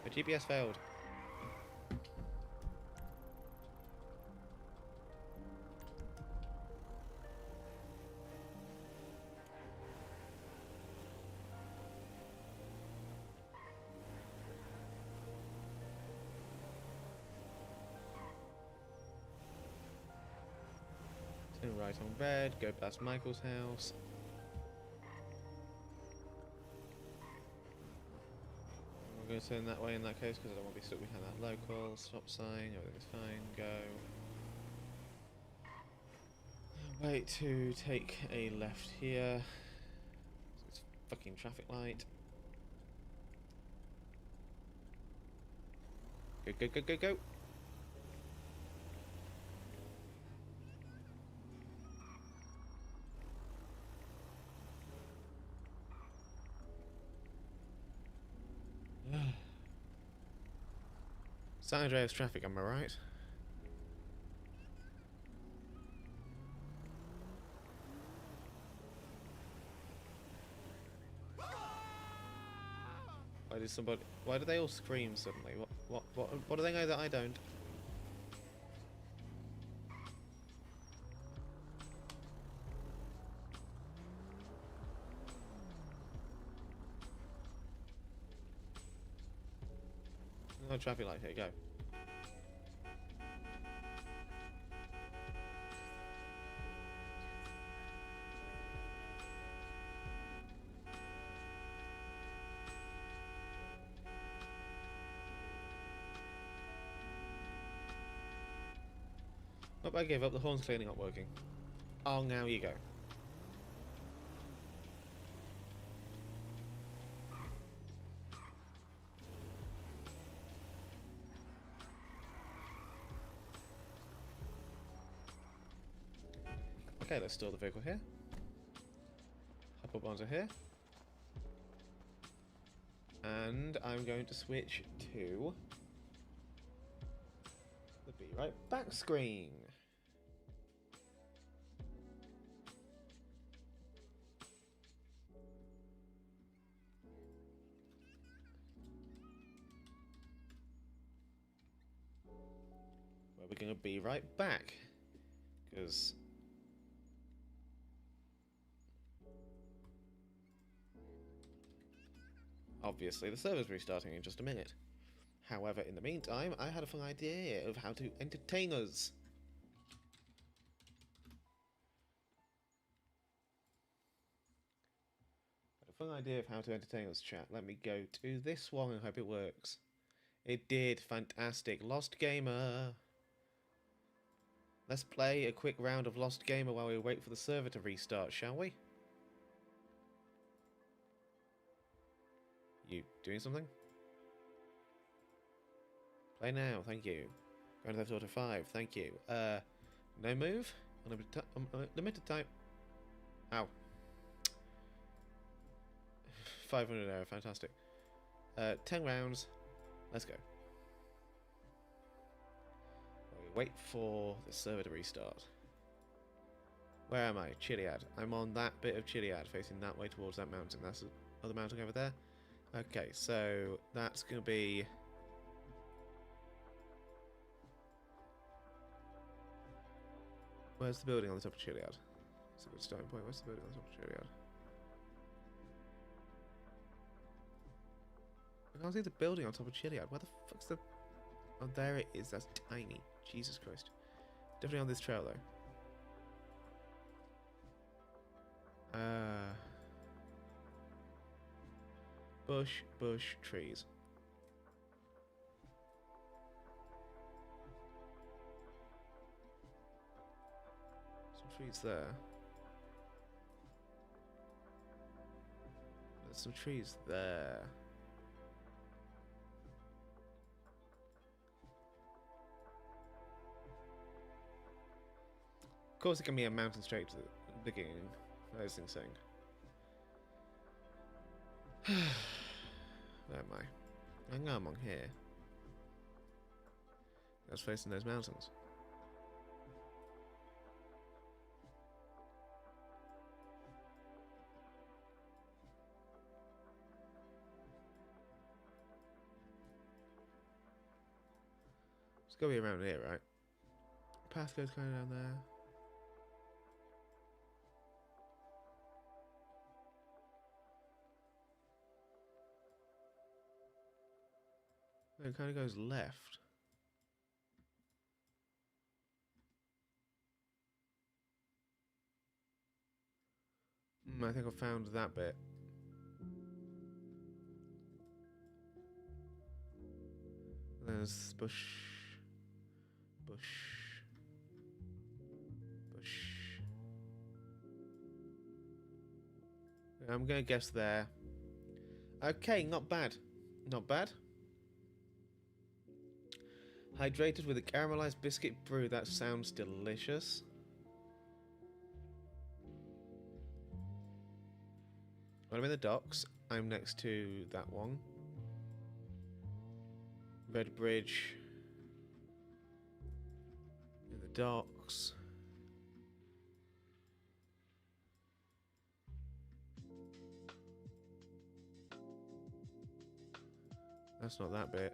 My GPS failed. Turn right on red, go past Michael's house. I'm going to turn that way in that case because I don't want to be stuck behind that local. Stop sign, everything's fine, go. Wait to take a left here. It's fucking traffic light. Go, go, go, go, go. San Andreas traffic, am I right? Why did somebody? Why do they all scream suddenly? What do they know that I don't? No traffic light here. Go. Nope, I gave up. The horn's clearly not working. Oh, now you go. Okay, let's store the vehicle here. Hop up onto here. And I'm going to switch to the Be Right Back screen. Where we're going to be right back. Because obviously the server's restarting in just a minute. However, in the meantime, I had a fun idea of how to entertain us. Fun idea of how to entertain us, chat. Let me go to this one and hope it works. It did. Fantastic. Lostgamer. Let's play a quick round of Lostgamer while we wait for the server to restart, shall we? You doing something? Play now, thank you. Grand Theft Auto 5, thank you. No move? Limited time. Ow. 500 error, fantastic. 10 rounds. Let's go. While we wait for the server to restart. Where am I? Chiliad. I'm on that bit of Chiliad, facing that way towards that mountain. That's the other mountain over there. Okay, so that's going to be... Where's the building on the top of Chiliad? That's a good starting point. Where's the building on the top of Chiliad? I can't see the building on top of Chiliad. Where the fuck's the... Oh, there it is. That's tiny. Jesus Christ. Definitely on this trail, though. Bush, bush, trees. Some trees there. There's some trees there. Of course it can be a mountain straight to the beginning. That is insane. Where am I? I know I'm on here. I was facing those mountains. It's gotta be around here, right? Path goes kind of down there. It kind of goes left. I think I found that bit. There's bush, bush, bush. I'm gonna guess there. Okay, not bad. Not bad. Hydrated with a caramelized biscuit brew. That sounds delicious. When I'm in the docks, I'm next to that one. Red Bridge. In the docks. That's not that bit.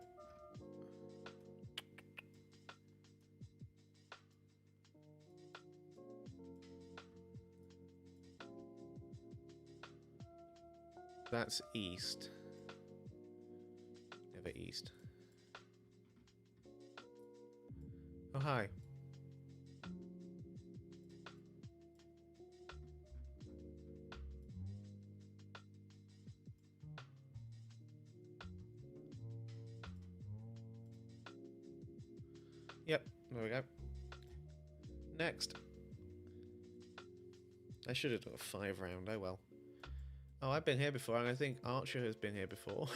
That's east. Never east. Oh, hi. Yep, there we go. Next. I should have done a 5 round, oh well. Oh, I've been here before, and I think Archer has been here before.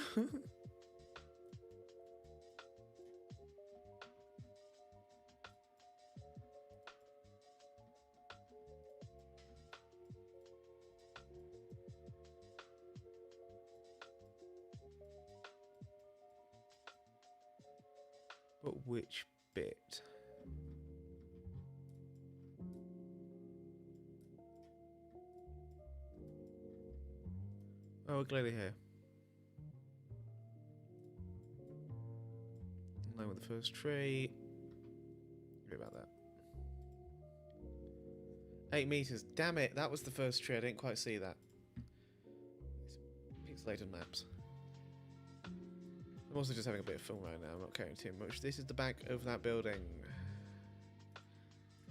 But which bit? Oh, we're clearly here. In line with the first tree. Sorry about that. 8 meters. Damn it, that was the first tree. I didn't quite see that. Pixelated maps. I'm also just having a bit of fun right now. I'm not caring too much. This is the back of that building.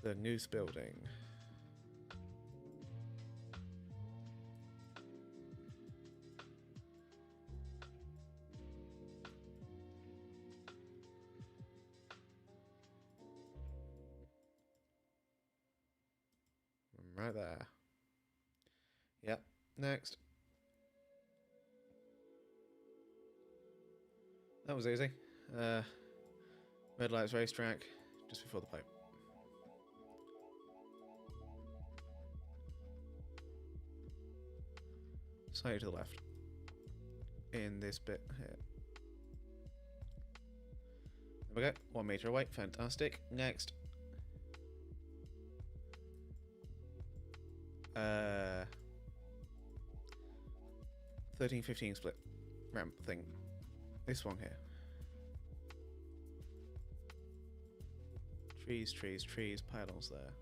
The news building. Right there. Yep. Next. That was easy. Red lights racetrack, just before the pipe. Slightly to the left. In this bit here. There we go. 1 meter away. Fantastic. Next. 13-15 split ramp thing. This one here. Trees, trees, trees, pylons there.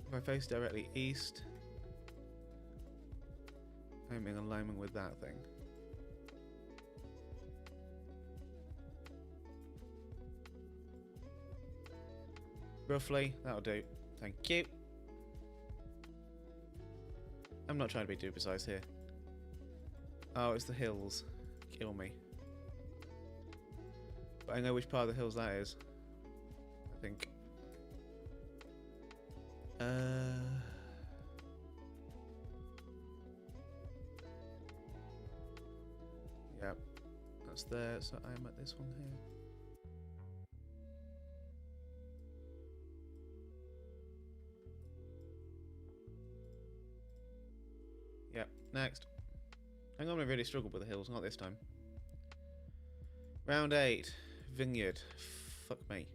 If I face directly east, I'm in alignment with that thing. Roughly, that'll do. Thank you. I'm not trying to be too precise here. Oh, it's the hills. Kill me. But I know which part of the hills that is. I think. Yep. That's there, so I'm at this one here. Yep, next. I'm gonna really struggle with the hills, not this time. Round 8. Vineyard. Fuck me.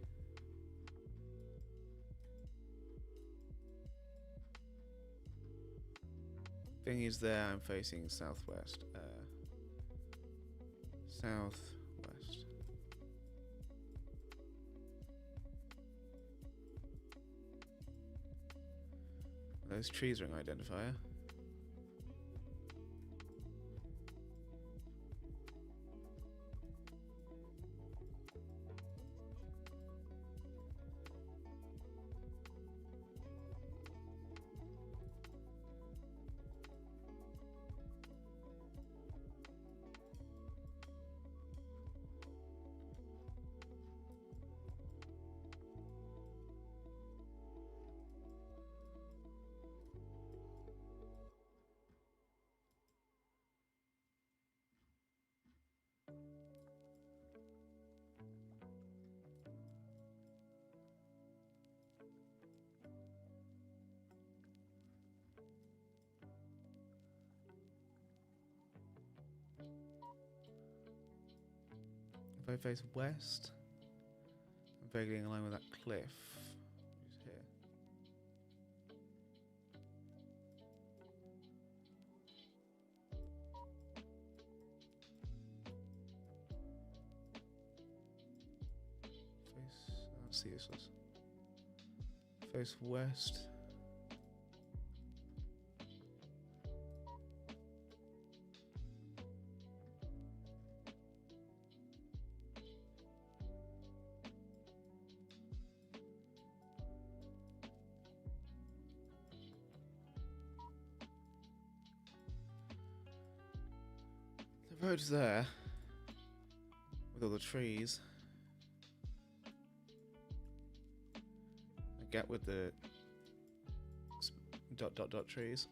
Vineyard's there, I'm facing southwest. Southwest. Those trees are an identifier. If I face west, I'm vaguely in line with that cliff. Who's here? Face. That's useless. Face west. The road's there with all the trees. I get with the dot dot dot trees.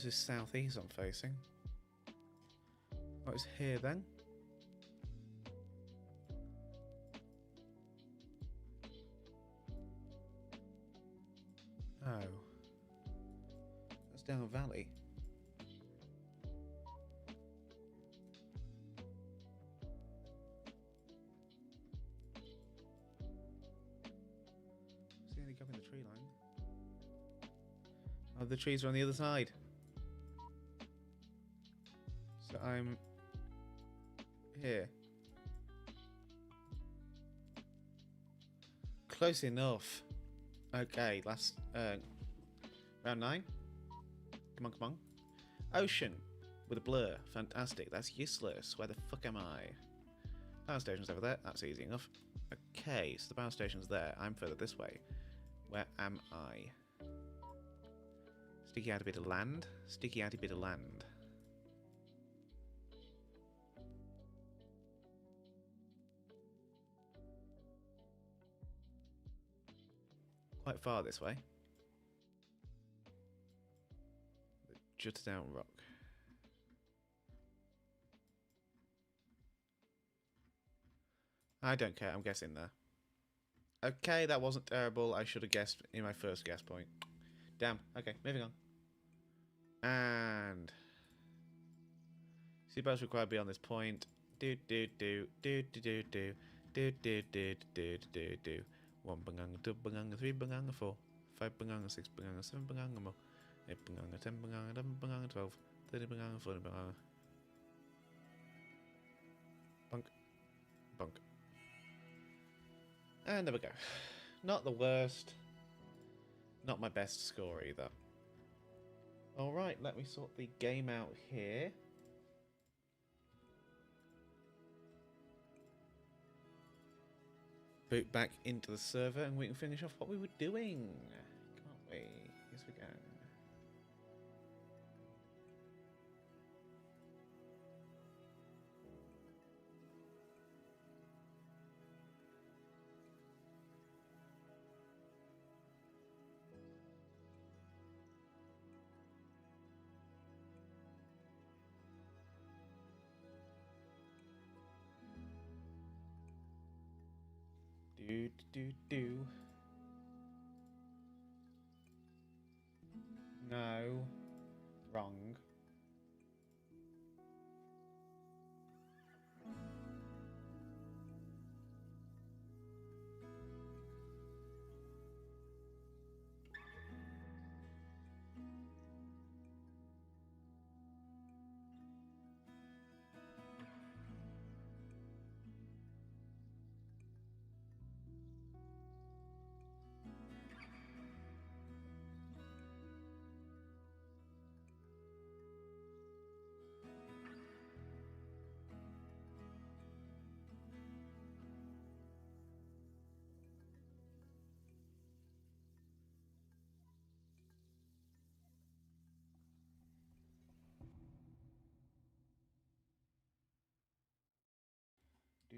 This is southeast I'm facing. What is here then? Oh. That's down a valley. See any gap in the tree line? Oh, the trees are on the other side. So I'm here. Close enough. Okay, last round 9. Come on, come on. Ocean with a blur. Fantastic. That's useless. Where the fuck am I? Power station's over there. That's easy enough. Okay, so the power station's there. I'm further this way. Where am I? Sticky out a bit of land. Sticky out a bit of land. Quite far this way. The jutted out rock. I don't care, I'm guessing there. Okay, that wasn't terrible. I should have guessed in my first guess point. Damn. Okay, moving on. And seatbelts required beyond this point. Do do do do do do do do do do do do do. 1 banganga, 2 banganga, 3 banganga, 4, 5 banganga, 6 banganga, 7 banganga more, 8 banganga, 10 banganga, 11 banganga, 12, 13 banganga, 14 banganga. Bunk. Bunk. And there we go. Not the worst. Not my best score either. Alright, let me sort the game out here. Boot back into the server and we can finish off what we were doing. Can't we? Yes, we can. Do. No. Wrong.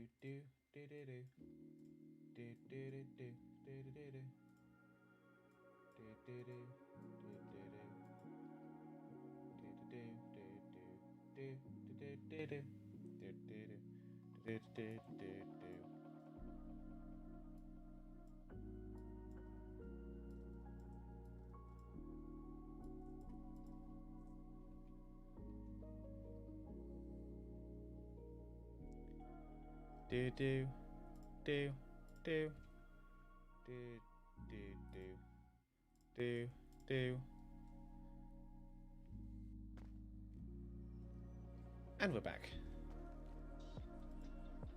Do do do do do do do do. And we're back.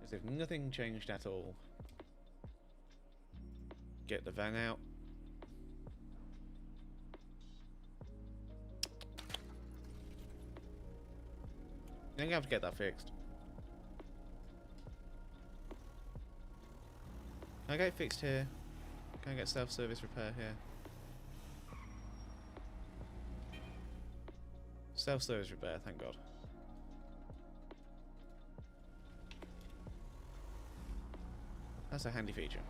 As if nothing changed at all. Get the van out. I'm gonna have to get that fixed. Can I get it fixed here? Can I get self-service repair here? Self-service repair, thank God. That's a handy feature.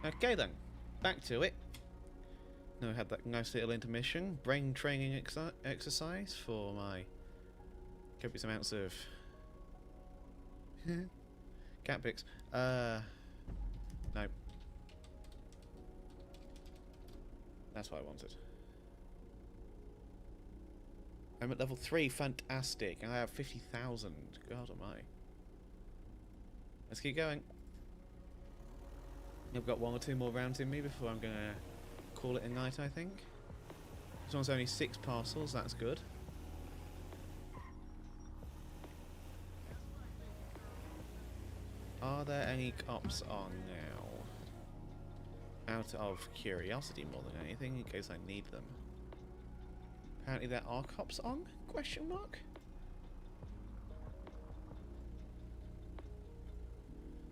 Okay then, back to it. Now we had that nice little intermission, brain training exercise for my copious amounts of cat pics. No. That's what I wanted. I'm at level 3, fantastic, and I have 50,000. God almighty. Let's keep going. I've got 1 or 2 more rounds in me before I'm gonna call it a night, I think. This one's only 6 parcels, that's good. Are there any cops on now? Out of curiosity more than anything, in case I need them. Apparently there are cops on? Question mark?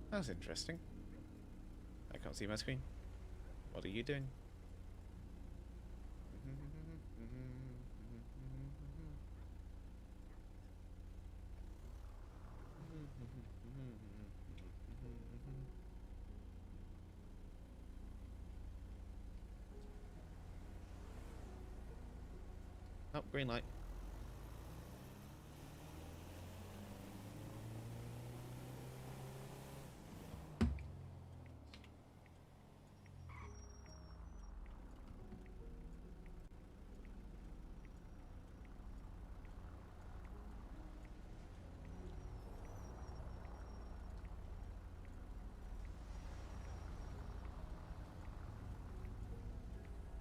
That's interesting. I can't see my screen. What are you doing? Oh, green light.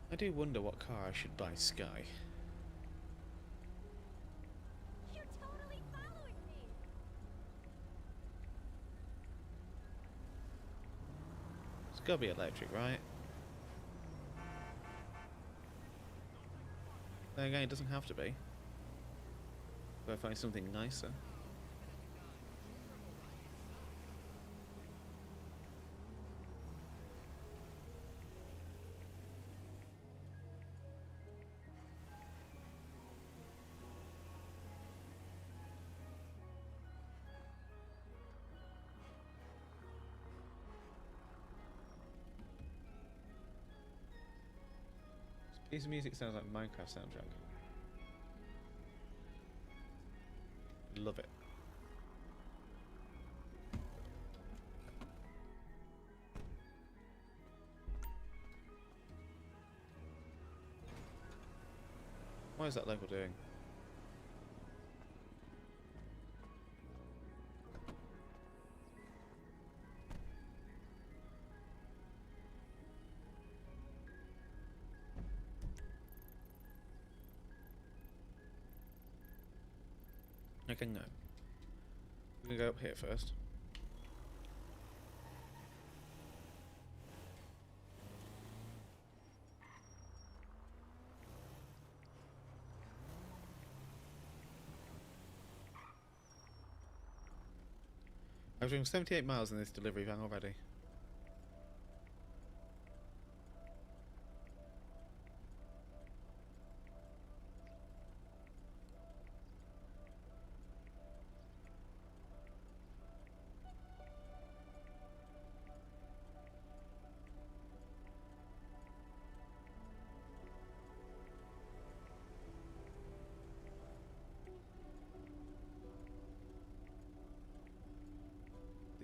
I do wonder what car I should buy Sky. You're totally following me. It's gotta be electric, right? Then again, it doesn't have to be. If I find something nicer. This piece of music sounds like Minecraft soundtrack. Love it. What is that local doing? Okay, no. We're gonna go up here first. I've driven 78 miles in this delivery van already.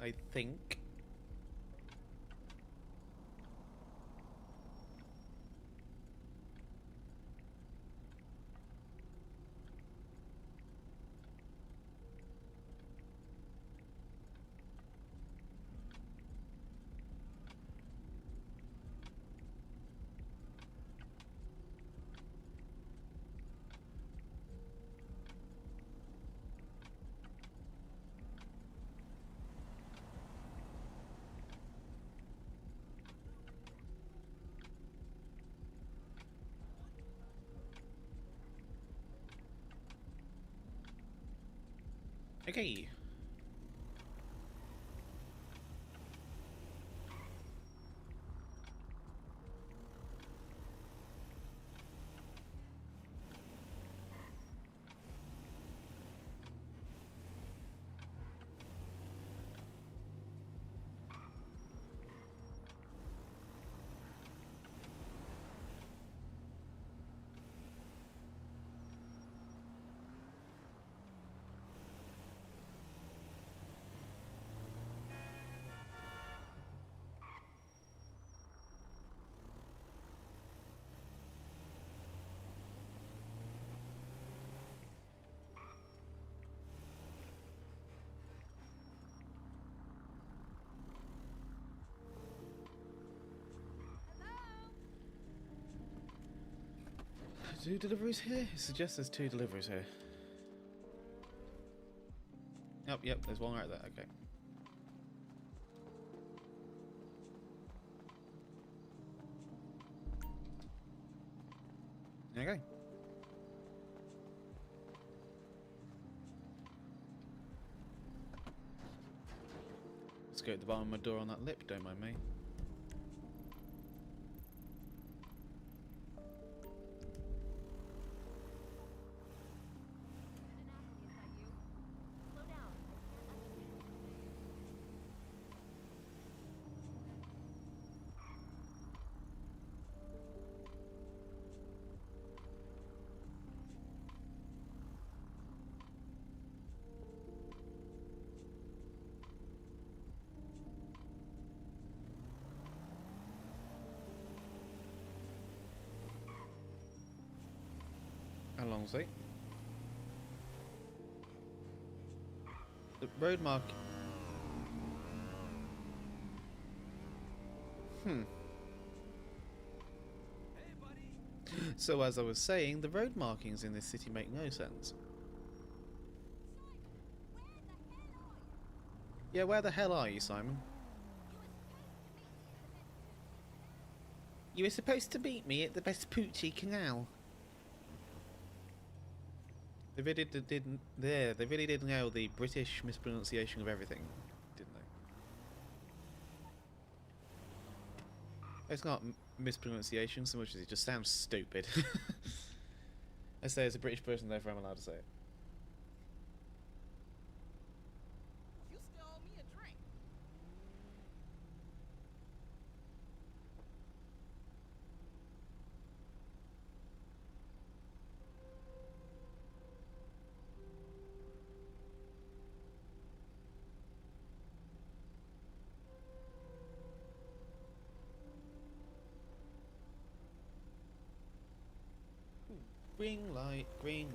I think. Okay. Two deliveries here? It suggests there's 2 deliveries here. Oh, yep, there's one right there, okay. Okay. Let's go at the bottom of my door on that lip, don't mind me. How long's it? The road mark. Hey, buddy. So as I was saying, the road markings in this city make no sense. Yeah, where the hell are you, Simon? You were supposed to meet me at the Vespucci Canal. They really didn't. There, they really did nail the British mispronunciation of everything, didn't they? It's not mispronunciation so much as it just sounds stupid. I say as a British person, therefore I'm allowed to say it. You still owe me a drink. Green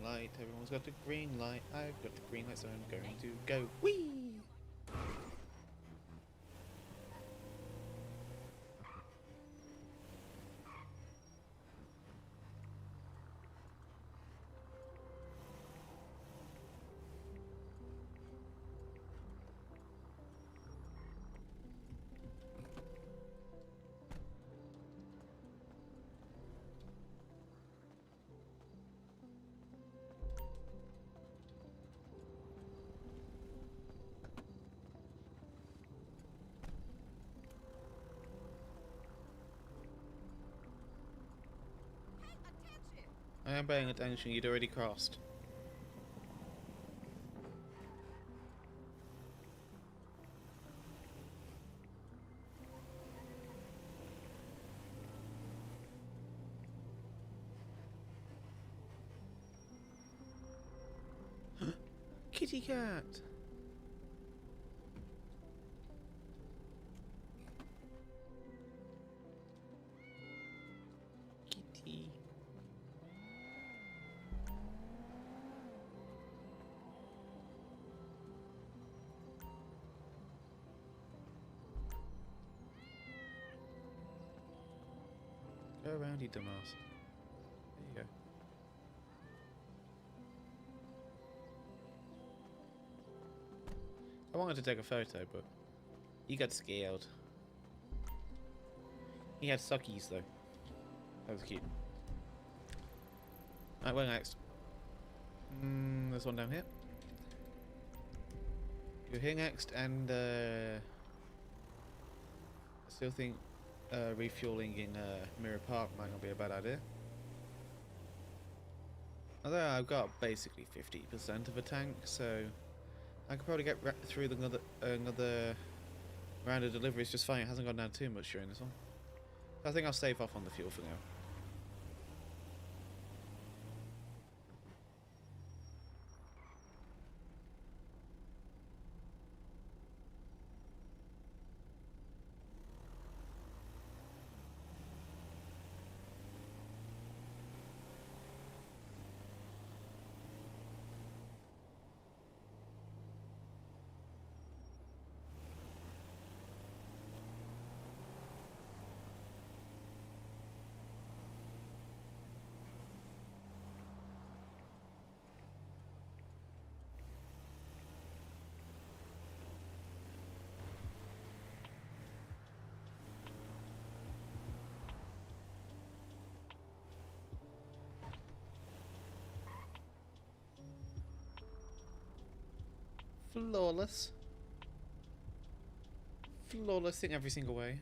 light, everyone's got the green light. I've got the green light, so I'm going to go. Whee! I am paying attention, you'd already crossed. Kitty cat! Go around, you dumbass. There you go. I wanted to take a photo, but you got scared. He had suckies though. That was cute. Right, where next? There's one down here. You're here next, and I still think refueling in Mirror Park might not be a bad idea. Although I've got basically 50% of a tank, so I could probably get through another round of deliveries just fine. It hasn't gone down too much during this one. I think I'll save off on the fuel for now. Flawless. Flawless in every single way.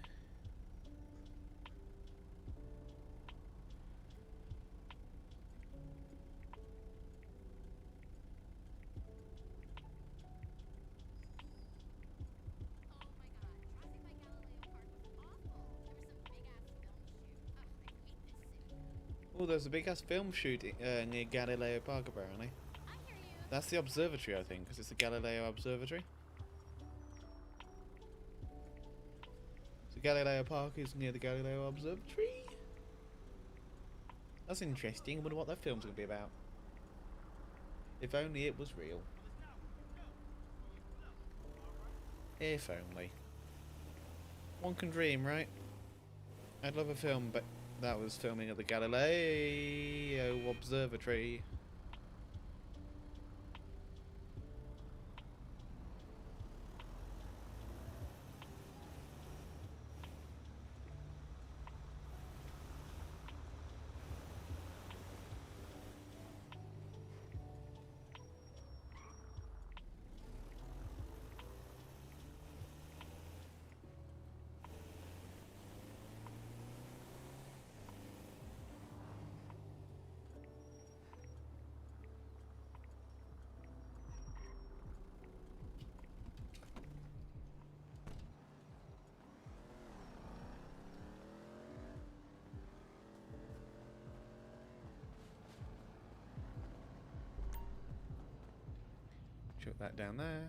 Oh, there's a big ass film shoot near Galileo Park apparently. That's the observatory, I think, because it's the Galileo Observatory. So Galileo Park is near the Galileo Observatory. That's interesting. I wonder what that film's going to be about. If only it was real. If only. One can dream, right? I'd love a film, but that was filming at the Galileo Observatory. Chuck that down there.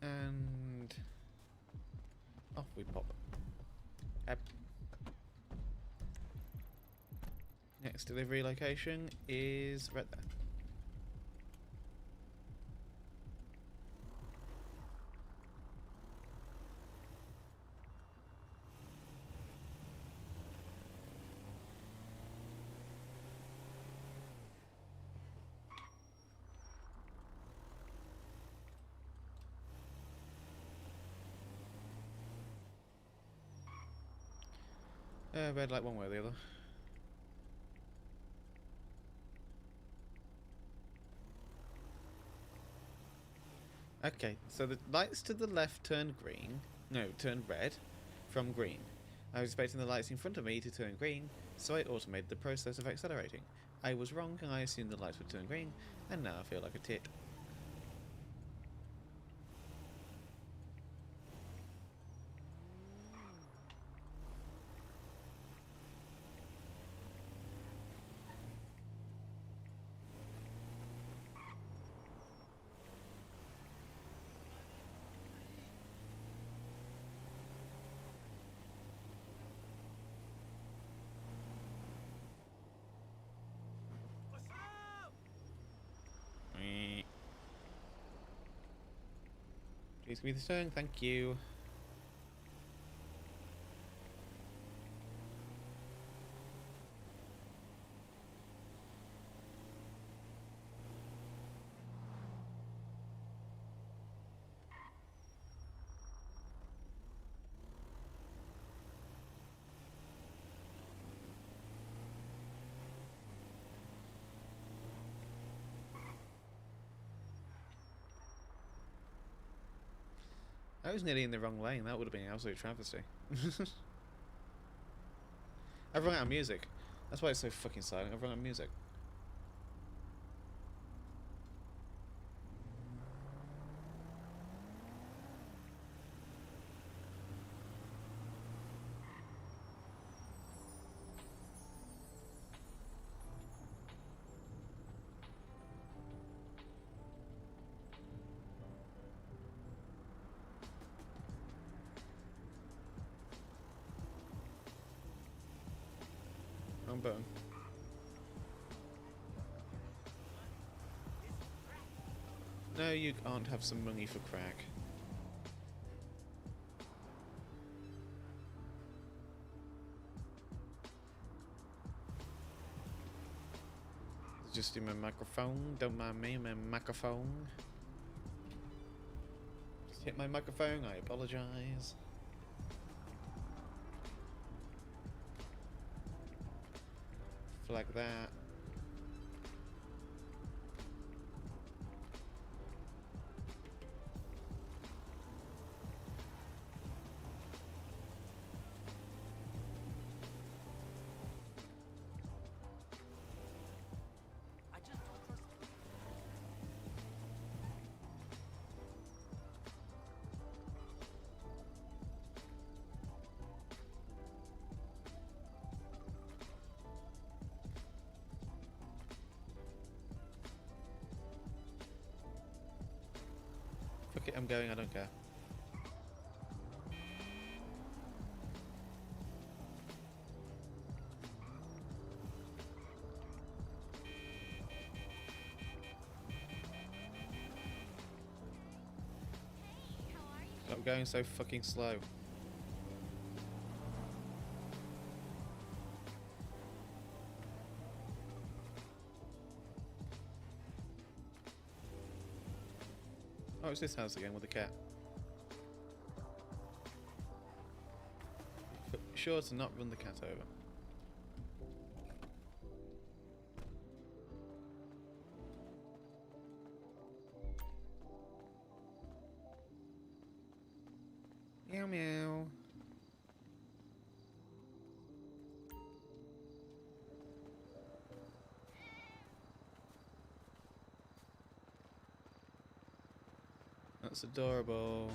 And off we pop. Next delivery location is right there. Red light one way or the other. Okay, so the lights to the left turned green. No, turned red from green. I was expecting the lights in front of me to turn green, so I automated the process of accelerating. I was wrong, and I assumed the lights would turn green, and now I feel like a tit. What's up? Please give me the turn, thank you. I was nearly in the wrong lane. That would have been an absolute travesty. I've run out of music. That's why it's so fucking silent. I've run out of music. Wrong button. No, you can't have some money for crack. Just in my microphone. Don't mind me, my microphone. Just hit my microphone. I apologize. Flag that. I just don't trust you. Fuck it, I'm going, I don't care. Stop going so fucking slow. Oh, it's this house again with the cat. But sure to not run the cat over. Meow meow. That's adorable.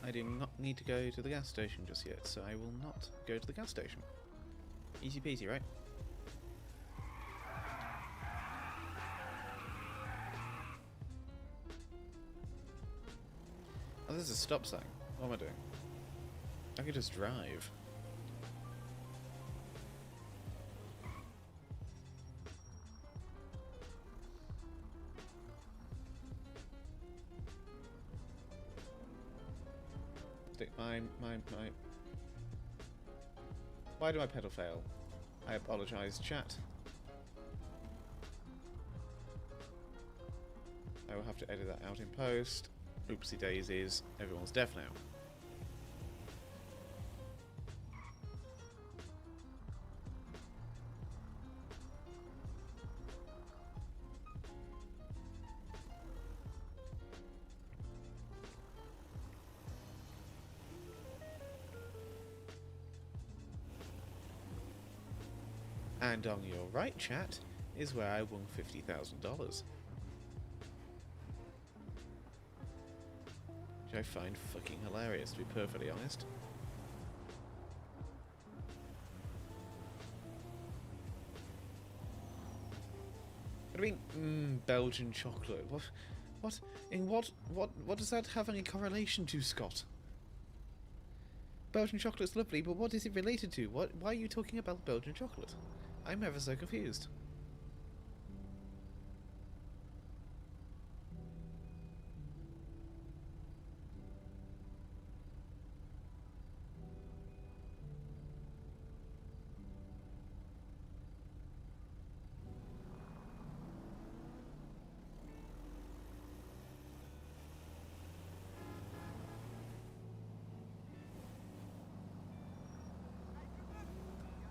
I do not need to go to the gas station just yet, so I will not go to the gas station. Easy peasy, right? Oh, there's a stop sign. What am I doing? I could just drive. My... Why do my pedal fail? I apologize, chat. I will have to edit that out in post. Oopsie daisies. Everyone's deaf now. And on your right, chat, is where I won $50,000. Which I find fucking hilarious, to be perfectly honest. What do you mean, Belgian chocolate? What? What does that have any correlation to, Scott? Belgian chocolate's lovely, but what is it related to? Why are you talking about Belgian chocolate? I'm ever so confused.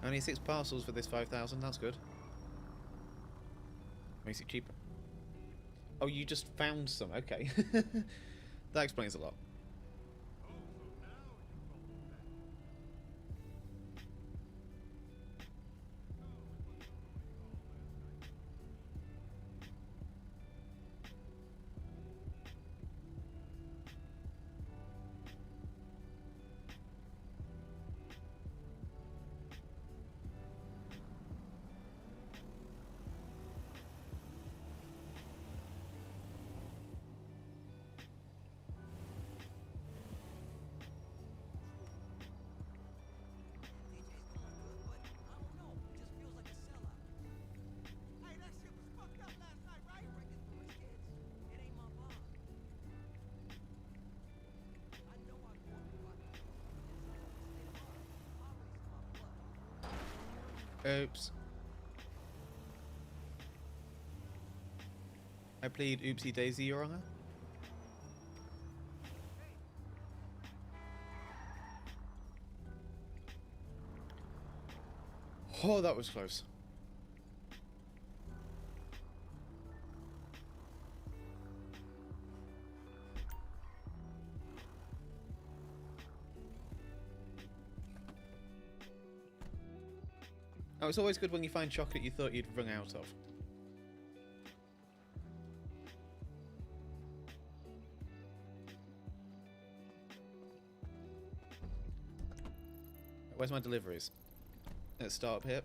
Only 6 parcels for this 5,000, that's good. Makes it cheaper. Oh, you just found some, okay. That explains a lot. DJ's going good, but I don't know. It just feels like a sellout. Hey, that shit was fucked up last night, right? Records for rich kids. It ain't my vibe. I know I grew up rocking state of mind. Poverty's in my blood. Oops. I played Oopsie Daisy, Your Honor. Oh, that was close. Oh, it's always good when you find chocolate you thought you'd run out of. Where's my deliveries? Let's start up here.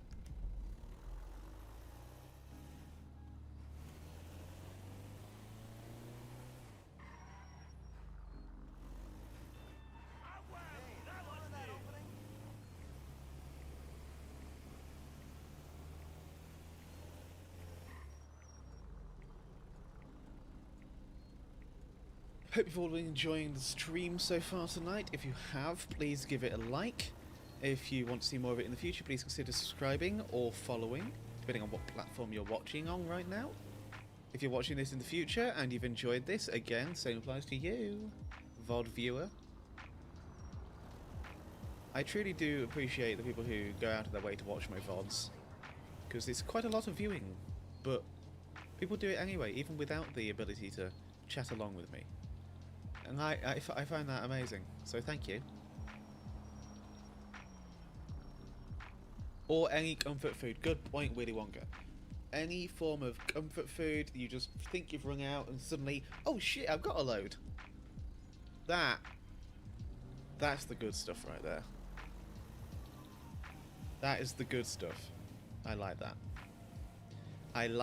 Hope you've all been enjoying the stream so far tonight. If you have, please give it a like. If you want to see more of it in the future, please consider subscribing or following, depending on what platform you're watching on right now. If you're watching this in the future and you've enjoyed this, again, same applies to you, VOD viewer. I truly do appreciate the people who go out of their way to watch my VODs, because it's quite a lot of viewing, but people do it anyway, even without the ability to chat along with me. And I find that amazing, so thank you. Or any comfort food. Good point, Willy Wonka. Any form of comfort food, you just think you've run out and suddenly, oh shit, I've got a load. That's the good stuff right there. That is the good stuff. I like that. I've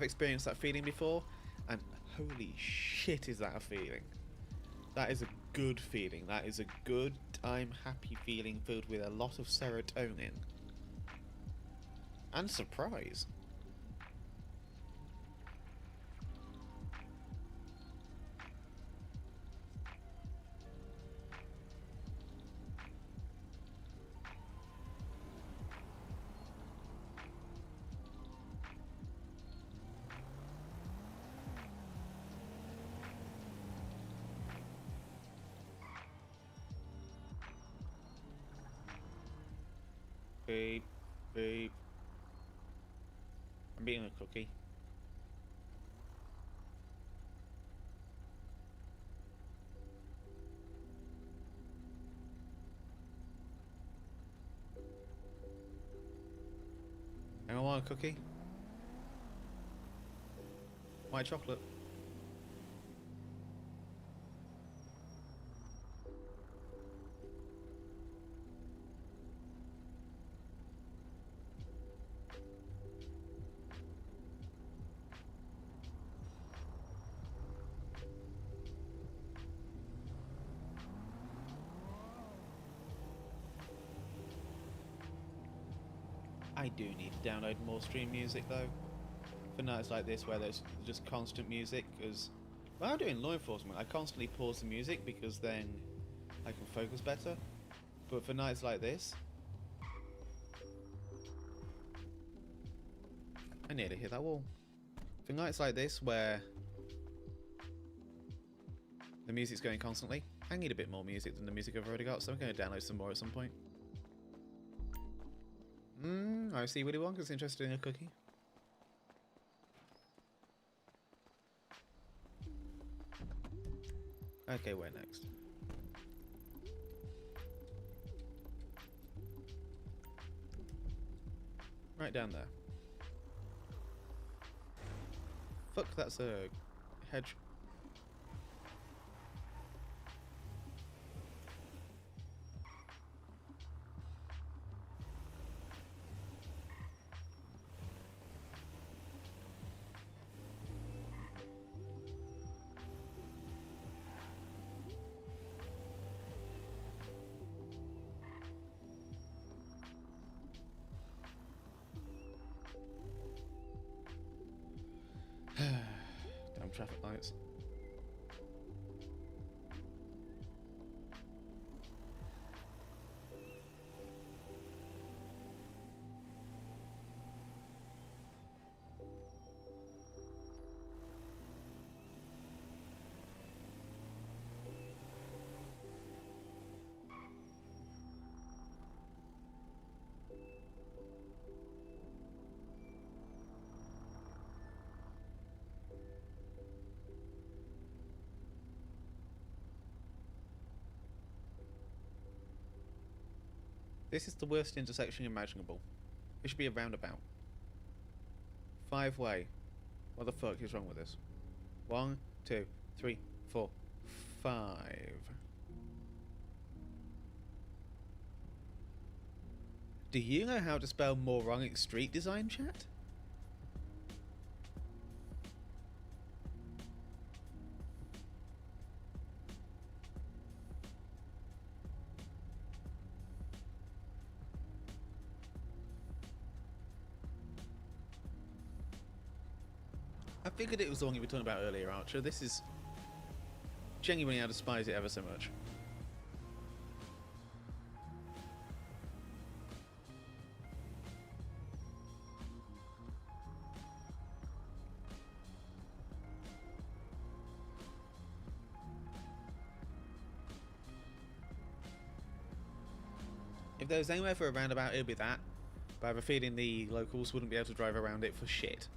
experienced that feeling before, and holy shit is that a feeling. That is a good feeling. That is a good time, happy feeling filled with a lot of serotonin. And surprise. Beep, beep. I'm eating a cookie. Anyone want a cookie? White chocolate. I do need to download more stream music though. For nights like this where there's just constant music, because when I'm doing law enforcement I constantly pause the music because then I can focus better. But for nights like this, I nearly hit that wall. For nights like this where the music's going constantly, I need a bit more music than the music I've already got, so I'm going to download some more at some point. I see Willy Wonka's interested in a cookie. Okay, where next? Right down there. Fuck, that's a hedge. Damn traffic lights. This is the worst intersection imaginable. It should be a roundabout. 5-way. What the fuck is wrong with this? 1, 2, 3, 4, 5. Do you know how to spell moronic street design, chat? I figured it was the one you were talking about earlier, Archer. This is genuinely, I despise it ever so much. If there was anywhere for a roundabout, it would be that. But I have a feeling the locals wouldn't be able to drive around it for shit.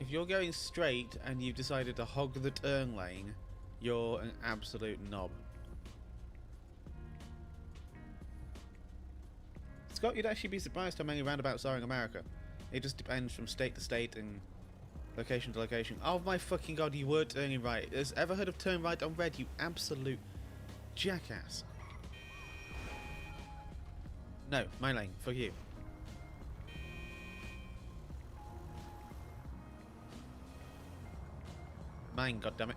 If you're going straight and you've decided to hog the turn lane, you're an absolute knob. Scott, you'd actually be surprised how many roundabouts are in America. It just depends from state to state and location to location. Oh my fucking god, you were turning right. Has ever heard of turn right on red, you absolute jackass? No, my lane, fuck you. Mine, goddammit.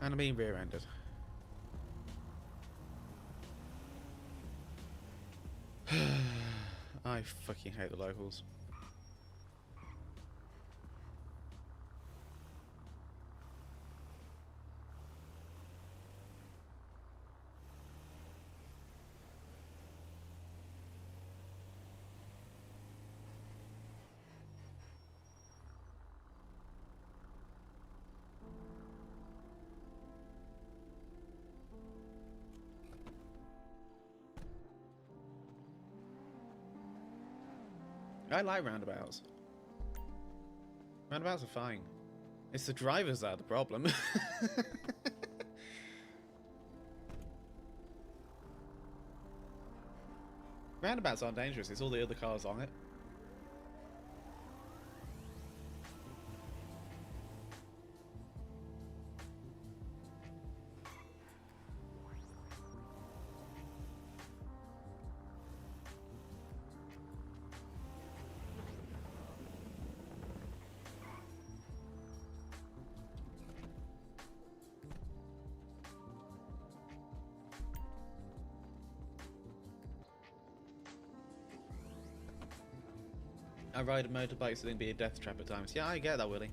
And I'm being rear-ended. I fucking hate the locals. I like roundabouts. Roundabouts are fine. It's the drivers that are the problem. Roundabouts aren't dangerous, it's all the other cars on it. I ride motorbikes so they can be a death trap at times. Yeah, I get that, Willie.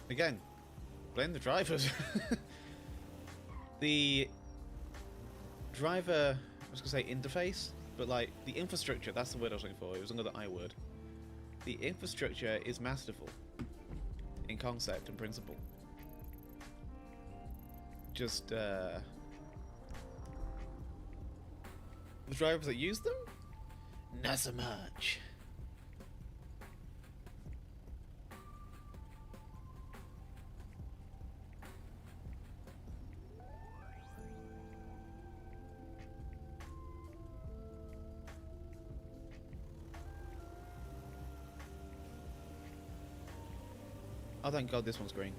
Again, blame the drivers. The driver, I was going to say interface, but like the infrastructure, that's the word I was looking for. It was another I word. The infrastructure is masterful in concept and principle. Just, the drivers that use them? Not so much. Oh, thank God this one's green.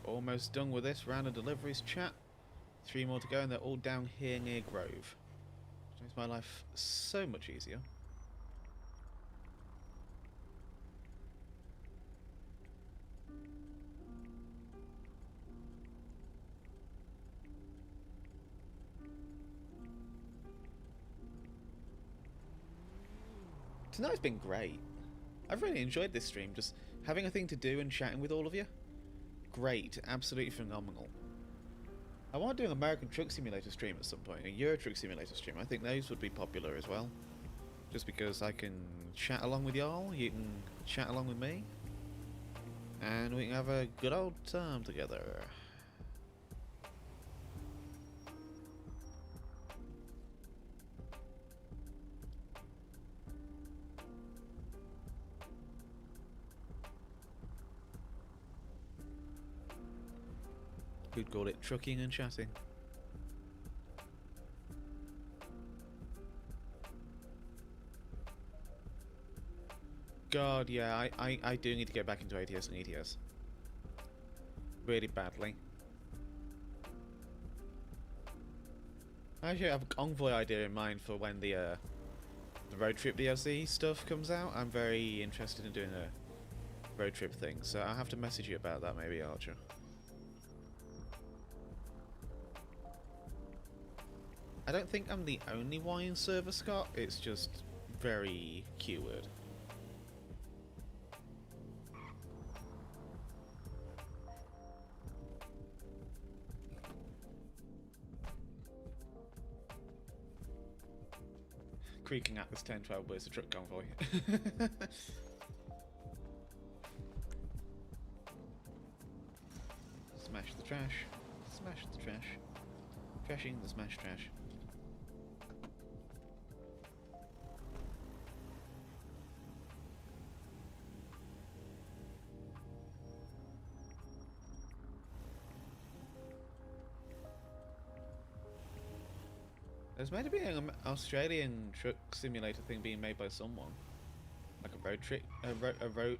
Almost done with this round of deliveries, chat. 3 more to go and they're all down here near Grove. Which makes my life so much easier. Tonight's been great. I've really enjoyed this stream, just having a thing to do and chatting with all of you. Great, absolutely phenomenal. I want to do an American Truck Simulator stream at some point, a Euro Truck Simulator stream. I think those would be popular as well. Just because I can chat along with y'all, you can chat along with me, and we can have a good old time together. Who'd call it trucking and chatting? God, yeah, I do need to get back into ATS and ETS. Really badly. I actually have an Convoy idea in mind for when the road trip DLC stuff comes out. I'm very interested in doing a road trip thing, so I'll have to message you about that maybe, Archer. I don't think I'm the only wine server, Scott. It's just very keyword. Creaking at this 10-12 where's the truck convoy. Smash the trash. Smash the trash. Trashing the smash trash. There's meant to be an Australian truck simulator thing being made by someone, like a road trip, a road.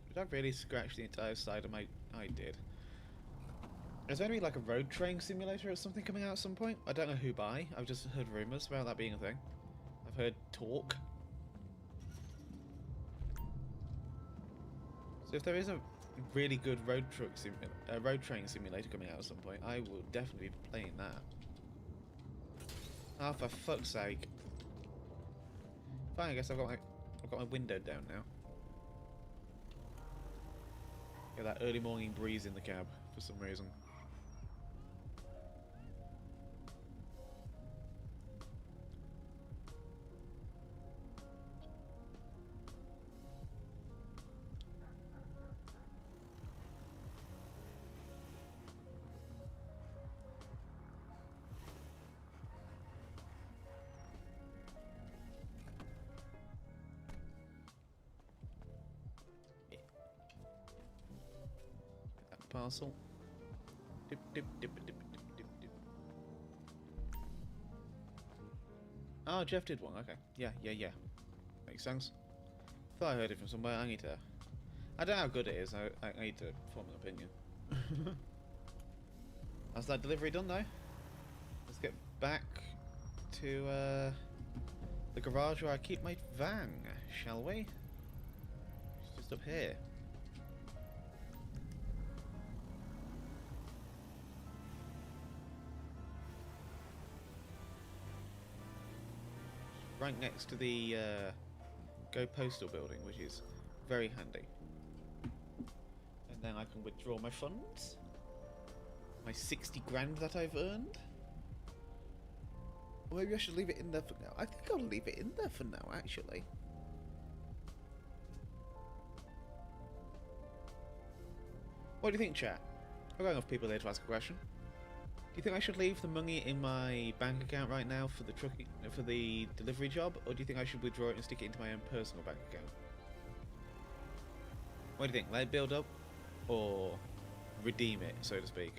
Did I really scratch the entire side of my? I did. There's meant to be like a road train simulator or something coming out at some point. I don't know who by. I've just heard rumours about that being a thing. I've heard talk. So if there is a really good road train simulator coming out at some point, I will definitely be playing that. Oh, for fuck's sake. Fine, I guess I've got my window down now. Get that early morning breeze in the cab for some reason. parcel. Dip, dip, dip, dip, dip, dip, dip. Oh, Jeff did one. Okay. Yeah. Makes sense. Thought I heard it from somewhere. I don't know how good it is. I need to form an opinion. How's that delivery done though? Let's get back to the garage where I keep my van, shall we? It's just up here. Right next to the Go Postal building, which is very handy. And then I can withdraw my funds. My 60 grand that I've earned. Or maybe I should leave it in there for now. I think I'll leave it in there for now, actually. What do you think, chat? I've got enough people here to ask a question. Do you think I should leave the money in my bank account right now for the delivery job, or do you think I should withdraw it and stick it into my own personal bank account? What do you think? Let it build up, or redeem it, so to speak?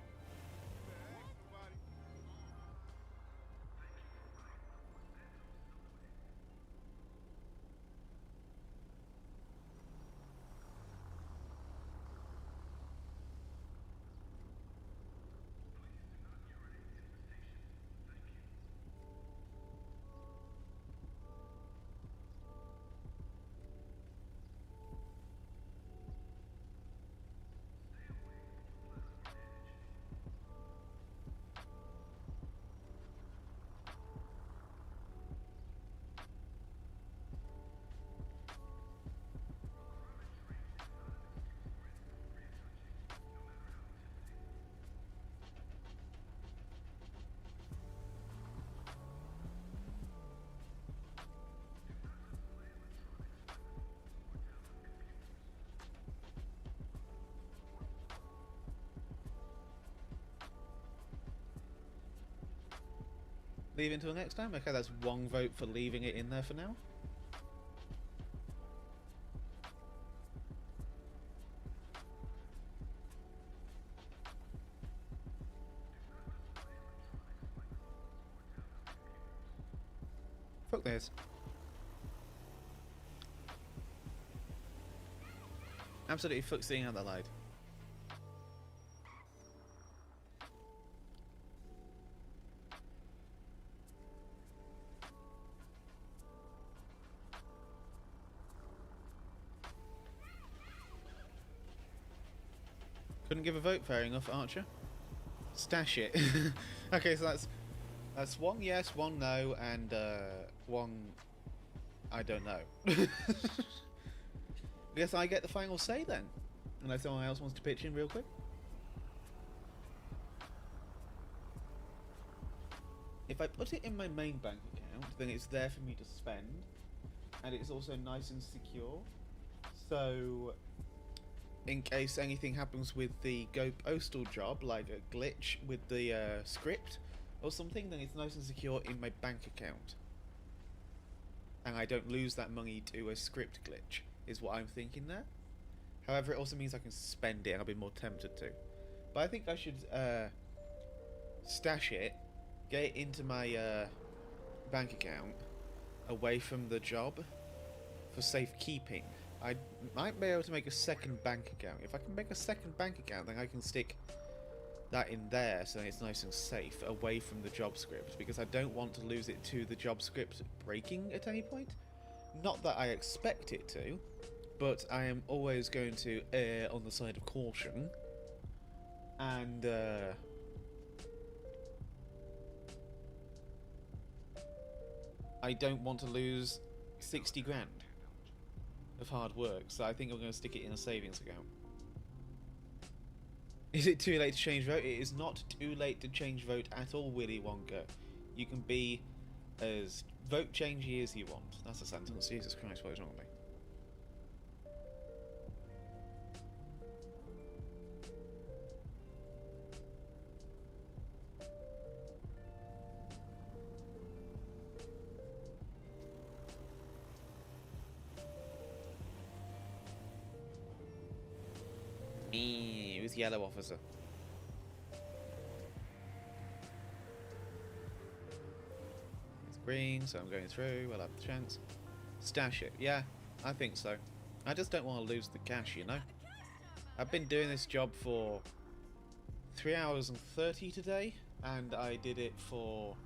Leave it until next time? Okay, that's one vote for leaving it in there for now. Fuck this. Absolutely fuck seeing how that lied. Couldn't give a vote, fair enough, Archer. Stash it. Okay, so that's one yes, one no, and one I don't know. Guess I get the final say then, unless someone else wants to pitch in real quick. If I put it in my main bank account, then it's there for me to spend, and it's also nice and secure. So in case anything happens with the Go Postal job, like a glitch with the script or something, then it's nice and secure in my bank account. And I don't lose that money to a script glitch, is what I'm thinking there. However, it also means I can spend it, and I'll be more tempted to. But I think I should stash it, get it into my bank account, away from the job, for safekeeping. I might be able to make a second bank account. If I can make a second bank account, then I can stick that in there so it's nice and safe, away from the job script, because I don't want to lose it to the job script breaking at any point. Not that I expect it to, but I am always going to err on the side of caution. And I don't want to lose 60 grand of hard work, so I think I'm going to stick it in a savings account. Is it too late to change vote? It is not too late to change vote at all, Willy Wonka. You can be as vote changey as you want. That's a sentence. Jesus Christ, what is wrong with me? yellow officer. It's green, so I'm going through. I'll have the chance. Stash it. Yeah, I think so. I just don't want to lose the cash, you know? I've been doing this job for 3 hours and 30 today, and I did it for...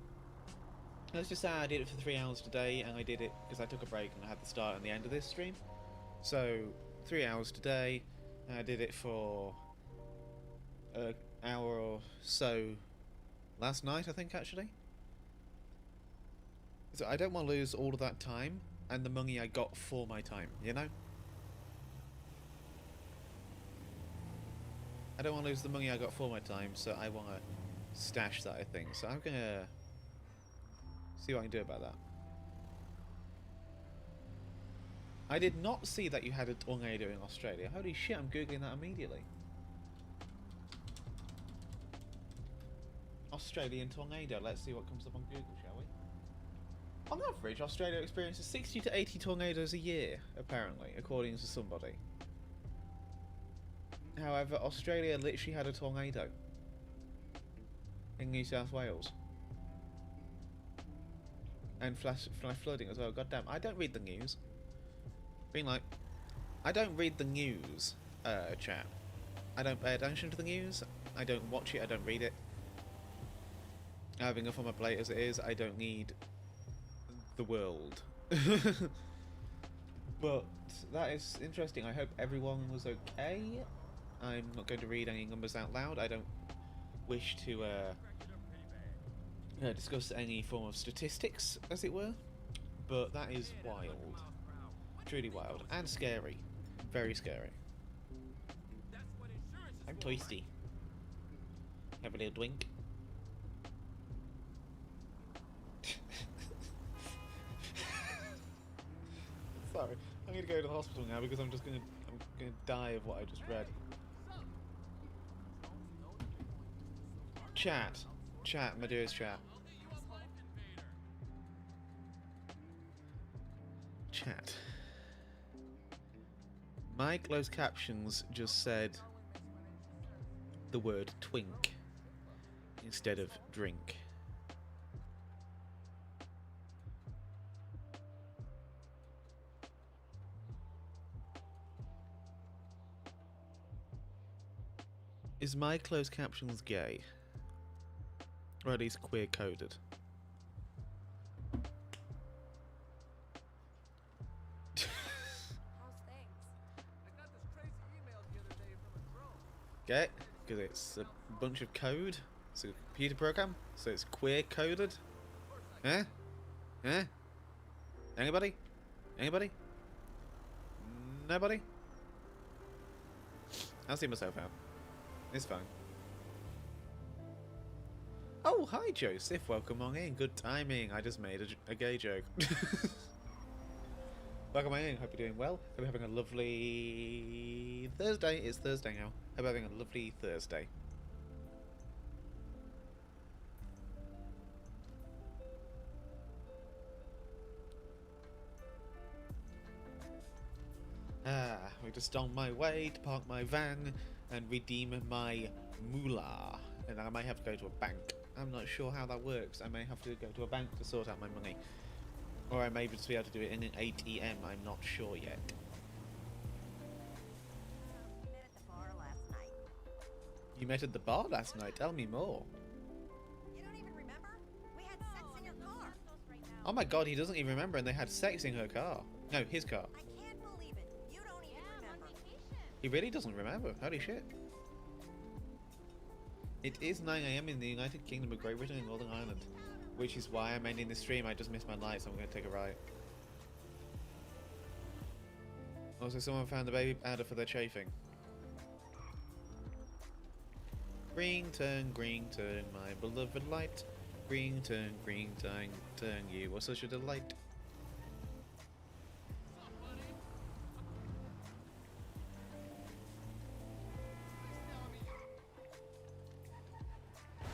Let's just say I did it for 3 hours today, and I did it because I took a break and I had the start and the end of this stream. So, 3 hours today, and I did it for an hour or so last night, I think, actually. So I don't want to lose all of that time and the money I got for my time, you know? I don't want to lose the money I got for my time, so I want to stash that, I think. So I'm going to see what I can do about that. I did not see that you had a tornado in Australia. Holy shit, I'm googling that immediately. Australian tornado. Let's see what comes up on Google, shall we? On average, Australia experiences 60 to 80 tornadoes a year, apparently, according to somebody. However, Australia literally had a tornado in New South Wales. And flash flooding as well. Goddamn, I don't read the news. Being like, I don't read the news, chat. I don't pay attention to the news. I don't watch it. I don't read it. I have enough on my plate as it is. I don't need the world. But that is interesting. I hope everyone was okay. I'm not going to read any numbers out loud. I don't wish to discuss any form of statistics, as it were. But that is wild. Truly wild. And scary. Very scary. I'm toasty. Have a little drink. Sorry, I'm gonna go to the hospital now because I'm gonna die of what I just read. Chat, my dearest chat. Chat. My closed captions just said the word twink instead of drink. Is my closed captions gay? Or at least queer coded? How's things? I got this crazy email the other day from a drone. Gay? Because it's a bunch of code? It's a computer program? So it's queer coded? Eh? Eh? Anybody? Anybody? Nobody? I'll see myself out. It's fine. Oh, hi Joseph, welcome on in. Good timing. I just made a gay joke. Welcome on in. Hope you're doing well. Hope you're having a lovely Thursday. It's Thursday now. Hope you're having a lovely Thursday. We're just on my way to park my van and redeem my moolah. And I might have to go to a bank. I'm not sure how that works. I may have to go to a bank to sort out my money. Or I may just be able to do it in an ATM. I'm not sure yet. We met at the bar last night. You met at the bar last night? Tell me more. You don't even remember? We had sex in your car. Oh my god, he doesn't even remember and they had sex in her car. No, his car. I can't believe it. You don't even remember. He really doesn't remember. Holy shit. It is 9 AM in the United Kingdom of Great Britain and Northern Ireland. Which is why I'm ending the stream. I just missed my light, so I'm going to take a right. Also, someone found the baby powder for their chafing. Green turn, my beloved light. Green turn, you are such a delight.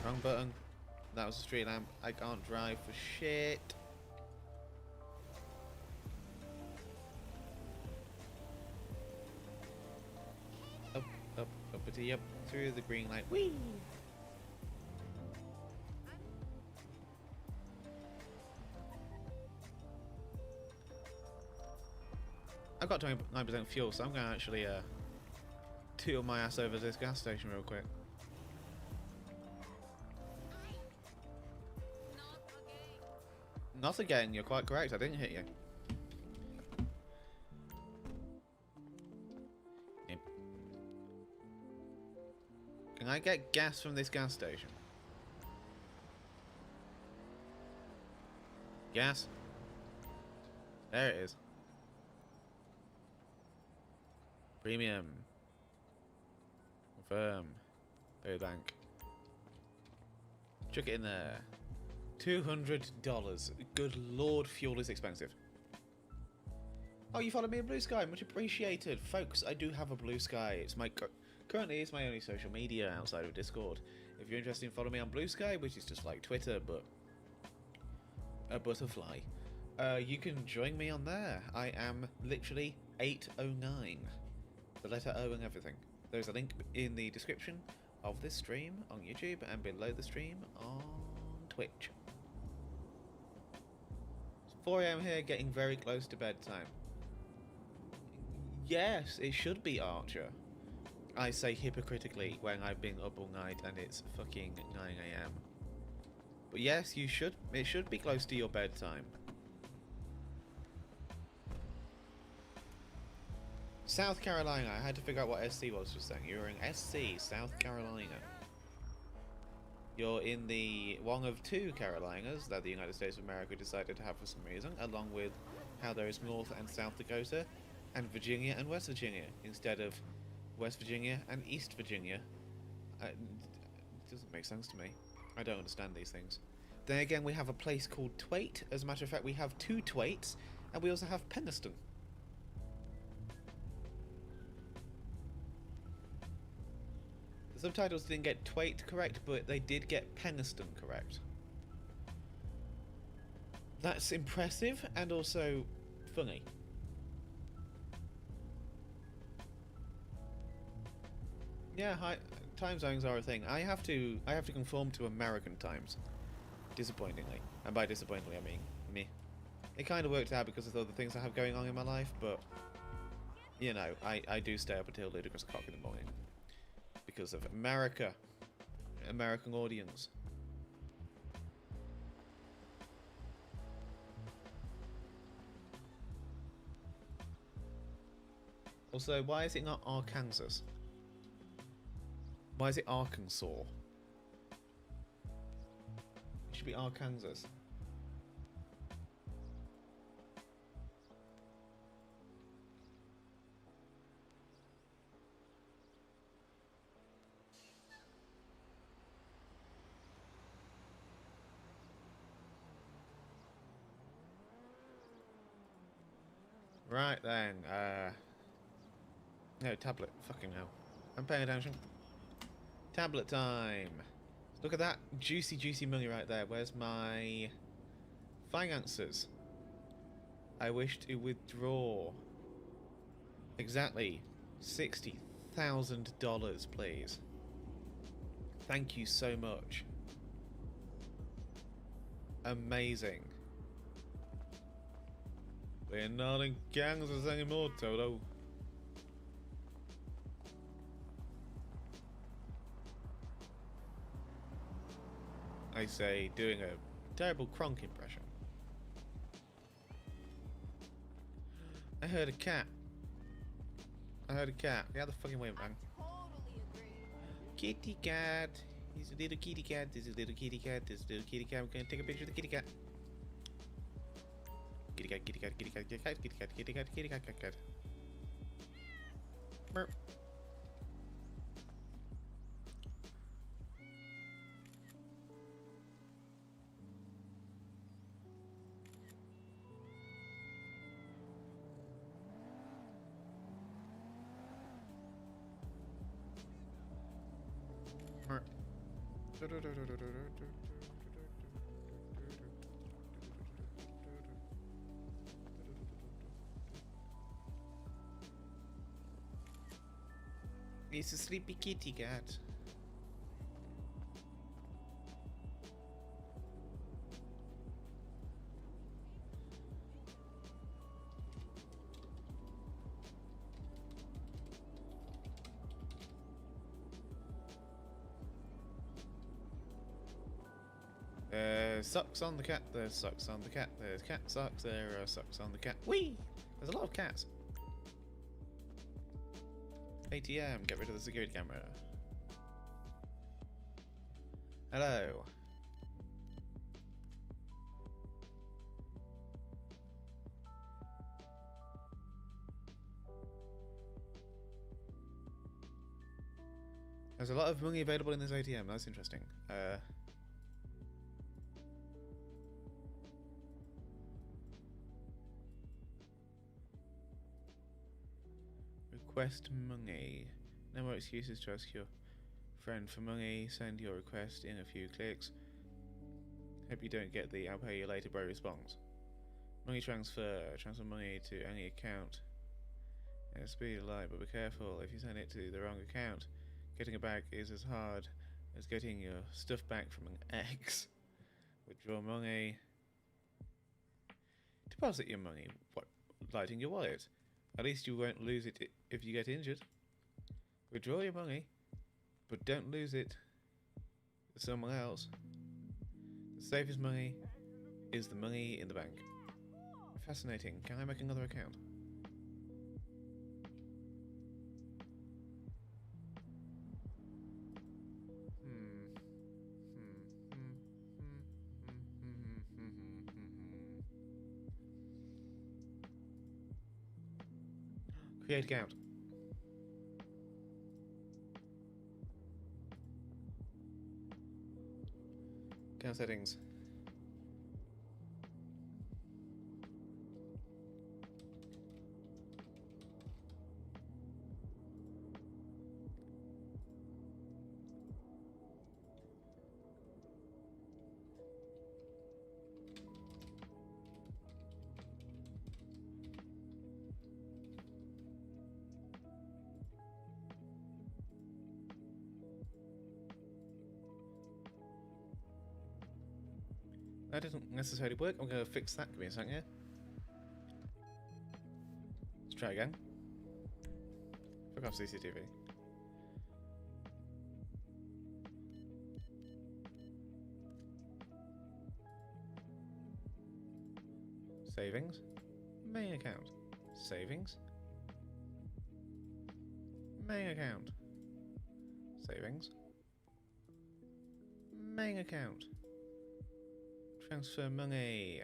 Wrong button. That was a street lamp. I can't drive for shit. Up, up, up Zippity up through the green light. Whee! I've got 29% fuel, so I'm going to actually tool my ass over to this gas station real quick. Not again, you're quite correct, I didn't hit you. Yep. Can I get gas from this gas station? Gas? There it is. Premium. Confirm. Pay the bank. Chuck it in there. $200. Good lord, fuel is expensive. Oh, you followed me in Blue Sky. Much appreciated. Folks, I do have a Blue Sky. It's my currently it's my only social media outside of Discord. If you're interested in following me on Blue Sky, which is just like Twitter, but a butterfly, you can join me on there. I am literally 809. The letter O and everything. There's a link in the description of this stream on YouTube and below the stream on Twitch. It's 4 AM here, getting very close to bedtime. Yes, it should be Archer. I say hypocritically when I've been up all night and it's fucking 9 AM. But yes, you should. It should be close to your bedtime. South Carolina. I had to figure out what SC was just saying. You're in SC, South Carolina. You're in the one of two Carolinas that the United States of America decided to have for some reason, along with how there is North and South Dakota, and Virginia and West Virginia, instead of West Virginia and East Virginia. It doesn't make sense to me. I don't understand these things. Then again, we have a place called Twait. As a matter of fact, we have two Twaits, and we also have Penniston. The subtitles didn't get Twait correct, but they did get Penniston correct. That's impressive and also funny. Yeah, time zones are a thing. I have to conform to American times, disappointingly. And by disappointingly, I mean me. It kind of worked out because of the other things I have going on in my life, but you know, I do stay up until ludicrous o'clock in the morning. Because of America. American audience. Also, why is it not Arkansas? Why is it Arkansas? It should be Arkansas. Right then, no, tablet, fucking hell. I'm paying attention. Tablet time. Look at that juicy, juicy money right there. Where's my finances? I wish to withdraw. Exactly. $60,000, please. Thank you so much. Amazing. We're not in Kansas anymore, Toto. I say, doing a terrible Kronk impression. I heard a cat. I heard a cat. Get out the fucking way, man. Totally agree. Kitty cat. He's a little kitty cat. This is a little kitty cat. This is a little kitty cat. We're gonna take a picture of the kitty cat. Kitty cat, kitty cat, kitty cat, kitty cat, kitty cat, kitty cat, kitty cat, cat, cat. Burp. It's a sleepy kitty cat. There's socks on the cat, there's socks on the cat, there's cat socks, there are socks on the cat. Whee! There's a lot of cats. ATM, get rid of the security camera. Hello. There's a lot of money available in this ATM, that's interesting. Request money. No more excuses to ask your friend for money. Send your request in a few clicks. Hope you don't get the "I'll pay you later, bro" response. Money transfer. Transfer money to any account. It's speed of light, but be careful. If you send it to the wrong account, getting it back is as hard as getting your stuff back from an ex. Withdraw money. Deposit your money. What? Lighting your wallet. At least you won't lose it if you get injured. Withdraw your money, but don't lose it to someone else. The safest money is the money in the bank. Fascinating. Can I make another account? Create account. Account settings. That doesn't necessarily work. I'm going to fix that. Give me a second here. Let's try again. Fuck off CCTV. Savings. Main account. Savings. Main account. Savings. Main account. Transfer money.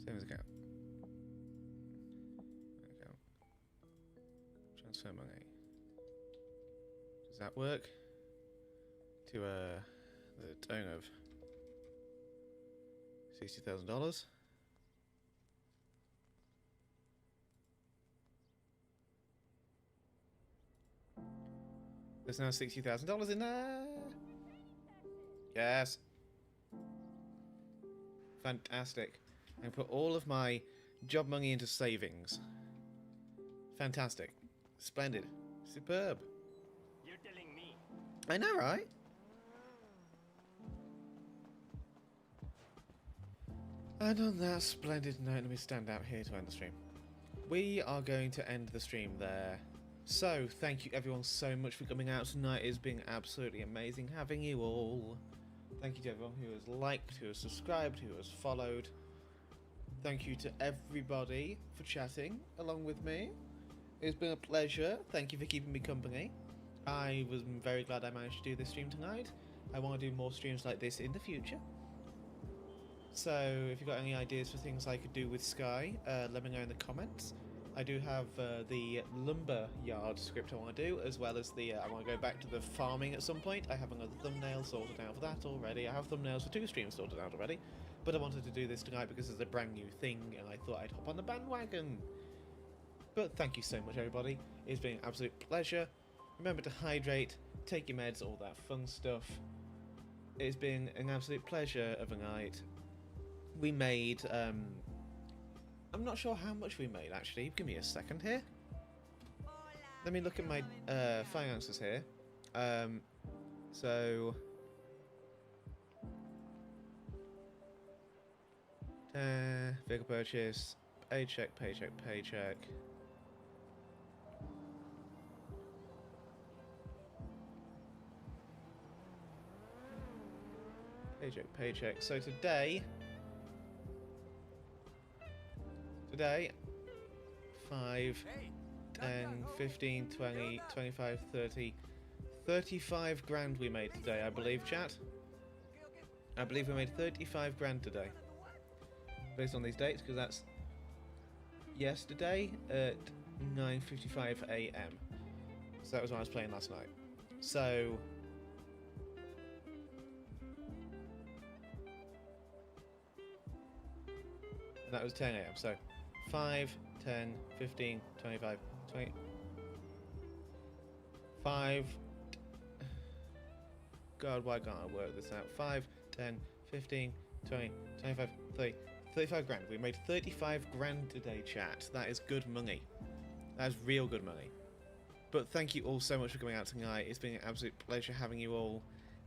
Savings account. Transfer money. Does that work? To the tone of $60,000. There's now $60,000 in there. Yes. Fantastic. I put all of my job money into savings. Fantastic. Splendid. Superb. You're telling me. I know, right? And on that splendid note, let me stand out here to end the stream. We are going to end the stream there. So, thank you everyone so much for coming out tonight. It's been absolutely amazing having you all. Thank you to everyone who has liked, who has subscribed, who has followed. Thank you to everybody for chatting along with me. It's been a pleasure. Thank you for keeping me company. I was very glad I managed to do this stream tonight. I want to do more streams like this in the future. So if you've got any ideas for things I could do with Sky, let me know in the comments. I do have the lumber yard script I want to do, as well as the I want to go back to the farming at some point. I have another thumbnail sorted out for that already. I have thumbnails for 2 streams sorted out already. but I wanted to do this tonight because it's a brand new thing, and I thought I'd hop on the bandwagon. But thank you so much, everybody. It's been an absolute pleasure. Remember to hydrate, take your meds, all that fun stuff. It's been an absolute pleasure of a night. We made, I'm not sure how much we made, actually. Give me a second here. Let me look at my finances here. So... vehicle purchase, paycheck, paycheck, paycheck. Paycheck, paycheck. So today, 5, 10, 15, 20, 25, 30, 35 grand we made today, I believe, chat. I believe we made 35 grand today. Based on these dates, because that's yesterday at 9:55 AM. So that was when I was playing last night. So that was 10 AM. So 5, 10, 15, 25, 20. 5. God, why can't I work this out? 5, 10, 15, 20, 25, 30. 35 grand. We made 35 grand today, chat. That is good money. That is real good money. But thank you all so much for coming out tonight. It's been an absolute pleasure having you all.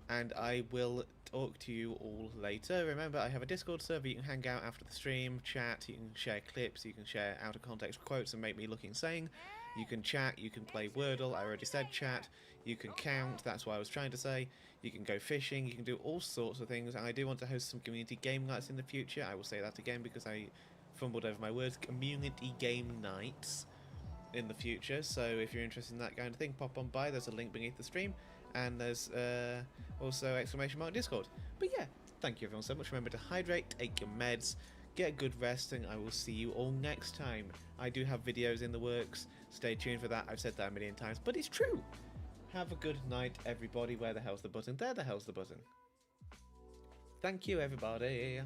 And I will talk to you all later. Remember, I have a Discord server. You can hang out after the stream, chat, you can share clips, you can share out of context quotes and make me look insane. You can chat, you can play Wordle, I already said chat. You can count, that's what I was trying to say. You can go fishing, you can do all sorts of things. And I do want to host some community game nights in the future. I will say that again because I fumbled over my words. Community game nights in the future. So if you're interested in that kind of thing, pop on by. There's a link beneath the stream. And there's also exclamation mark Discord. But yeah, thank you everyone so much. Remember to hydrate, take your meds, get good rest, and I will see you all next time. I do have videos in the works. Stay tuned for that. I've said that a million times, but it's true. Have a good night, everybody. Where the hell's the button? There the hell's the button. Thank you, everybody.